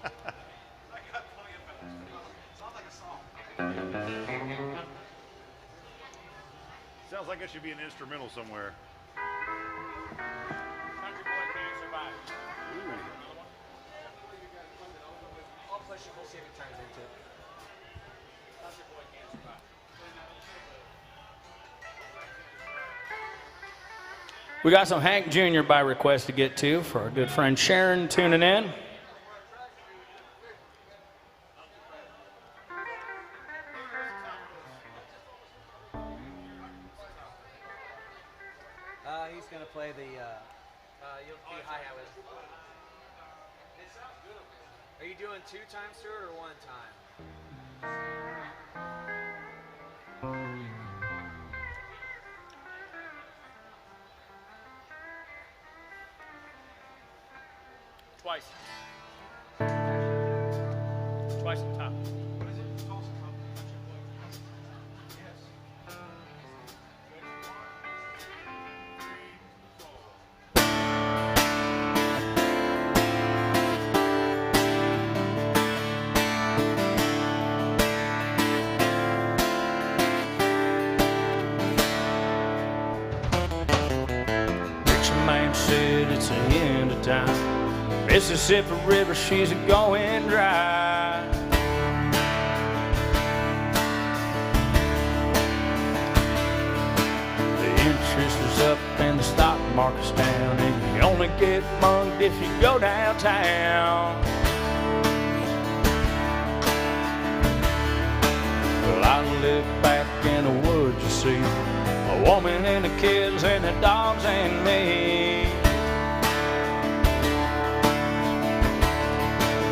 I got plenty of banjo. Sounds like a song. Sounds like it should be an instrumental somewhere. Country boy can't survive. I'll push it, we'll see if it turns into it. Country boy can't survive. We got some Hank Jr. by request to get to for our good friend Sharon tuning in. He's gonna play the you'll be hi-hat with. Are you doing 2 times through it or 1 time? Twice. Twice on top. Said it's the end of time. Mississippi River, she's a going dry. The interest is up and the stock market's down, and you only get mugged if you go downtown. Well, I live back in the woods, you see, a woman and the kids and the dogs and me.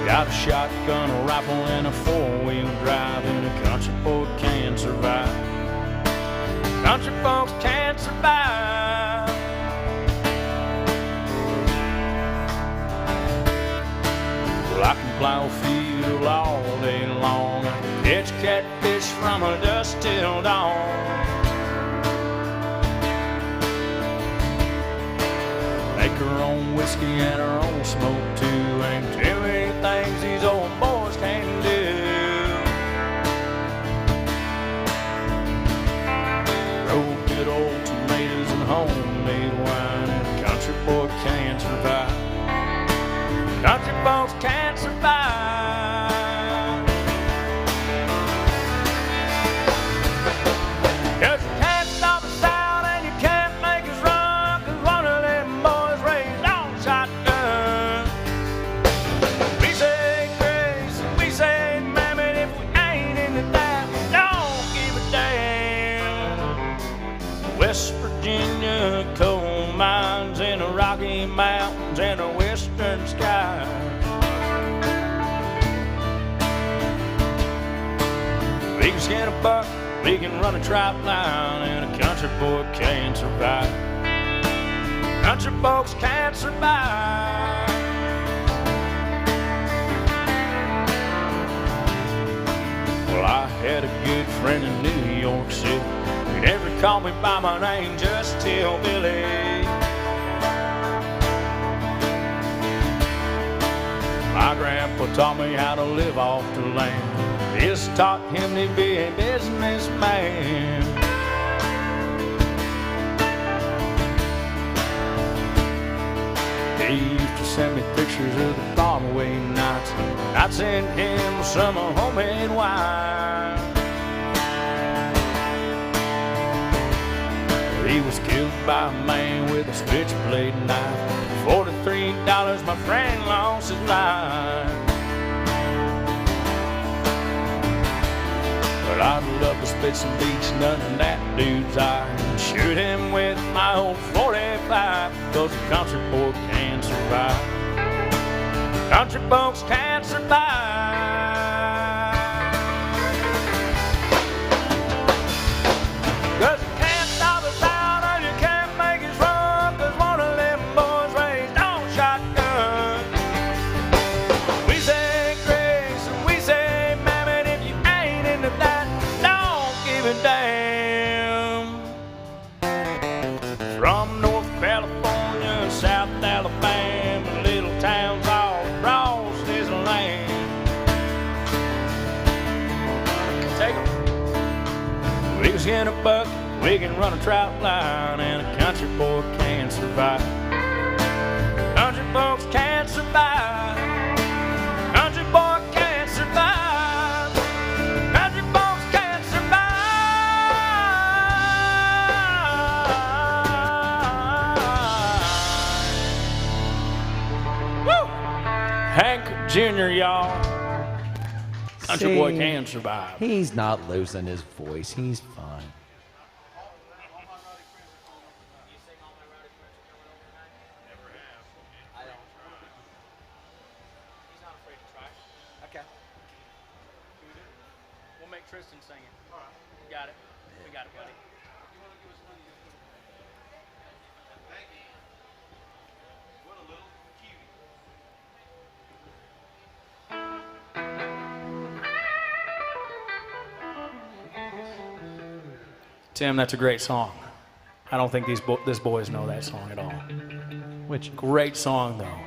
Got a shotgun, a rifle, and a four-wheel drive, and a country boy can't survive. Country folks can't survive. Well, I can plow a field all day long, catch catfish from dusk till dawn. Make her own whiskey and her own smoke too. Ain't too many things these old boys can do. Grow good old tomatoes and homemade wine, and a country boy can't survive. Country folks can't survive. 'Cause you can't stop the sound and you can't make us run, 'cause one of them boys raised on shotgun. We say grace and we say mammon, if we ain't into that, we don't give a damn. West Virginia coal mines in the Rocky Mountains and the western sky. We can skin a buck, we can run a trout line, and a country boy can't survive. Country folks can't survive. Well, I had a good friend in New York City. He never called me by my name, just Hillbilly. My grandpa taught me how to live off the land. This taught him to be a businessman. He used to send me pictures of the Broadway nights. I'd send him some homemade wine. He was killed by a man with a switchblade knife. $43, my friend lost his life. But I'd love to spit some beach nut in that dude's eye and shoot him with my old 45, 'cause a country boy can't survive. Country folks can't survive. 'Cause you can't stop the sound and you can't make it run, 'cause one of them boys raised on shotgun. We say grace and we say mammon, if you ain't into that, don't give a damn. From North California, South Alabama, little towns all across this land. Take 'em. We can skin a buck, we can run a trout line, and a country boy can't survive. Country folks can't survive. Country boy can't survive. Country folks can't survive. Woo! Hank Jr., y'all. Country boy See, can survive. He's not losing his voice. He's fine. Okay. We'll make Tristan sing it. You got it. We got it, buddy. Thank you. What a little cutie. Tim, that's a great song. I don't think these boys know that song at all. Which Great song, though.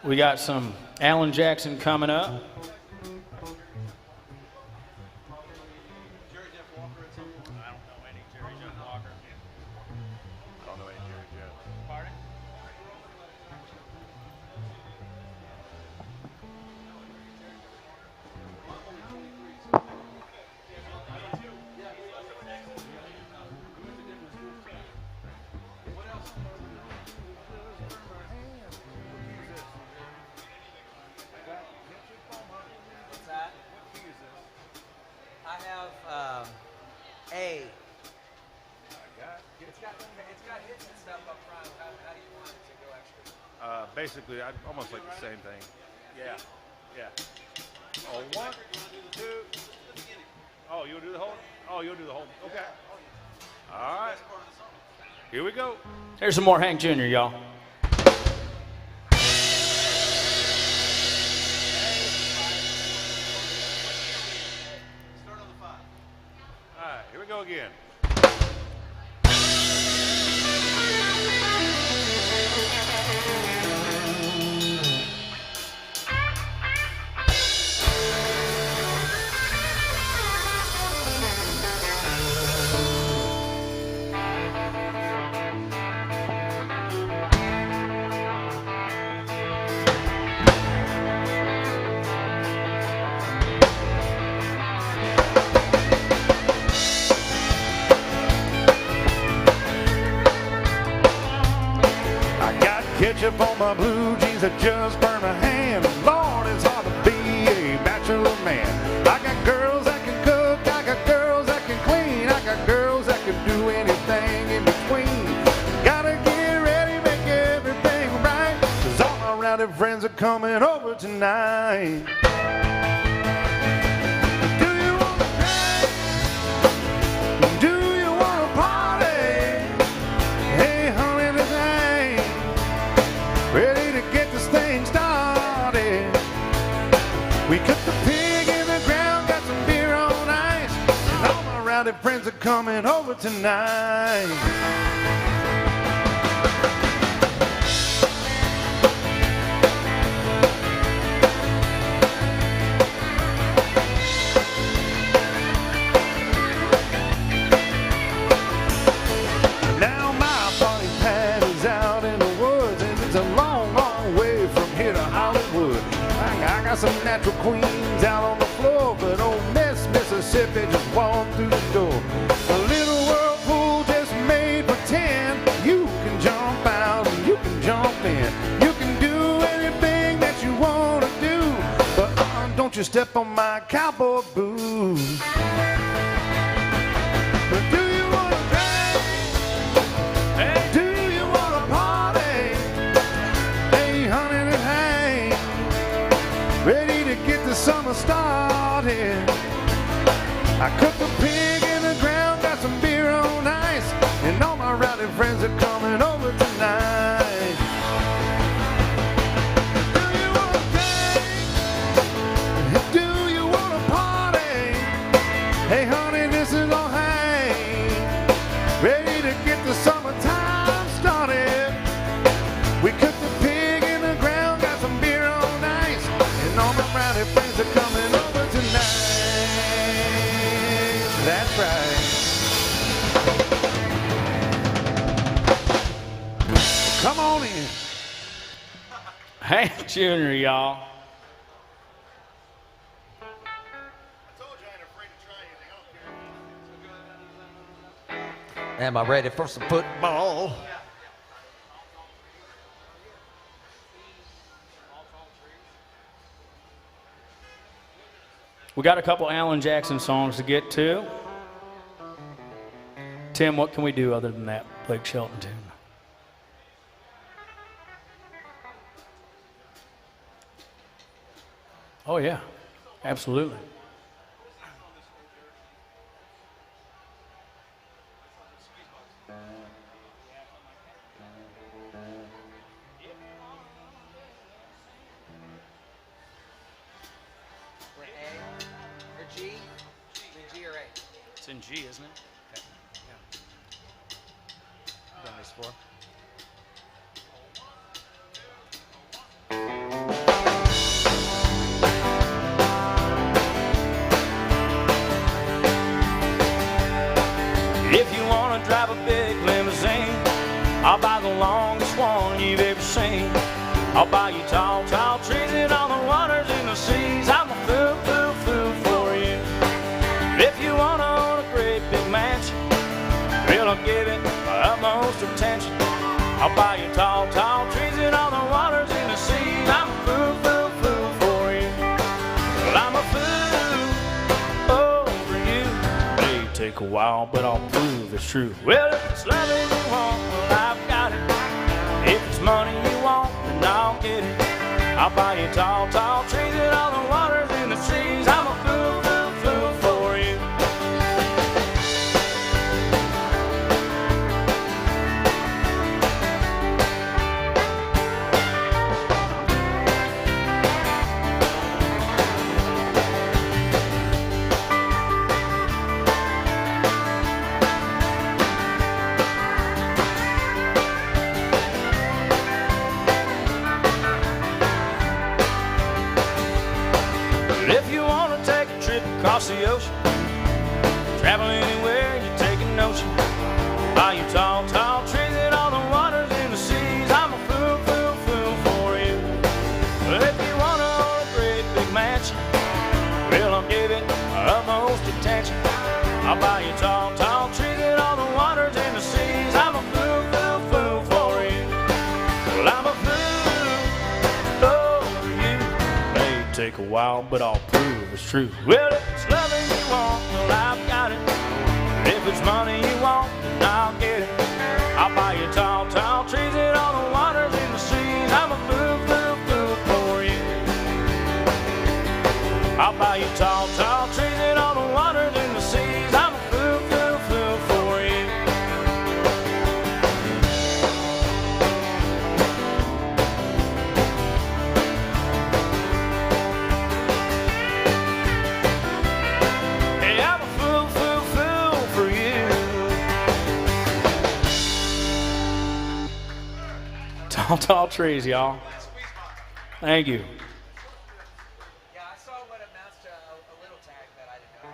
We got some Alan Jackson coming up. What's that? I have A. It's got hits and stuff up front. How do you want it to go extra? Basically, I'd almost like the same thing. Yeah, yeah. Oh, 1, 2. Oh, you'll do the whole? Oh, you'll do the whole. Okay. All right. Here we go. Here's some more Hank Jr., y'all. All right, here we go again. Ketchup on my blue jeans that just burn a hand. Lord, it's hard to be a bachelor man. I got girls that can cook, I got girls that can clean, I got girls that can do anything in between. Gotta get ready, make everything right, 'cause all my rowdy friends are coming over tonight. Do you wanna drink? Do you wanna party? Hey, honey, this ain't ready to get this thing started. We cooked the pig in the ground, got some beer on ice, and all my rowdy friends are coming over tonight. Now my party pad is out in the woods, and it's a long, long way from here to Hollywood. I got some natural queens out on the floor, but old Miss Mississippi just walked through the door. A little whirlpool just made for 10. You can jump out and you can jump in. You can do anything that you want to do, but don't you step on my cowboy boots. But do you want to drink? Do you want to party? Hey, honey, this ain't ready to get the summer started. I cooked a pig in the ground, got some beer on ice, and all my rowdy friends are coming over tonight. Do you want to drink? Do you want to party? Hey, honey, this is all Hank, ready to get the summertime started. We cooked the pig in the ground, got some beer on ice, and all my rowdy friends are coming over tonight. That's right. Come on in. Hank Jr., y'all. Am I ready for some football? We got a couple Alan Jackson songs to get to. Tim, what can we do other than that Blake Shelton tune? Oh, yeah, absolutely. We're A or G? It's in G, isn't it? Okay. Yeah. Done these four. If you wanna drive a big limousine, I'll buy the longest one you've ever seen. I'll buy you tall, tall trees and all the waters in the seas. I'm a fool, fool, fool for you. If you wanna own a great big mansion, well, I'll give it my utmost attention. I'll buy you tall, tall trees and all the waters in the seas. I'm a fool, fool, fool for you. Well, I'm a fool over you. May take a while, but I'll prove it's true. Well, if it's loving you want, well, I've got it. If it's money you want, then I'll get it. I'll buy you tall, tall trees and all the waters in the seas. I'm a fool, fool, fool for you. Across the ocean, travel anywhere, you take a notion. Buy you tall, tall trees and all the waters in the seas. I'm a fool, fool, fool for you. But if you wanna own a great big mansion, well, I'll give it my utmost attention. I'll buy you tall, tall trees and all the waters in the seas. I'm a fool, fool, fool for you. Well, I'm a fool over you. May take a while, but I'll prove it's true. Well, if it's loving you want, well, I've got it. If it's money you want, then I'll get it. I'll buy you tall, tall trees and all the waters in the seas. I'm a fool, fool, fool for you. I'll buy you tall, tall trees and all the waters in the seas. I'm a fool, fool, fool for you. Tall, tall trees, y'all. Thank you. Yeah, I saw what amounts to a little tag that I didn't know.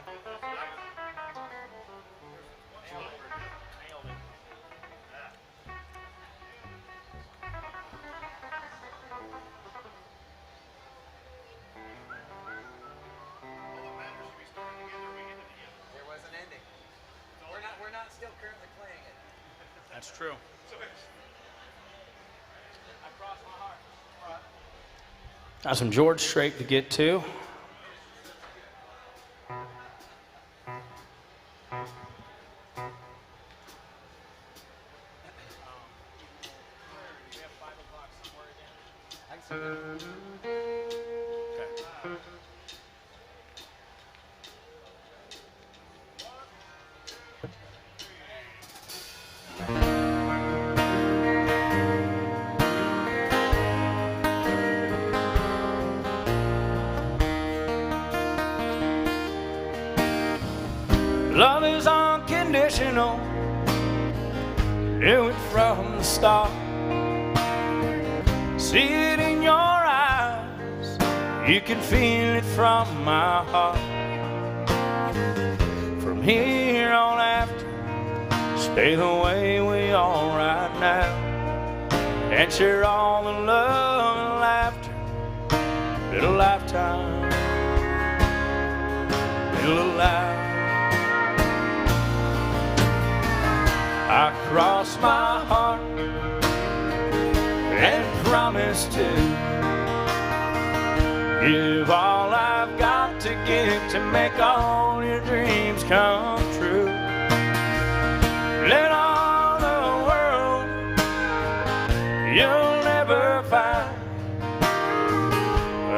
There was an ending. We're not still currently playing it. That's true. Got some George Strait to get to. Love is unconditional, knew it from the start. See it in your eyes, you can feel it from my heart. From here on after, stay the way we are right now, and share all the love and laughter, in a lifetime, in a life. I cross my heart and promise to give all I've got to give to make all your dreams come true. Let all the world you'll never find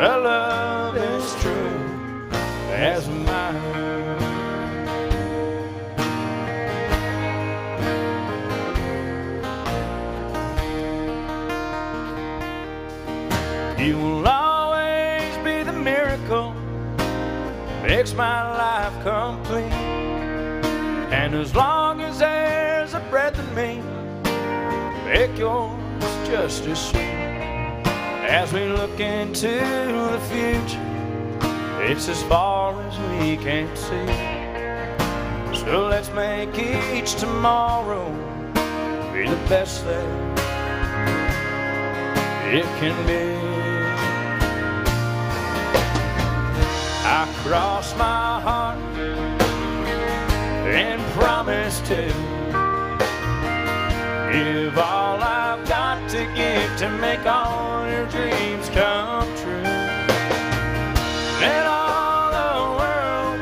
a love as true as mine. You will always be the miracle, makes my life complete. And as long as there's a breath in me, make yours just as sweet. As we look into the future, it's as far as we can see. So let's make each tomorrow be the best that it can be. I cross my heart and promise to give all I've got to give to make all your dreams come true. And all the world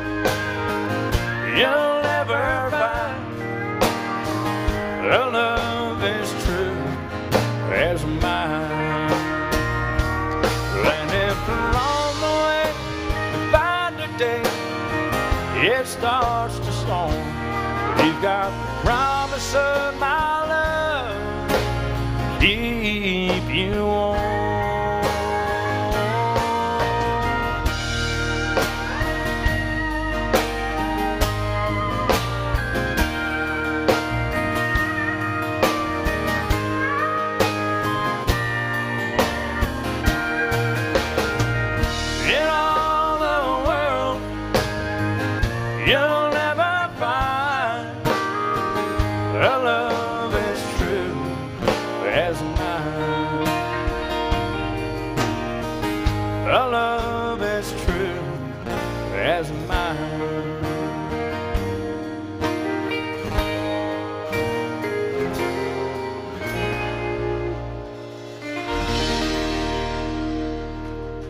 you'll ever find, a love as true as mine. And if along the way we find a day it starts to storm, you've got the promise of my love, keep you warm. In all the world, you'll never find a love as true as mine. A love as true as mine.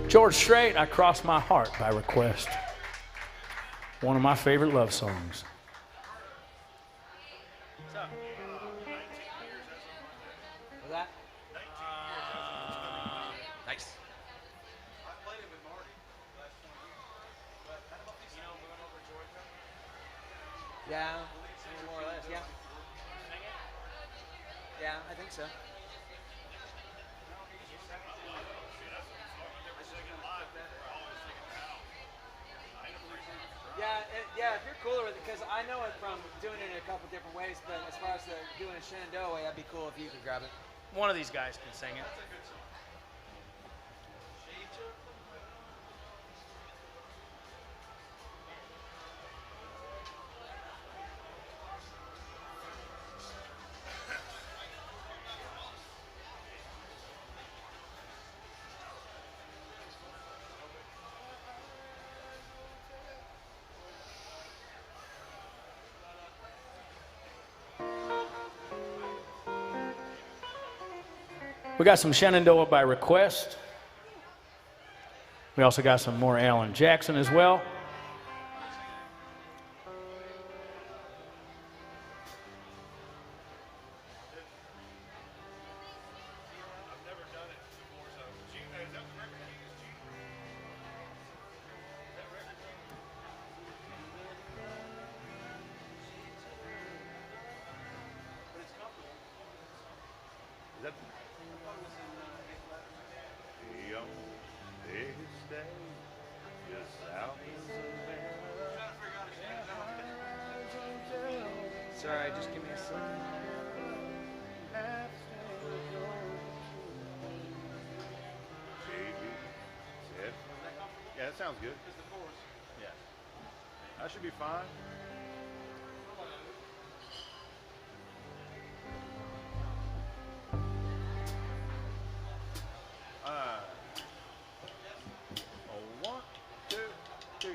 George Strait, I Cross My Heart by request. One of my favorite love songs. Was that? Nice. I played it with Marty last 20 years. But you know, moving over to Georgia. Yeah, more or less, yeah. Yeah, I think so. Yeah, if you're cooler with it, because I know it from doing it in a couple different ways, but as far as doing a Shenandoah way, that'd be cool if you could grab it. One of these guys can sing it. We got some Shenandoah by request. We also got some more Alan Jackson as well. Sorry, just give me a second. Yeah, that sounds good. Yeah. That should be fine. One, two, three.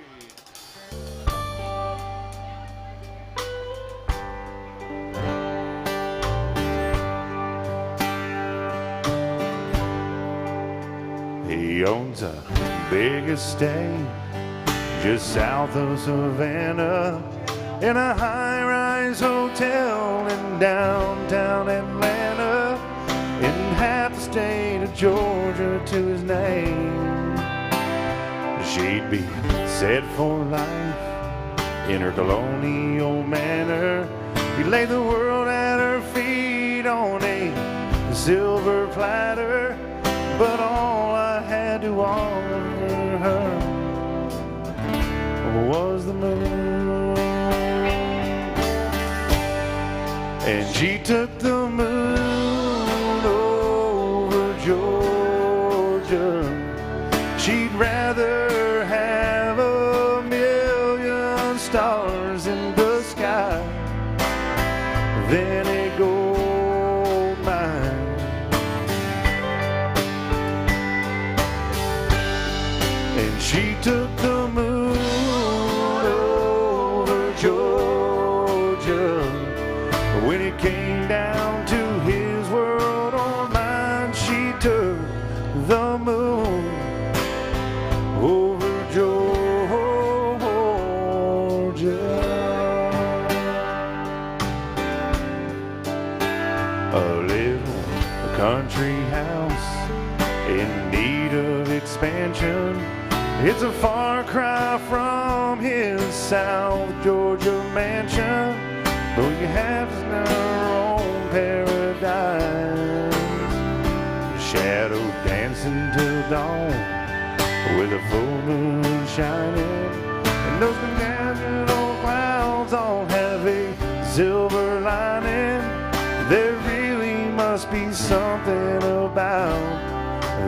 He owns a big estate just south of Savannah in a high-rise hotel in downtown Atlanta, in half the state of Georgia to his name. She'd be set for life in her colonial manor. He'd lay the world at her feet on a silver platter, but all I had to offer her was the moon. And she took the moon over Georgia. She'd rather have 1,000,000 stars in the sky than a gold mine. And she took the moon over Georgia. When it came down to his world or mine, she took the moon over Georgia. A little country house in need of expansion. It's a far cry from his South Georgia mansion, though you have our own paradise. Shadow dancing till dawn with a full moon shining, and those national clouds all have a silver lining. There really must be something about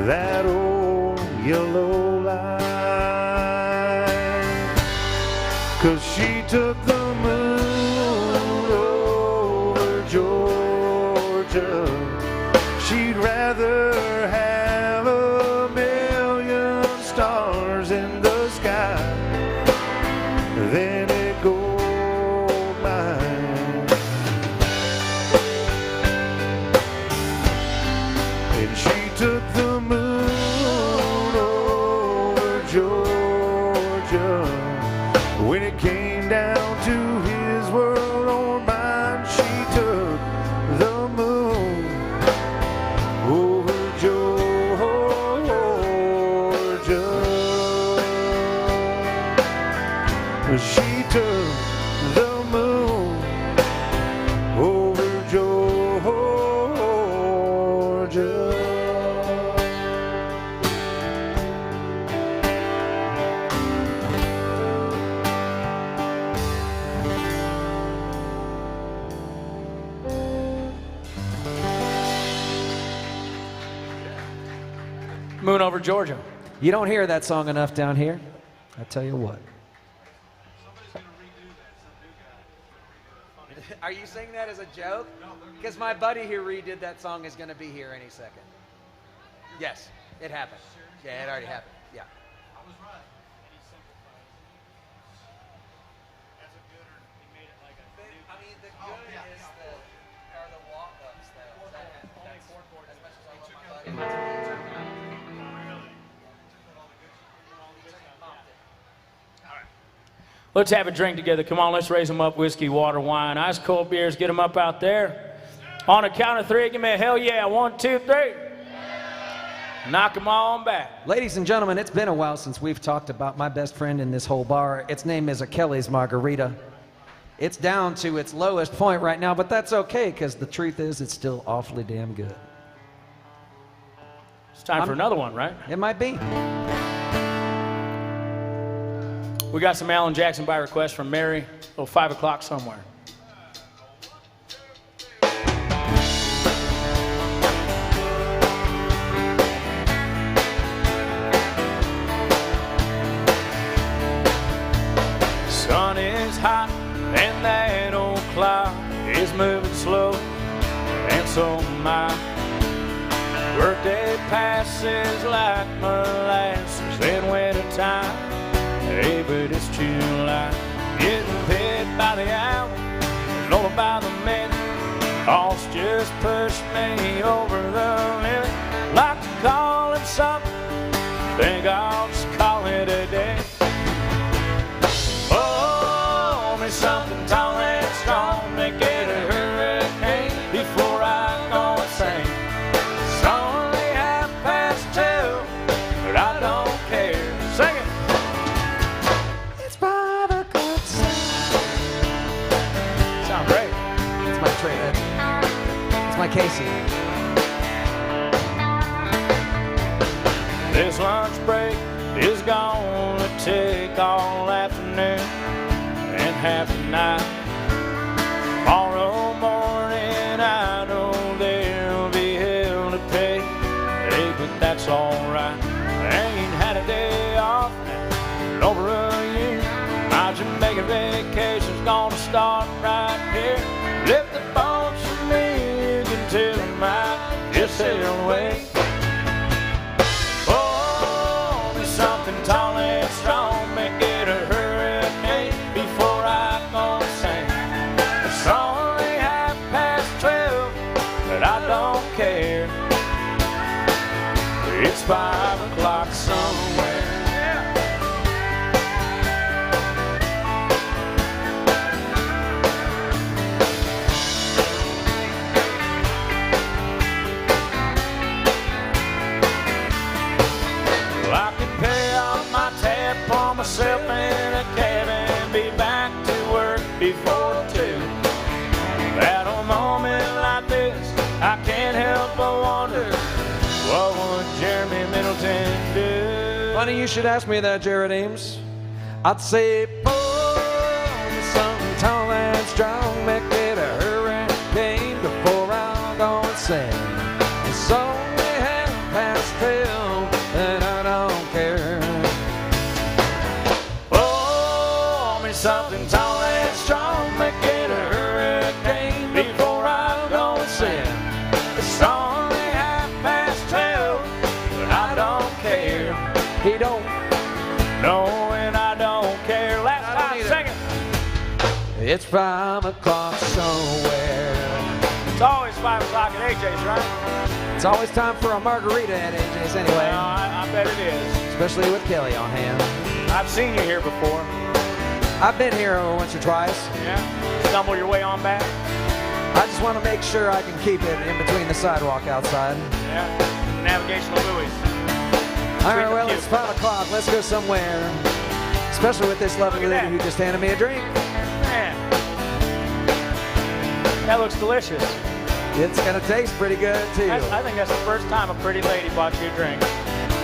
that old yellow line, 'cause she took the moon over Georgia. She'd rather have 1,000,000 stars in the sky than a gold mine. And she took the moon over Georgia. When it came down to his world or mine, she took the moon over Georgia. She took the moon over Georgia. Moon over Georgia. You don't hear that song enough down here. I tell you what. Are you saying that as a joke? Because my buddy who redid that song is going to be here any second. Yes, it happened. Yeah, it already happened. Yeah. I was right. He simplified it. As a gooder, he made it like a new. I mean, the good is the walk-ups though. That's as much as I love my buddy. Let's have a drink together. Come on, let's raise them up. Whiskey, water, wine, ice cold beers. Get them up out there. On a count of three, give me a hell yeah. 1, 2, 3. Knock them on back. Ladies and gentlemen, it's been a while since we've talked about my best friend in this whole bar. Its name is a Kelly's Margarita. It's down to its lowest point right now, but that's okay, because the truth is it's still awfully damn good. It's time for another one, right? It might be. We got some Alan Jackson by request from Mary. Oh, 5 o'clock somewhere. Sun is hot and that old clock is moving slow, and so my workday passes like molasses in winter time. Hey, but it's July, getting paid by the hour, and all by the minute. Costs just pushed me over the limit. Like to call it something, think I'll just call it a day. Oh, me something tall and strong, make it a hurricane before I go insane. It's only 2:30, but I don't care. Sing it. It's my Casey. This lunch break is gonna take all afternoon and half the night. Tomorrow morning Jamaican vacation's gonna start right here. Lift the boats for me, you can tell them I just sailed away. Oh, me something tall and strong, make it a hurricane before I go sing. It's only 12:30, but I don't care. It's 5 o'clock somewhere. I can pay off my tab for myself in a cab and be back to work before 2. At a moment like this, I can't help but wonder, what would Jeremy Middleton do? Funny you should ask me that, Jared Ames. I'd say, pour me something tall and strong, make it a hurricane before I go and sing. It's only 12:30, and I don't care. Oh, me something tall and strong, make it a hurricane before I go and sing. It's only 12:30, but I don't care. He don't. No, and I don't care. Last I don't time, either. sing it. It's 5 o'clock somewhere. It's always 5 o'clock at AJ's, right? It's always time for a margarita at AJ's anyway, Well, I bet it is. especially with Kelly on hand. I've seen you here before. I've been here once or twice. Yeah? Stumble your way on back? I just want to make sure I can keep it in between the sidewalk outside. Yeah. Navigational buoys. All right, Between the well, pews. it's 5 o'clock. Let's go somewhere. Especially with this lovely Look at lady that. who just handed me a drink. Man. That looks delicious. It's going to taste pretty good, too. I think that's the first time a pretty lady bought you a drink.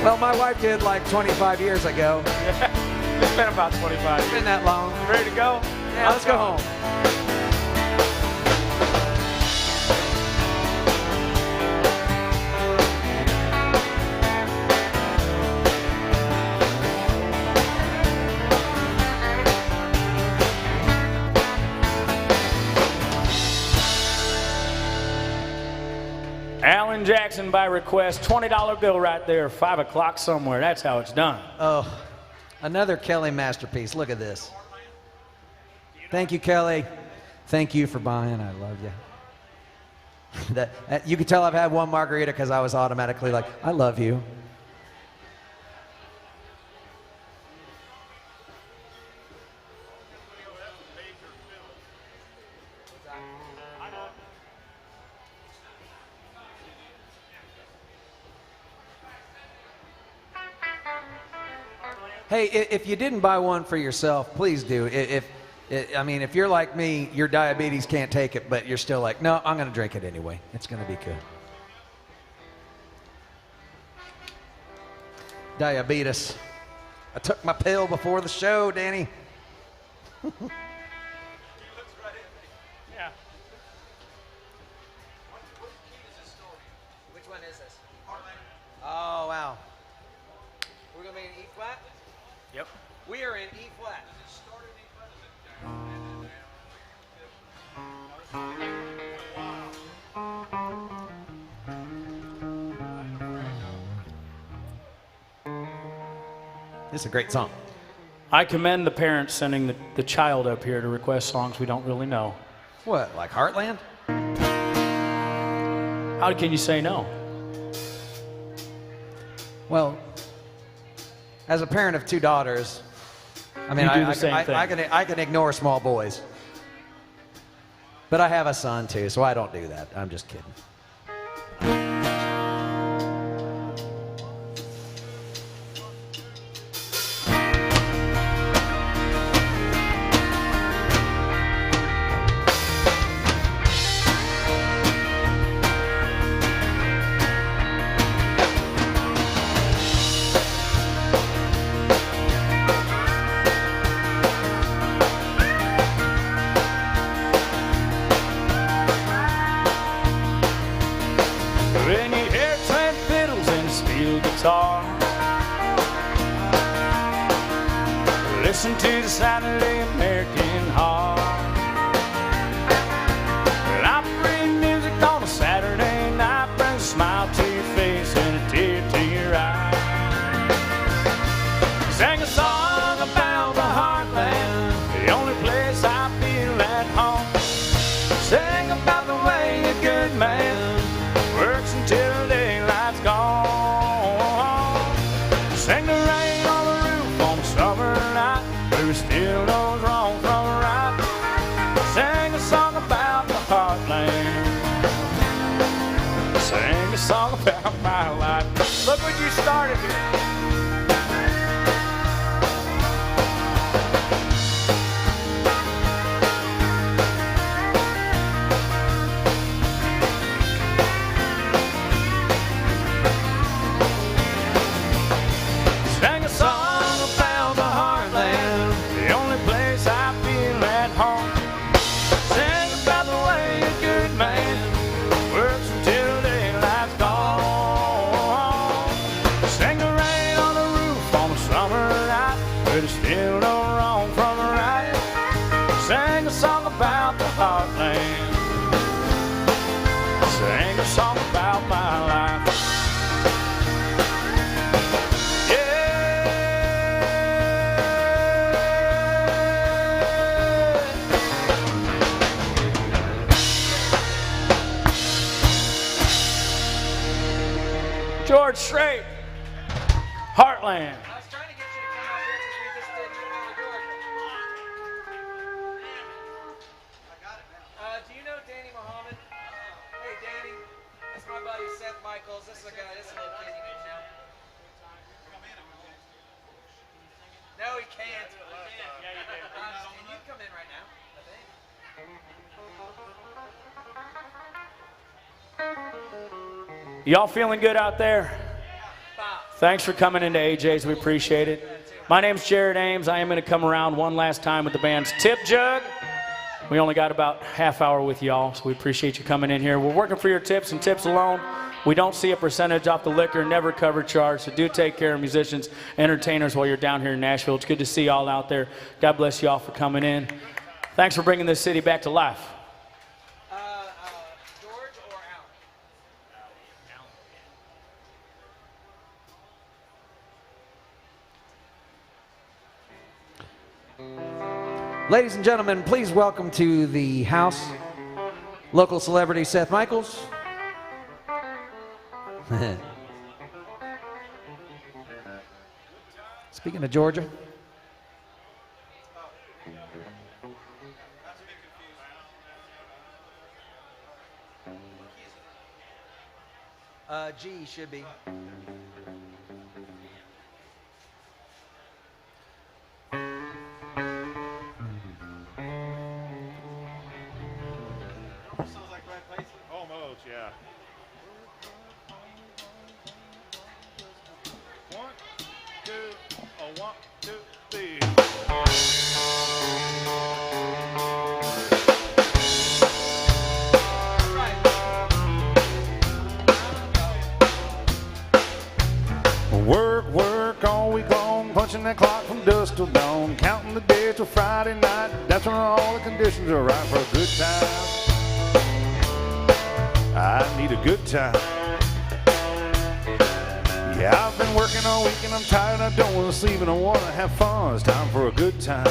Well, my wife did like 25 years ago. It's been about 25 It's been years. that long. Ready to go? Yeah, let's go home. Alan Jackson by request, $20 bill right there, 5 o'clock somewhere. That's how it's done. Oh, another Kelly masterpiece. Look at this. Thank you, Kelly. Thank you for buying. I love you. You can tell I've had one margarita because I was automatically like, I love you. Hey, if you didn't buy one for yourself, please do. I mean, if you're like me, your diabetes can't take it, but you're still like, no, I'm going to drink it anyway. It's going to be good. Diabetes. I took my pill before the show, Danny. Yeah. Which one is this? Oh, wow. We're going to be in E flat? Yep. We are in E flat. This is a great song. I commend the parents sending the child up here to request songs we don't really know. What, like Heartland? How can you say no? Well, as a parent of 2 daughters, I mean, You do the same thing. I can ignore small boys. But I have a son too, so I don't do that. I'm just kidding. When you hear twin fiddles and a steel guitar, listen to the Saturday about my life. Look what you started here. Sang a song about the heartland, the only place I feel at home. Sang about the way a good man works until daylight's gone. Sang the rain on the roof on a summer night, but it's still no wrong from a right. Sang a song about the heartland, sang a song about my life. George Strait, Heartland. I was trying to get you to come up here because we just did North Georgia. I got it now. Do you know Danny Muhammad? Hey, Danny. That's my buddy Seth Michaels. This is a guy, this is a little kid you can know. No, he can't. Yeah, you do. Can you come in right now? I think. Y'all feeling good out there? Thanks for coming into AJ's. We appreciate it. My name's Jared Ames. I am going to come around one last time with the band's Tip Jug. We only got about half hour with y'all, so we appreciate you coming in here. We're working for your tips and tips alone. We don't see a percentage off the liquor, never cover charge, so do take care of musicians, entertainers while you're down here in Nashville. It's good to see y'all out there. God bless y'all for coming in. Thanks for bringing this city back to life. George or Alan? Ladies and gentlemen, please welcome to the house local celebrity Seth Michaels. Speaking of Georgia, G should be. Almost, yeah. 1, 2, oh, 1, 2, 3. Work, work all week long, punching that clock from dusk till dawn, counting the days till Friday night. That's when all the conditions are right for a good time. I need a good time. Yeah, I've been working all week and I'm tired. I don't want to sleep and I want to have fun. It's time for a good time.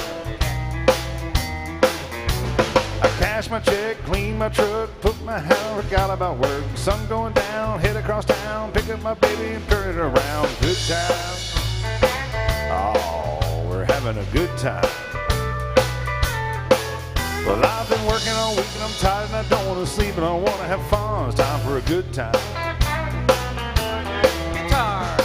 I cash my check, clean my truck, put my house, forgot about work. Sun going down, head across town, pick up my baby and turn it around. Good time. Oh, we're having a good time. Well, I've been working all week and I'm tired and I don't want to sleep and I want to have fun. It's time for a good time. Guitar.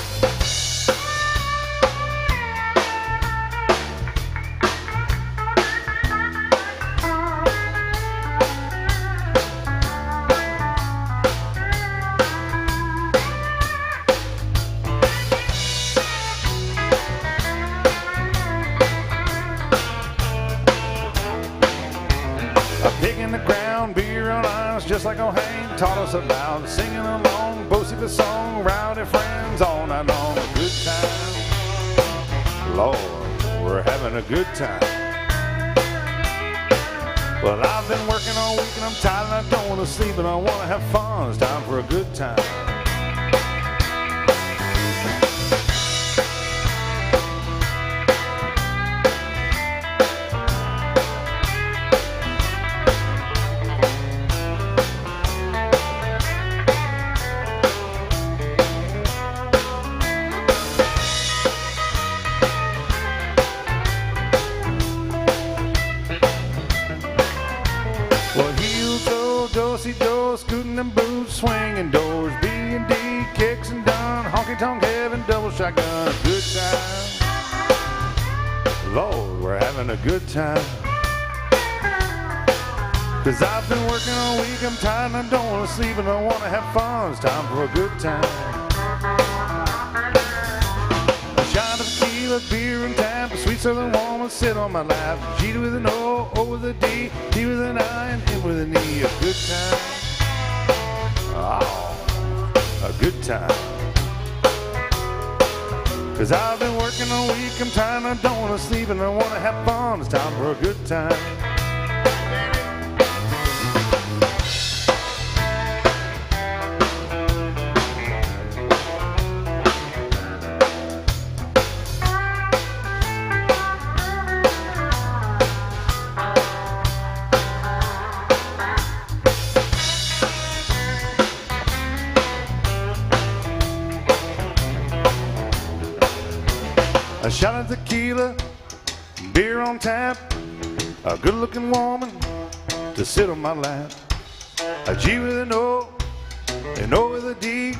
Picking the ground, beer on ice, just like old Hank taught us about. Singing along, boasting the song, rowdy friends all night long. A good time, Lord, we're having a good time. Well, I've been working all week and I'm tired and I don't want to sleep and I want to have fun. It's time for a good time. Well, heel toe, do-si-do, scooting them boots, swinging doors, B&D, Lee, kicks and done, honky tonk heaven, double shotgun, a good time. Lord, we're having a good time. Cause I've been working all week, I'm tired and I don't want to sleep and I want to have fun. It's time for a good time. A shot of tequila, beer and tap, a sweet southern woman sit on my lap. G with an O, O with a D, D with an I, and N with an E. A good time. Oh, a good time. Cause I've been working all week, I'm tired and I don't want to sleep and I want to have fun. It's time for a good time. A shot of tequila, beer on tap, a good-looking woman to sit on my lap. A G with an O, an O with a D,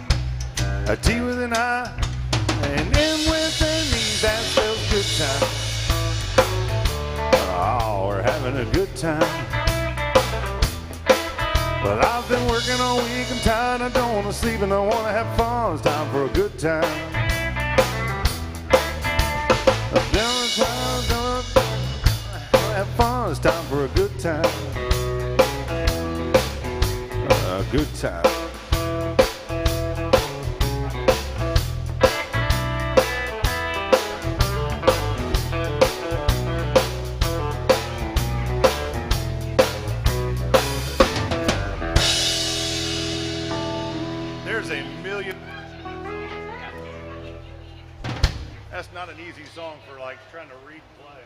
a T with an I, an N with an E. That spells good time. Oh, we're having a good time. Well, I've been working all week, I'm tired, I don't want to sleep and I want to have fun. It's time for a good time. Have fun, it's time for a good time. A good time. There's a million. That's not an easy song for like trying to read and play.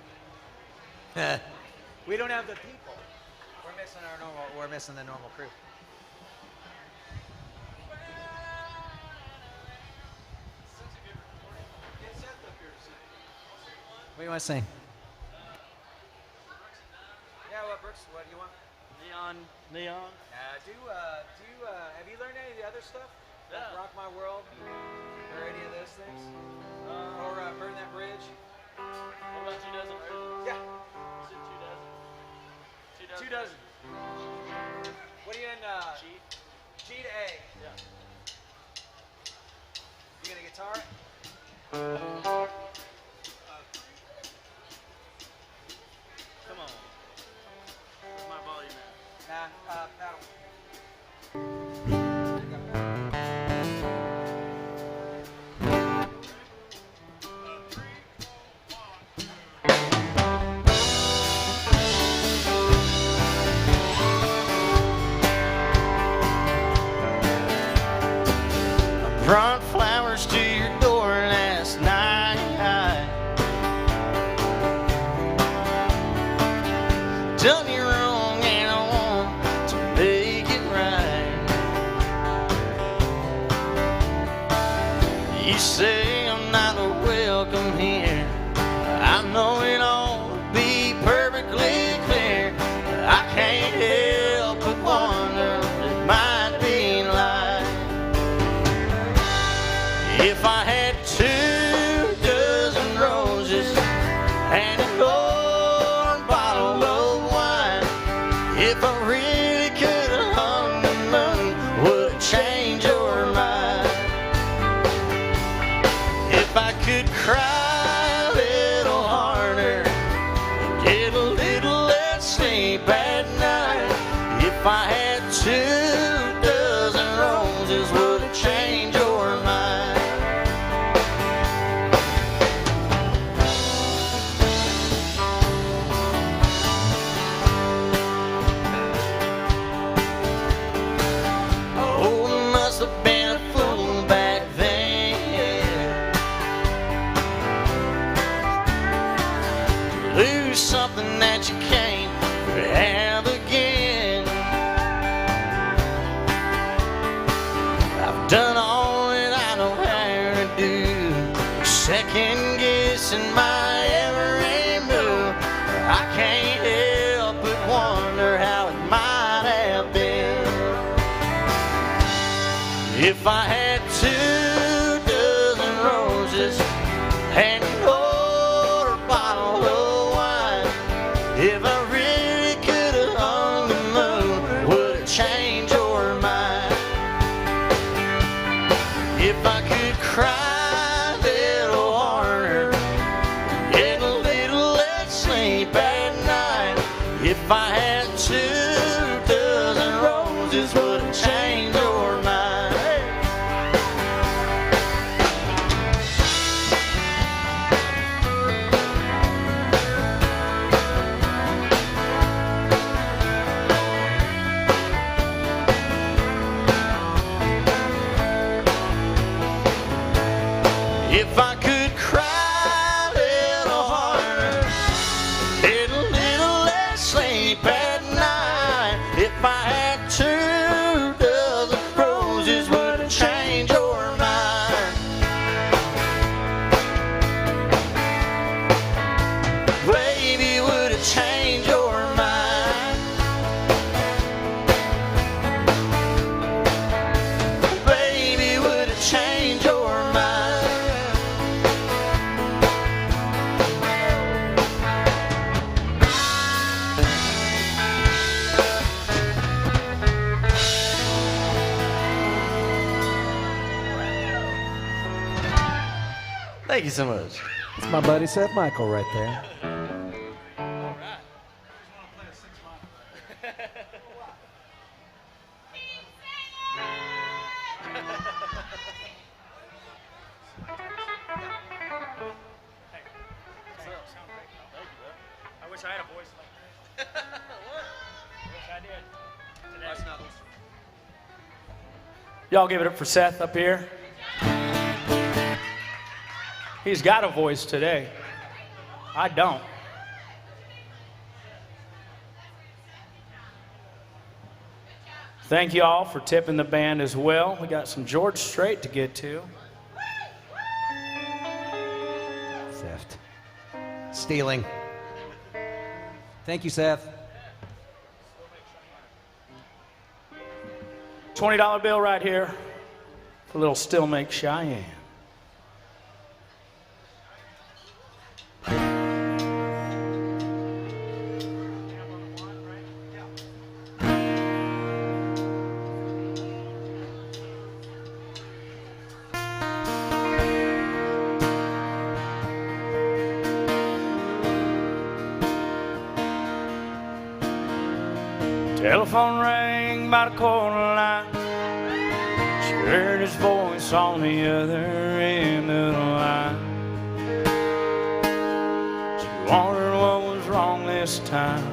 We don't have the people. We're missing our normal. We're missing the normal crew. What do you want to sing? Yeah, what Brooks? What do you want? Neon. Have you learned any of the other stuff? Yeah. Like Rock My World, or any of those things, or Burn That Bridge. What about 2 dozen? Yeah. Is it 2 dozen? 2 dozen. What are you in? G to A. Yeah. You gonna guitar it? Come on. Where's my volume at? Nah, paddle. Brought flowers to your door last night. Done you wrong and I want to make it right. You say I'm not welcome here. I know it all to be perfectly clear. I can't help but wonder it might be life. If I had 2 dozen roses and an old bottle of wine, if I really could have hung the moon, would it change your mind? If I could cry a little harder, get a little less sleep at night, if I had 2 dozen roses, would it change your mind? Have been a fool back then. Lose something that you can't have again. I've done all that I know how to do, second guessing my every move. I can't help but wonder how it might have been. If I had to If I had 2 dozen roses, would it change your mind? If I could cry a little harder, get a little less sleep at night. If I had 2 dozen roses, would it change your mind? Baby, would it change your mind? Baby, would it change your mind? Thank you so much. It's my buddy Seth Michael right there. I wish I had a voice like that. I wish I did. Today. Y'all give it up for Seth up here. He's got a voice today. I don't. Thank you all for tipping the band as well. We got some George Strait to get to. Theft. Stealing. Thank you, Seth. $20 bill right here for a little Still Make Cheyenne. Telephone rang by the corner line. She heard his voice on the other end of the line. She wondered what was wrong this time.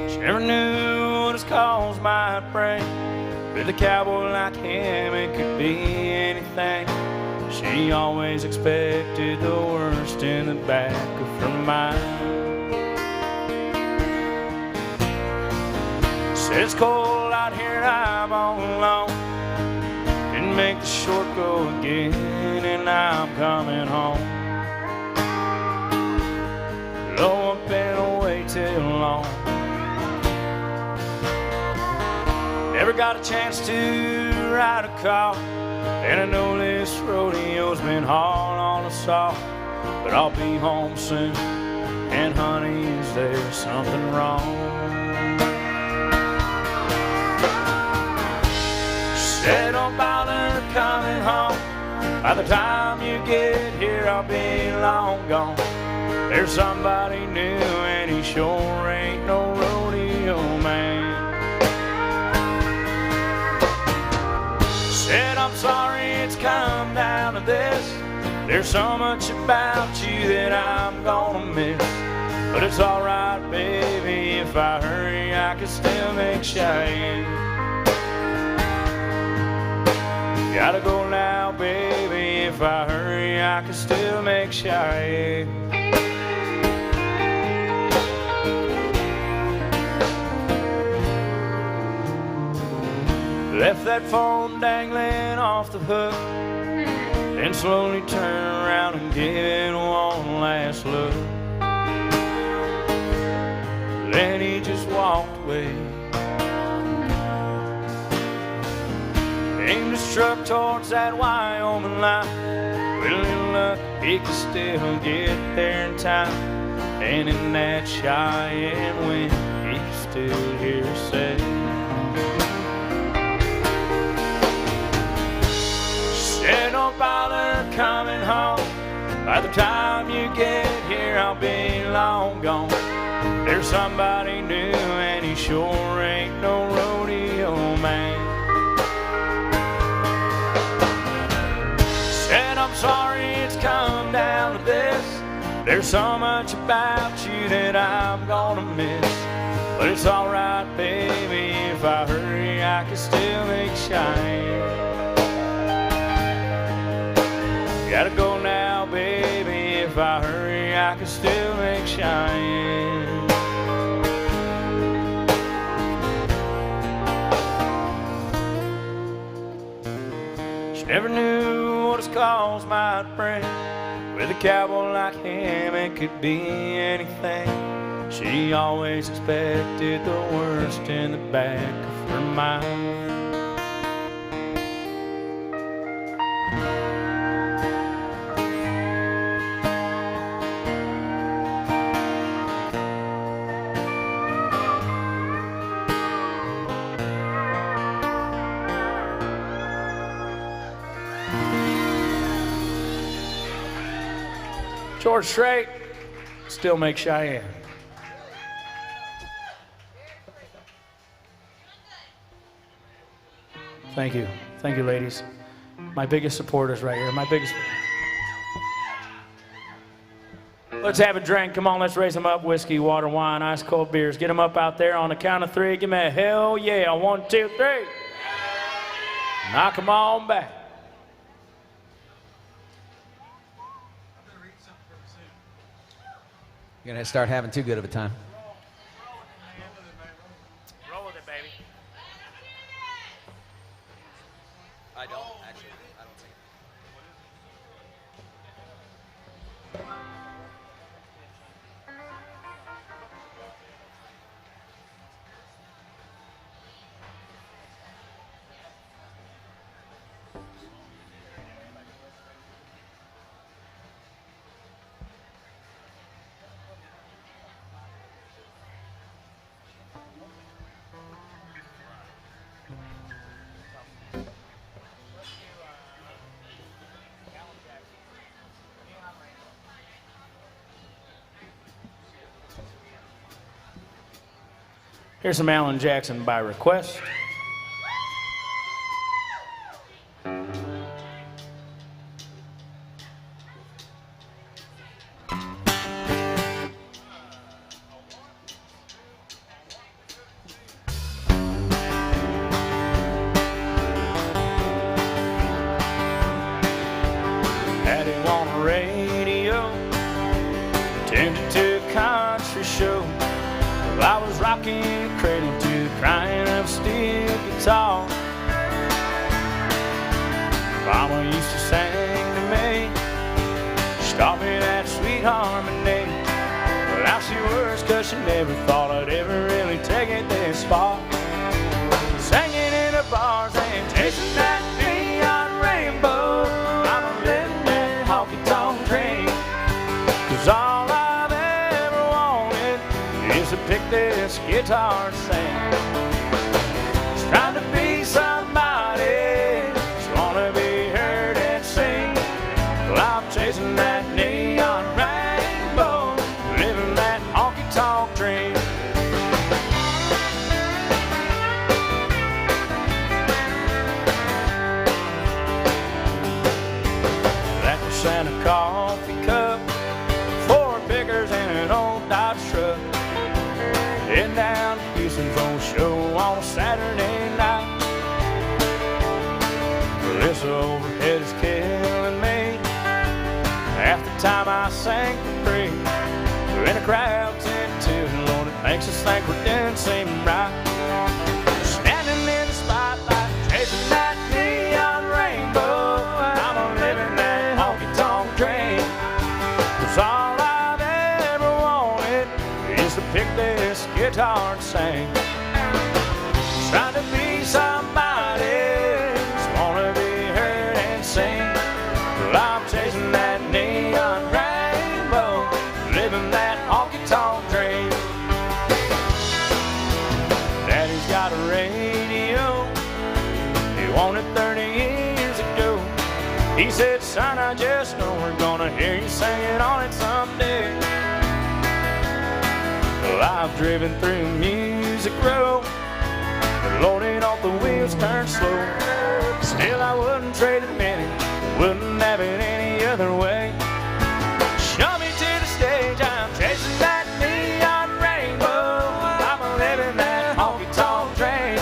She never knew what his calls might bring. With a cowboy like him, it could be anything. She always expected the worst in the back of her mind. It's cold out here and I'm all alone. Didn't make the short go again and I'm coming home. Though I've been away too long. Never got a chance to ride a call. And I know this rodeo's been hard on us all. But I'll be home soon. And honey, is there something wrong? Said don't bother coming home. By the time you get here, I'll be long gone. There's somebody new and he sure ain't no rodeo man. Said I'm sorry it's come down to this. There's so much about you that I'm gonna miss. But it's alright, baby, if I hurry I can still make Cheyenne. Gotta go now, baby, if I hurry I can still make Cheyenne. Left that phone dangling off the hook, then slowly turned around and gave it one last look. Then he just walked away. Aimed his truck towards that Wyoming line. With a little luck, he could still get there in time. And in that Cheyenne wind, he could still hear her say, she said, don't bother coming home. By the time you get get here, I'll be long gone. There's somebody new, and he sure ain't no rodeo man. Said I'm sorry it's come down to this. There's so much about you that I'm gonna miss. But it's alright, baby, if I hurry, I can still make Cheyenne. Gotta go now, baby, if I hurry, I can still make Cheyenne. She never knew what his calls might bring. With a cowboy like him, it could be anything. She always expected the worst in the back of her mind. George Strait, Still Make Cheyenne. Thank you. Thank you, ladies. My biggest supporters right here. My biggest. Let's have a drink. Come on, let's raise them up. Whiskey, water, wine, ice cold beers. Get them up out there on the count of three. Give me a hell yeah. 1, 2, 3. Knock them on back. You're gonna start having too good of a time. Roll with it, baby. I don't actually. I don't think. Here's some Alan Jackson by request. Had him on the radio, tended to a country show. I was rocking cradle to the crying of steel guitar. Mama used to sing to me, stop me that sweet harmony. Well, now she works 'cause she never thought I'd ever really take it this far. Singing in the bars and chasing that neon rainbow. I'm a living that honky-tonk dream. 'Cause all I've ever wanted is to pick this guitar and sing. Just trying to be somebody, just wanna be heard and sing. Well, I'm chasing that neon rainbow, living that honky-tonk dream. That was Santa coffee cup, 4 pickers and an old Dodge truck. Heading down to Houston's old show on a Saturday night. Well, this overhead is killing me. Half the time I sing for free. We're in a crowd 10-2, Lord, it makes us think we're doing something right. Standing in the spotlight, chasing that neon rainbow. I'm a living that honky-tonk dream. 'Cause all I've ever wanted is to pick this guitar and sing. Trying to be somebody, just wanna be heard and sing. Well, I'm chasing that neon rainbow, living that honky-tonk dream. Daddy's got a radio, he won it 30 years ago. He said, son, I just know we're gonna hear you singing on it someday. day. Well, I've driven through Music Row, loading off the wheels, turned slow. Still, I wouldn't trade a minute, wouldn't have it any other way. Show me to the stage, I'm chasing that neon rainbow. I'm living that honky-tonk dream.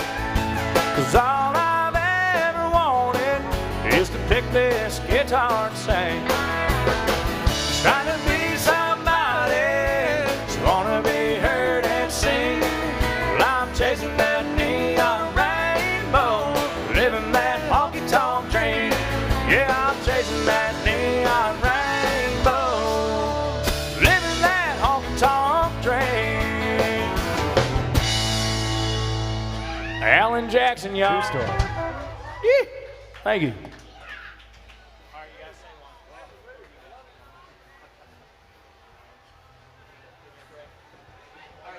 'Cause all I've ever wanted is to pick this guitar and sing. Trying to be somebody, just wanna be heard and sing. Well, I'm chasing that neon rainbow, living that honky-tonk dream. Yeah, I'm chasing that neon rainbow, living that honky-tonk dream. Alan Jackson, y'all. True story. Yeah. Thank you.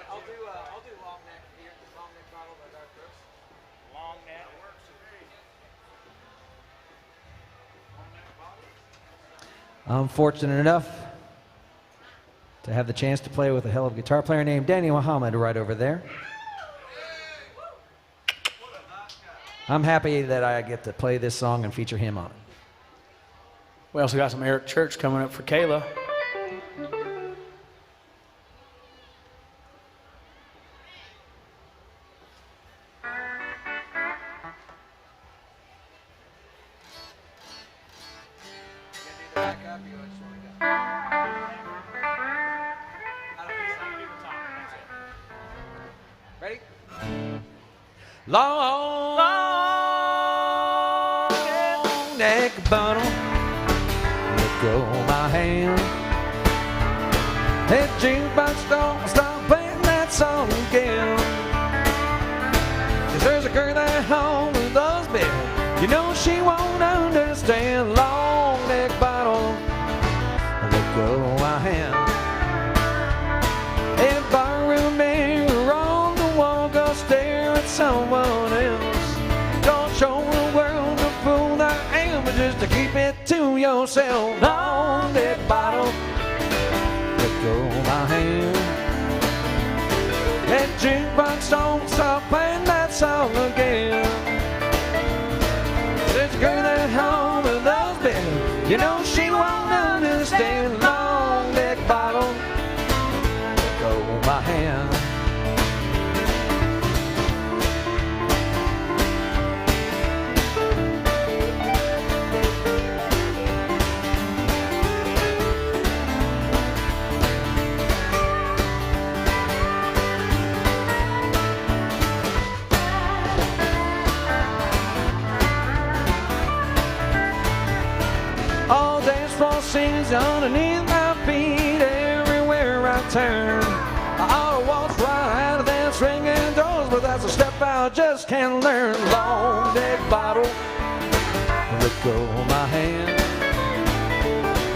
I'll do long neck here. Long neck bottle by Dark Brooks. Long neck. I'm fortunate enough to have the chance to play with a hell of a guitar player named Danny Muhammad right over there. I'm happy that I get to play this song and feature him on it. We also got some Eric Church coming up for Kayla. Ready? Long neck bottle, let go of my hand. That jukebox don't stop playing that song again. 'Cause there's a girl at home who loves me, you know she won't understand. Long neck bottle, let go of my hand. And barroom mirror on the wall, go stare at someone else. Don't show the world the fool I am, but just to keep it to yourself. Long neck bottle, let go of my hand. That jukebox don't stop playing that song again. There's a girl at home who loves me, you know she won't understand. Long neck bottle, let go of my hand. All dance floor scenes underneath my feet everywhere I turn. I ought to walk right out of that swinging doors, but that's a step I just can't learn. Long neck bottle, let go of my hand.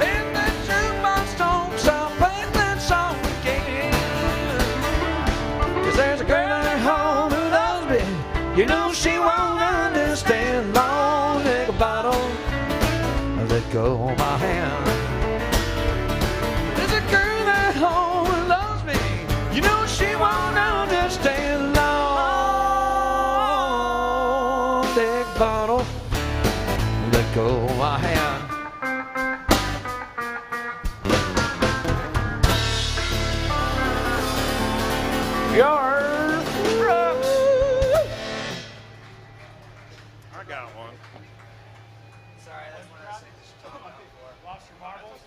And that jukebox don't stop playing that song again. 'Cause there's a girl at home who loves me, you know she won't understand. Long neck bottle, let go of my hand. There's a girl at home who loves me, you know she won't understand. Long neck bottle, let go of my hand. Yours, Brooks. I got one. Sorry, that's one of those things. Lost your marbles?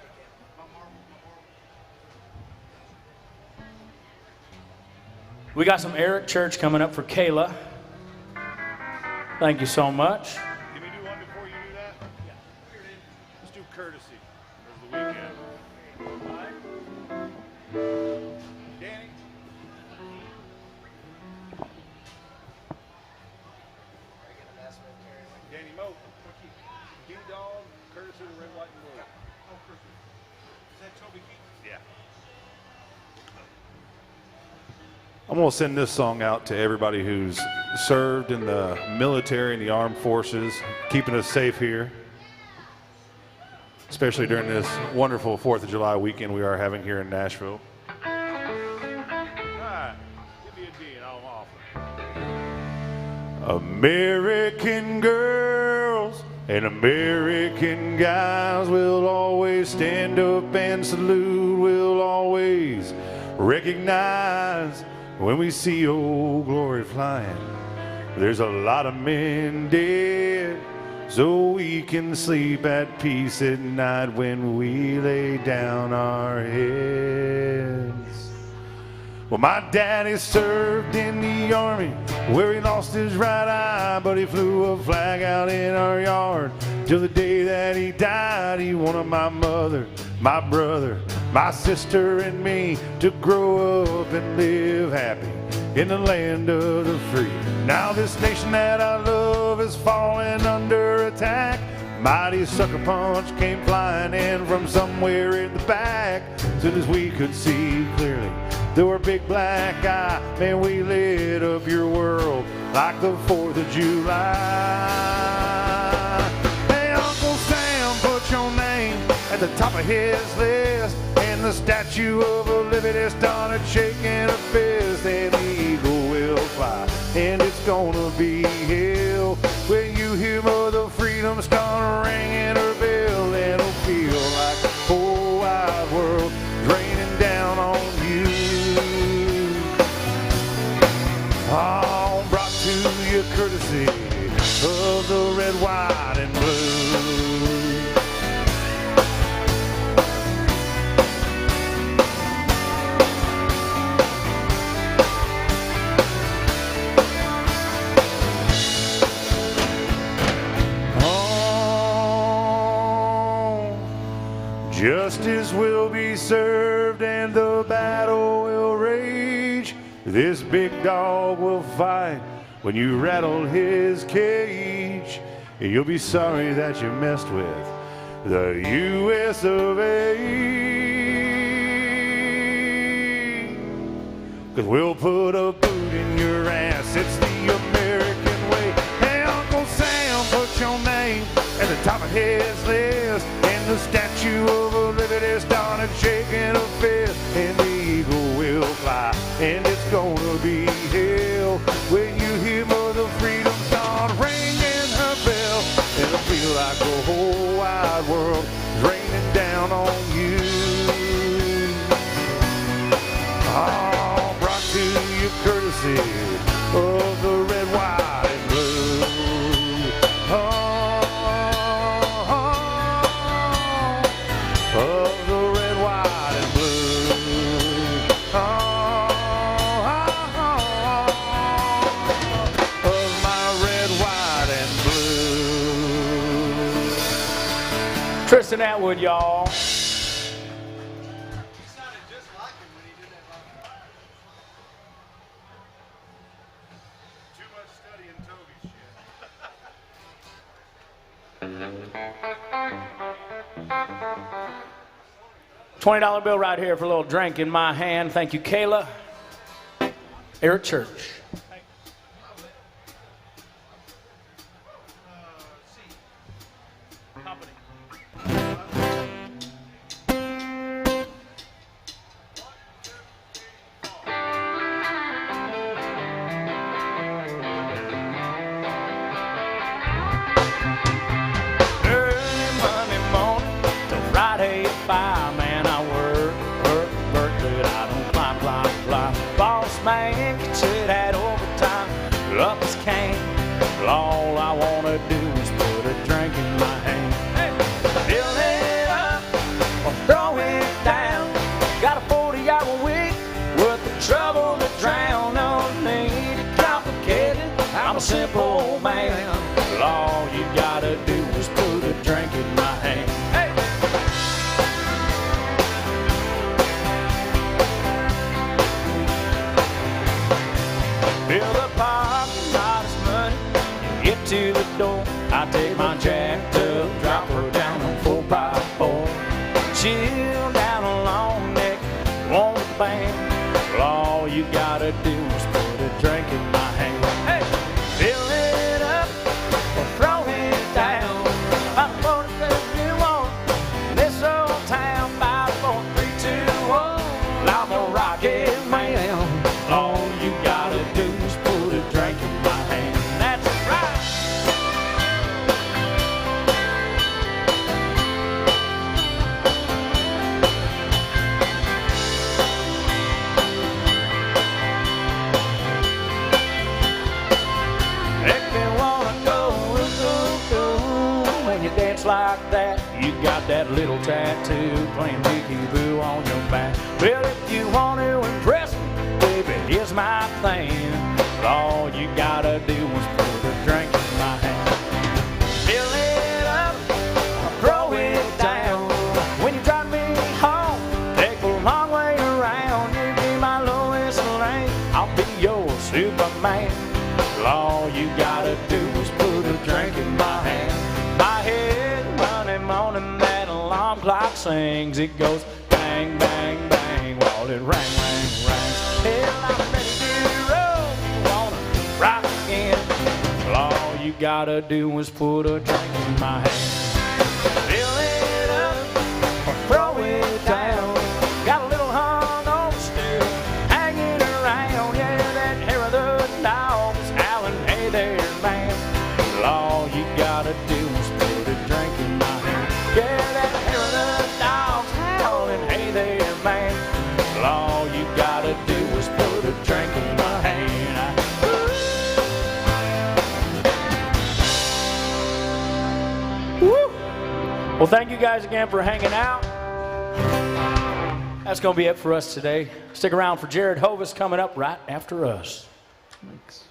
We got some Eric Church coming up for Kayla. Thank you so much. Can we do one before you do that? Yeah. Let's do Courtesy. There's the weekend. Danny? Danny Moe. D-Dog, Courtesy, the Red, White, and Blue. Is that Toby Keith? Yeah. I'm going to send this song out to everybody who's served in the military and the armed forces, keeping us safe here. especially during this wonderful 4th of July weekend we are having here in Nashville. All right, give me a D and I'll offer. American girls and American guys will always stand up and salute, will always recognize when we see Old Glory flying. There's a lot of men dead, so we can sleep at peace at night when we lay down our heads. Well, my daddy served in the army where he lost his right eye, but he flew a flag out in our yard till the day that he died. He wanted my mother, my brother, my sister, and me to grow up and live happy in the land of the free. Now this nation that I love is falling under attack. Mighty sucker punch came flying in from somewhere in the back. Soon as we could see clearly through our big black eye, man, we lit up your world like the 4th of July. Hey, Uncle Sam, put your name at the top of his list, and the Statue of Liberty started shaking a fist, and the eagle will fly, and it's gonna be hell when you hear Mother Freedom start ringing her bell, and it'll feel like the whole wide world raining down on you. Oh, brought to you courtesy of the red, white, and blue. Justice will be served and the battle will rage. This big dog will fight when you rattle his cage. You'll be sorry that you messed with the U.S. of A. 'Cause we'll put a boot in your ass, it's the American way. Hey, Uncle Sam, put your name at the top of his list, and the Statue of Liberty started shaking a fist, and the eagle will fly, and it's gonna be hell when you hear Mother Freedom start ringing her bell, and it'll feel like the whole wide world raining down on you. Oh, brought to you courtesy of the red, white, and blue. Of the red, white, and blue. Of my red, white, and blue. Tristan Atwood, y'all. He sounded just like him when he did that live. Too much studying Toby's shit. $20 bill right here for a little drink in my hand. Thank you, Kayla. Eric Church. Early Monday morning till Friday at 5, man, I work, but I don't fly. Boss man can say that overtime, up as can. Well, all I wanna do is put a drink in my hand. Hey, fill it up or throw it down. Got a 40-hour week worth of trouble to drown. No need to complicate it. I'm a simple old man. Well, all you gotta do is put a drink in my hand. Hey! Fill the parking lot is muddy, get to the door. I take my jack to drop her down on 4x4. Chill down a long neck, want a band. Well, all you gotta do is put a drink in my hand. Hey! Fill it up or throw it down. I'm gonna say you want, like that. You got that little tattoo playing peekaboo on your back. Well, if you want to impress me, baby, here's my thing. All you gotta do is put a drink in my hand. Fill it up, throw it down. When you drive me home, take a long way around. You be my Lois Lane, I'll be your Superman. All you gotta do is put a drink in my hand. My head Monday morning, that alarm clock sings. It goes bang, bang, bang, while it rang, rang, rang. Hell, I'm ready to roll, wanna rock again. All you gotta do is put a drink in my hand. Fill it up or throw it down. Got a little hungover still hanging around. Yeah, that hair of the dog is howling. Hey there, man. All you gotta do is put a drink in my hand. Yeah, that hair of the dog's howling. Hey there, man. All you gotta do is put a drink in my hand. Woo! Well, thank you guys again for hanging out. That's going to be it for us today. Stick around for Jared Hovis coming up right after us. Thanks.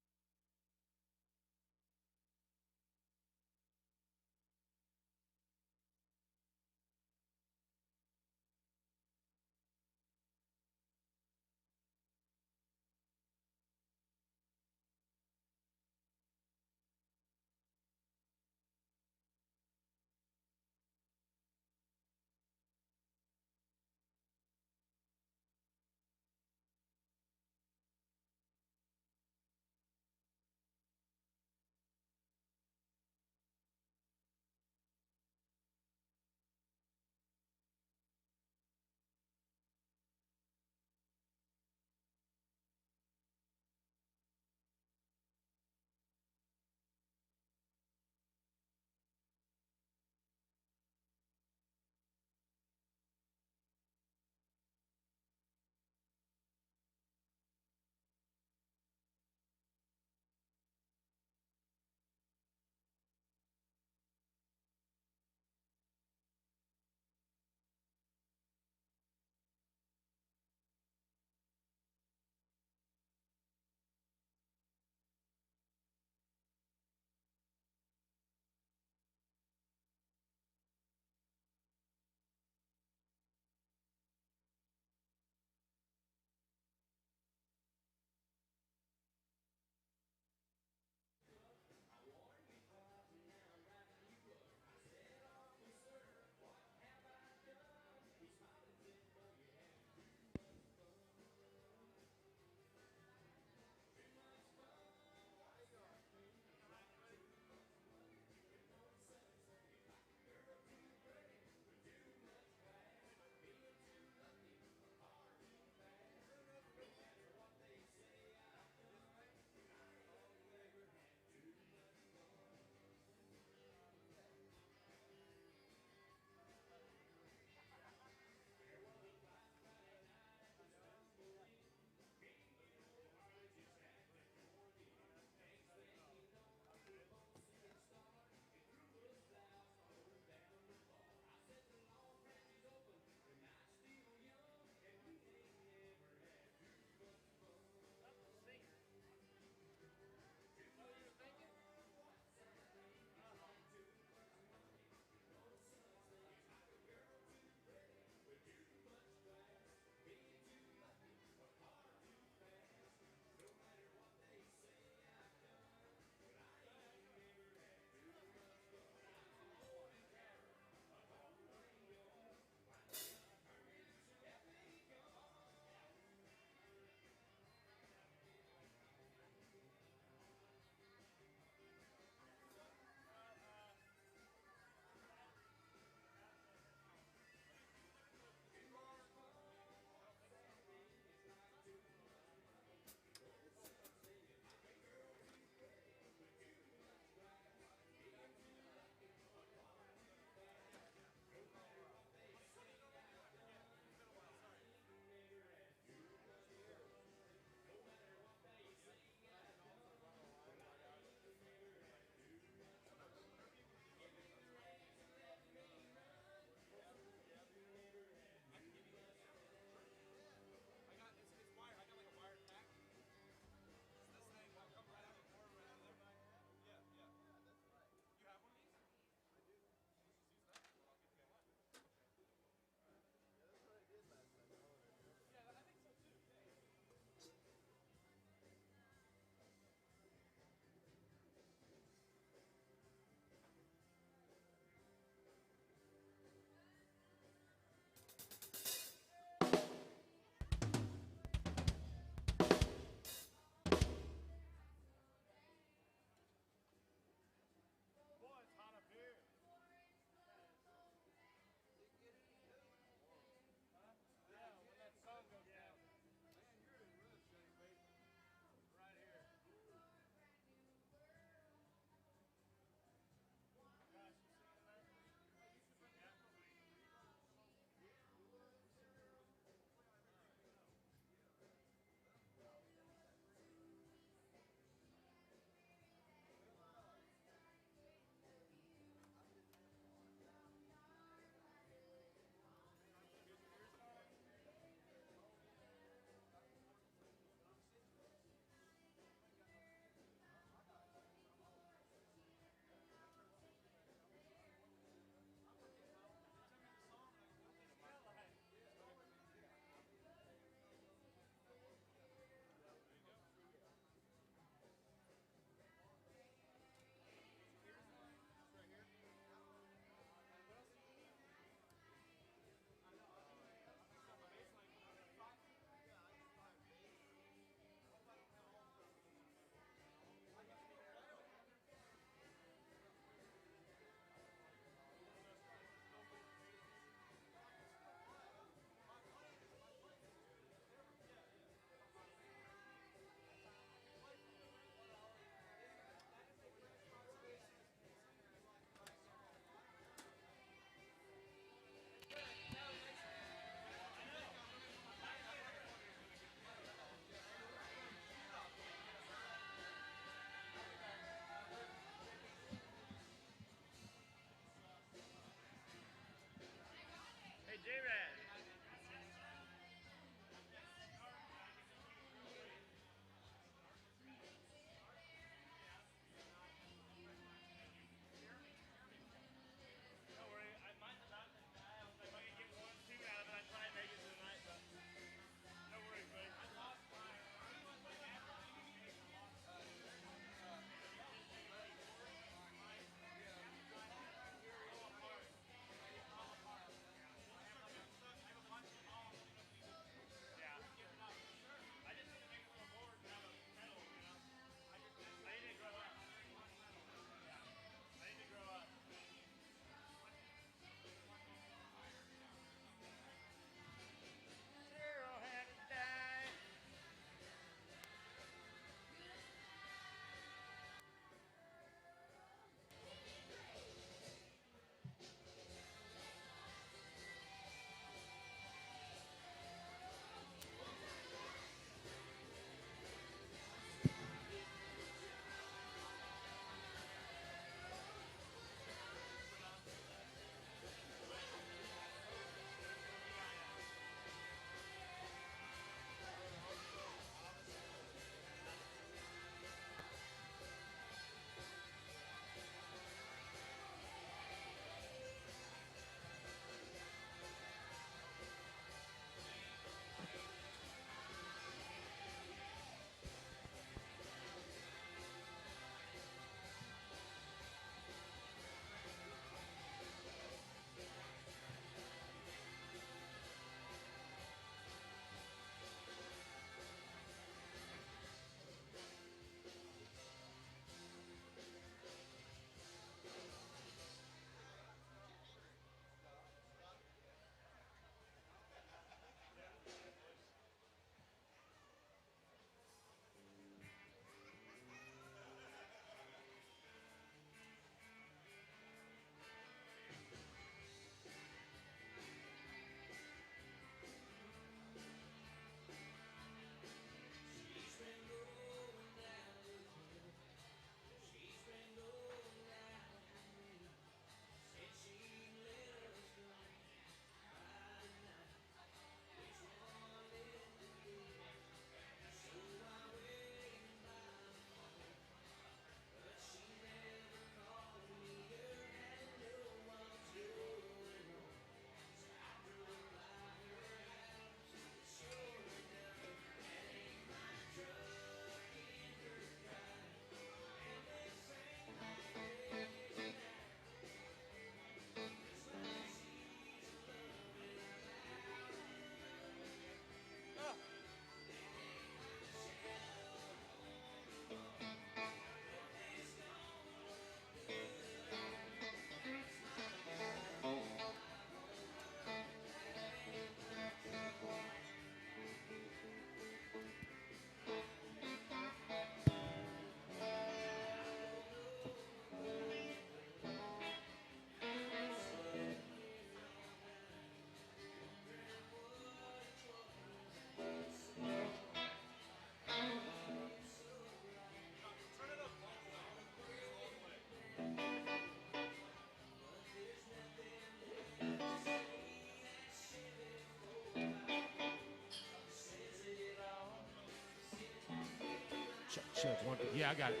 check. 1, 2. Yeah, I got it.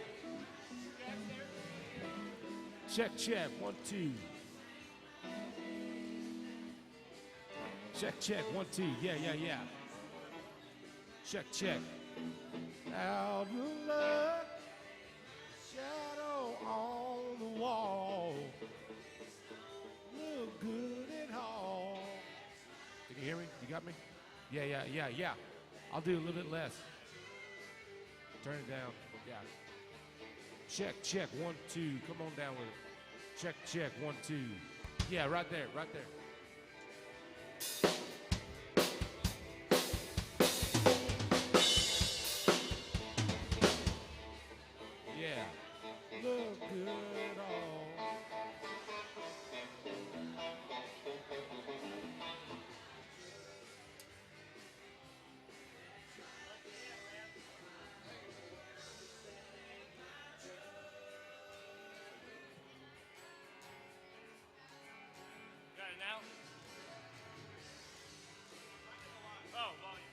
Check, check. 1, 2. Check, check. 1, 2. Yeah. Check, check. Out of luck, shadow on the wall. Look good at home. Can you hear me? You got me? Yeah. I'll do a little bit less. Turn it down. Yeah. Check, check. 1, 2. Come on down with it. Check, check. 1, 2. Yeah, right there. Yeah. Look good all. Got it now? Oh, volume.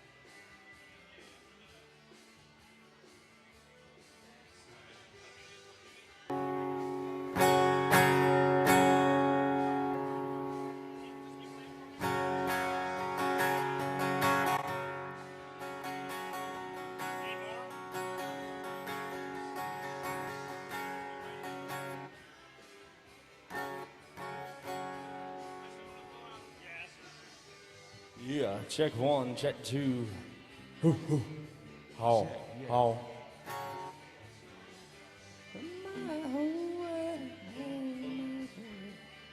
Yeah, check 1, check 2. How?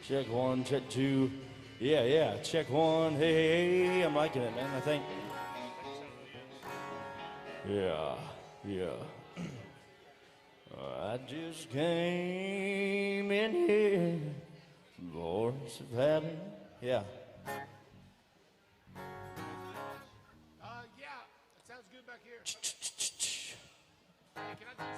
Check 1, check 2. Yeah, check 1. Hey, I'm liking it, man, I think. Yeah. I just came in here, voice of heaven. Yeah. Yeah, that sounds good back here. Hey, can I do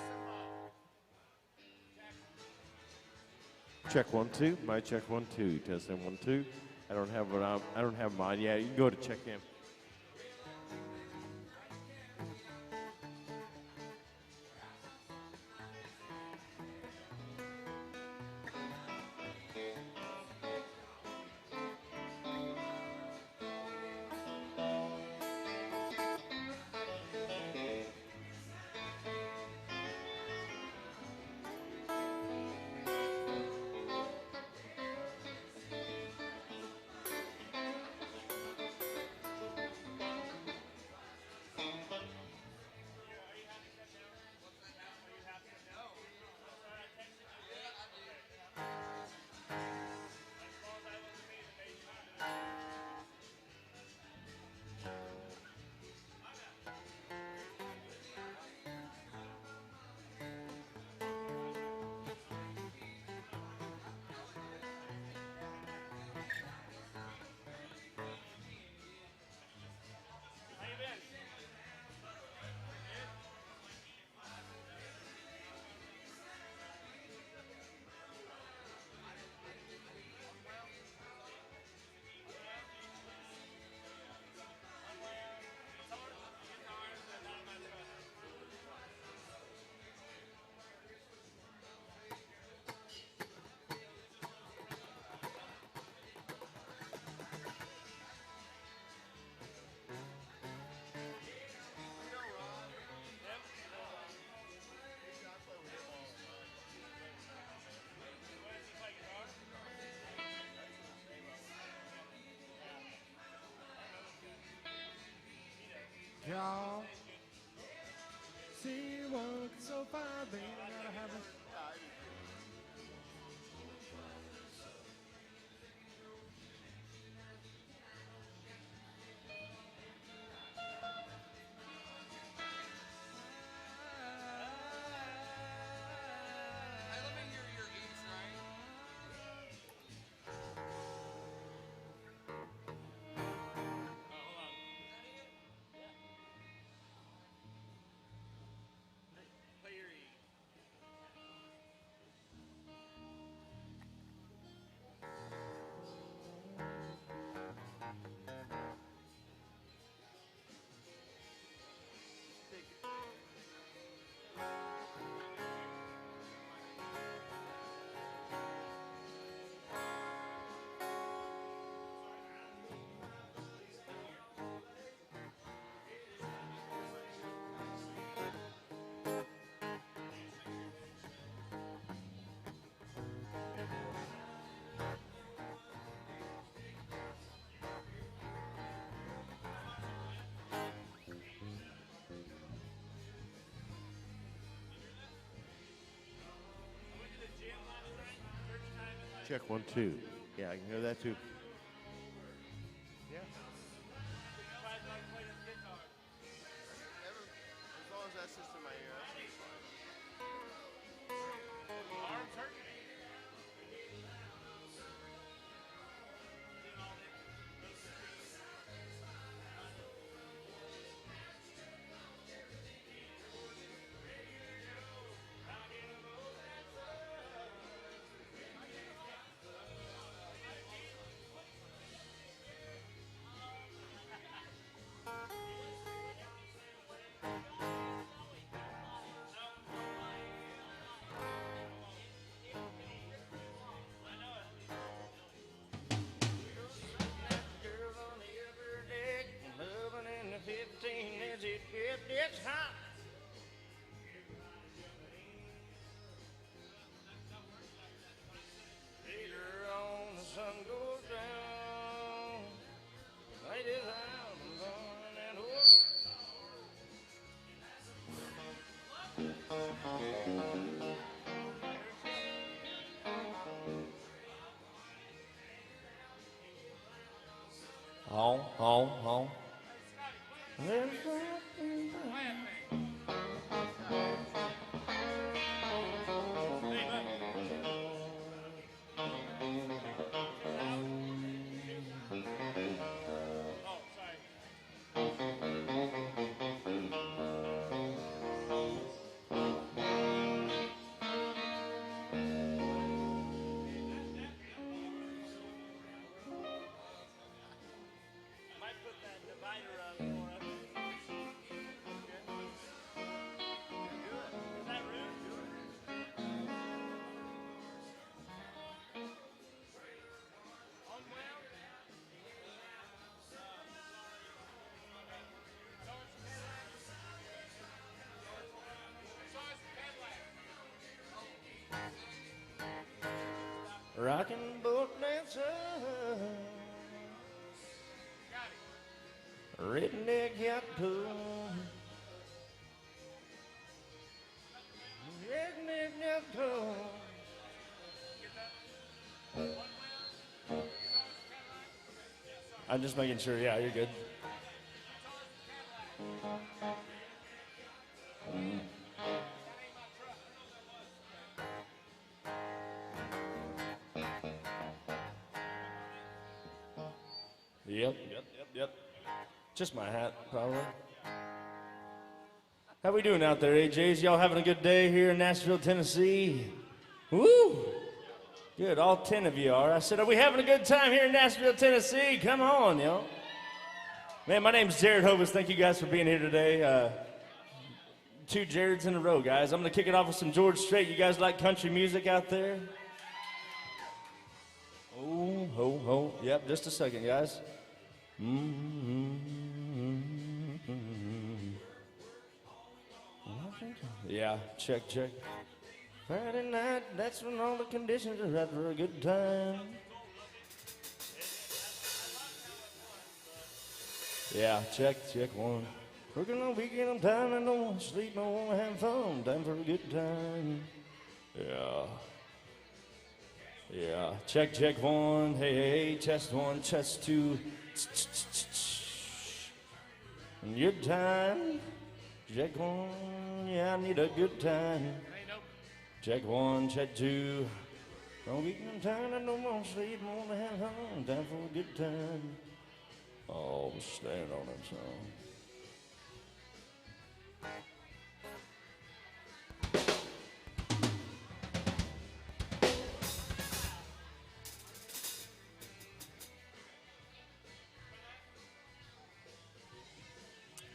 some, Check 1, 2. My check 1, 2. Test 1, 2. I don't have mine. Yeah, you can go to check him. Check 1, 2. Yeah, I can hear that too. Yeah. As long as that's just in my ear, that's fine. Girl on the upper deck, loving in the 15 as it gets hot. Later on, the sun goes down. Light is out, I'm going and home. Might put that divider up for us. Is that rude? Rockin' boat dancer, redneck yacht crew, redneck yacht crew. I'm just making sure. Yeah, you're good. Yep. Just my hat, probably. How we doing out there, AJs? Y'all having a good day here in Nashville, Tennessee? Woo! Good, all 10 of you are. I said, are we having a good time here in Nashville, Tennessee? Come on, y'all. Man, my name's Jared Hovis. Thank you guys for being here today. 2 Jareds in a row, guys. I'm gonna kick it off with some George Strait. You guys like country music out there? Oh, ho. Yep, just a second, guys. Yeah, check. Friday night, that's when all the conditions are right for a good time. Yeah, check 1. Working on weekend, I'm tired, I don't want to sleep, I want to have fun. Time for a good time. Yeah, check 1. Hey, test 1, test 2. And your time. Check 1, yeah, I need a good time. Check 1, check 2. On weekend time, I don't want to sleep, I want to have fun. Time for a good time. Oh, stand on that song.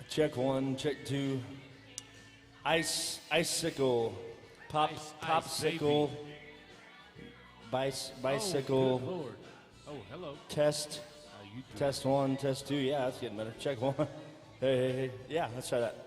Check 1, check 2. Icicle, popsicle, bicycle. Oh, good Lord. Oh, hello. Test 1, test 2. Yeah, that's getting better. Check 1. Hey. Yeah, let's try that.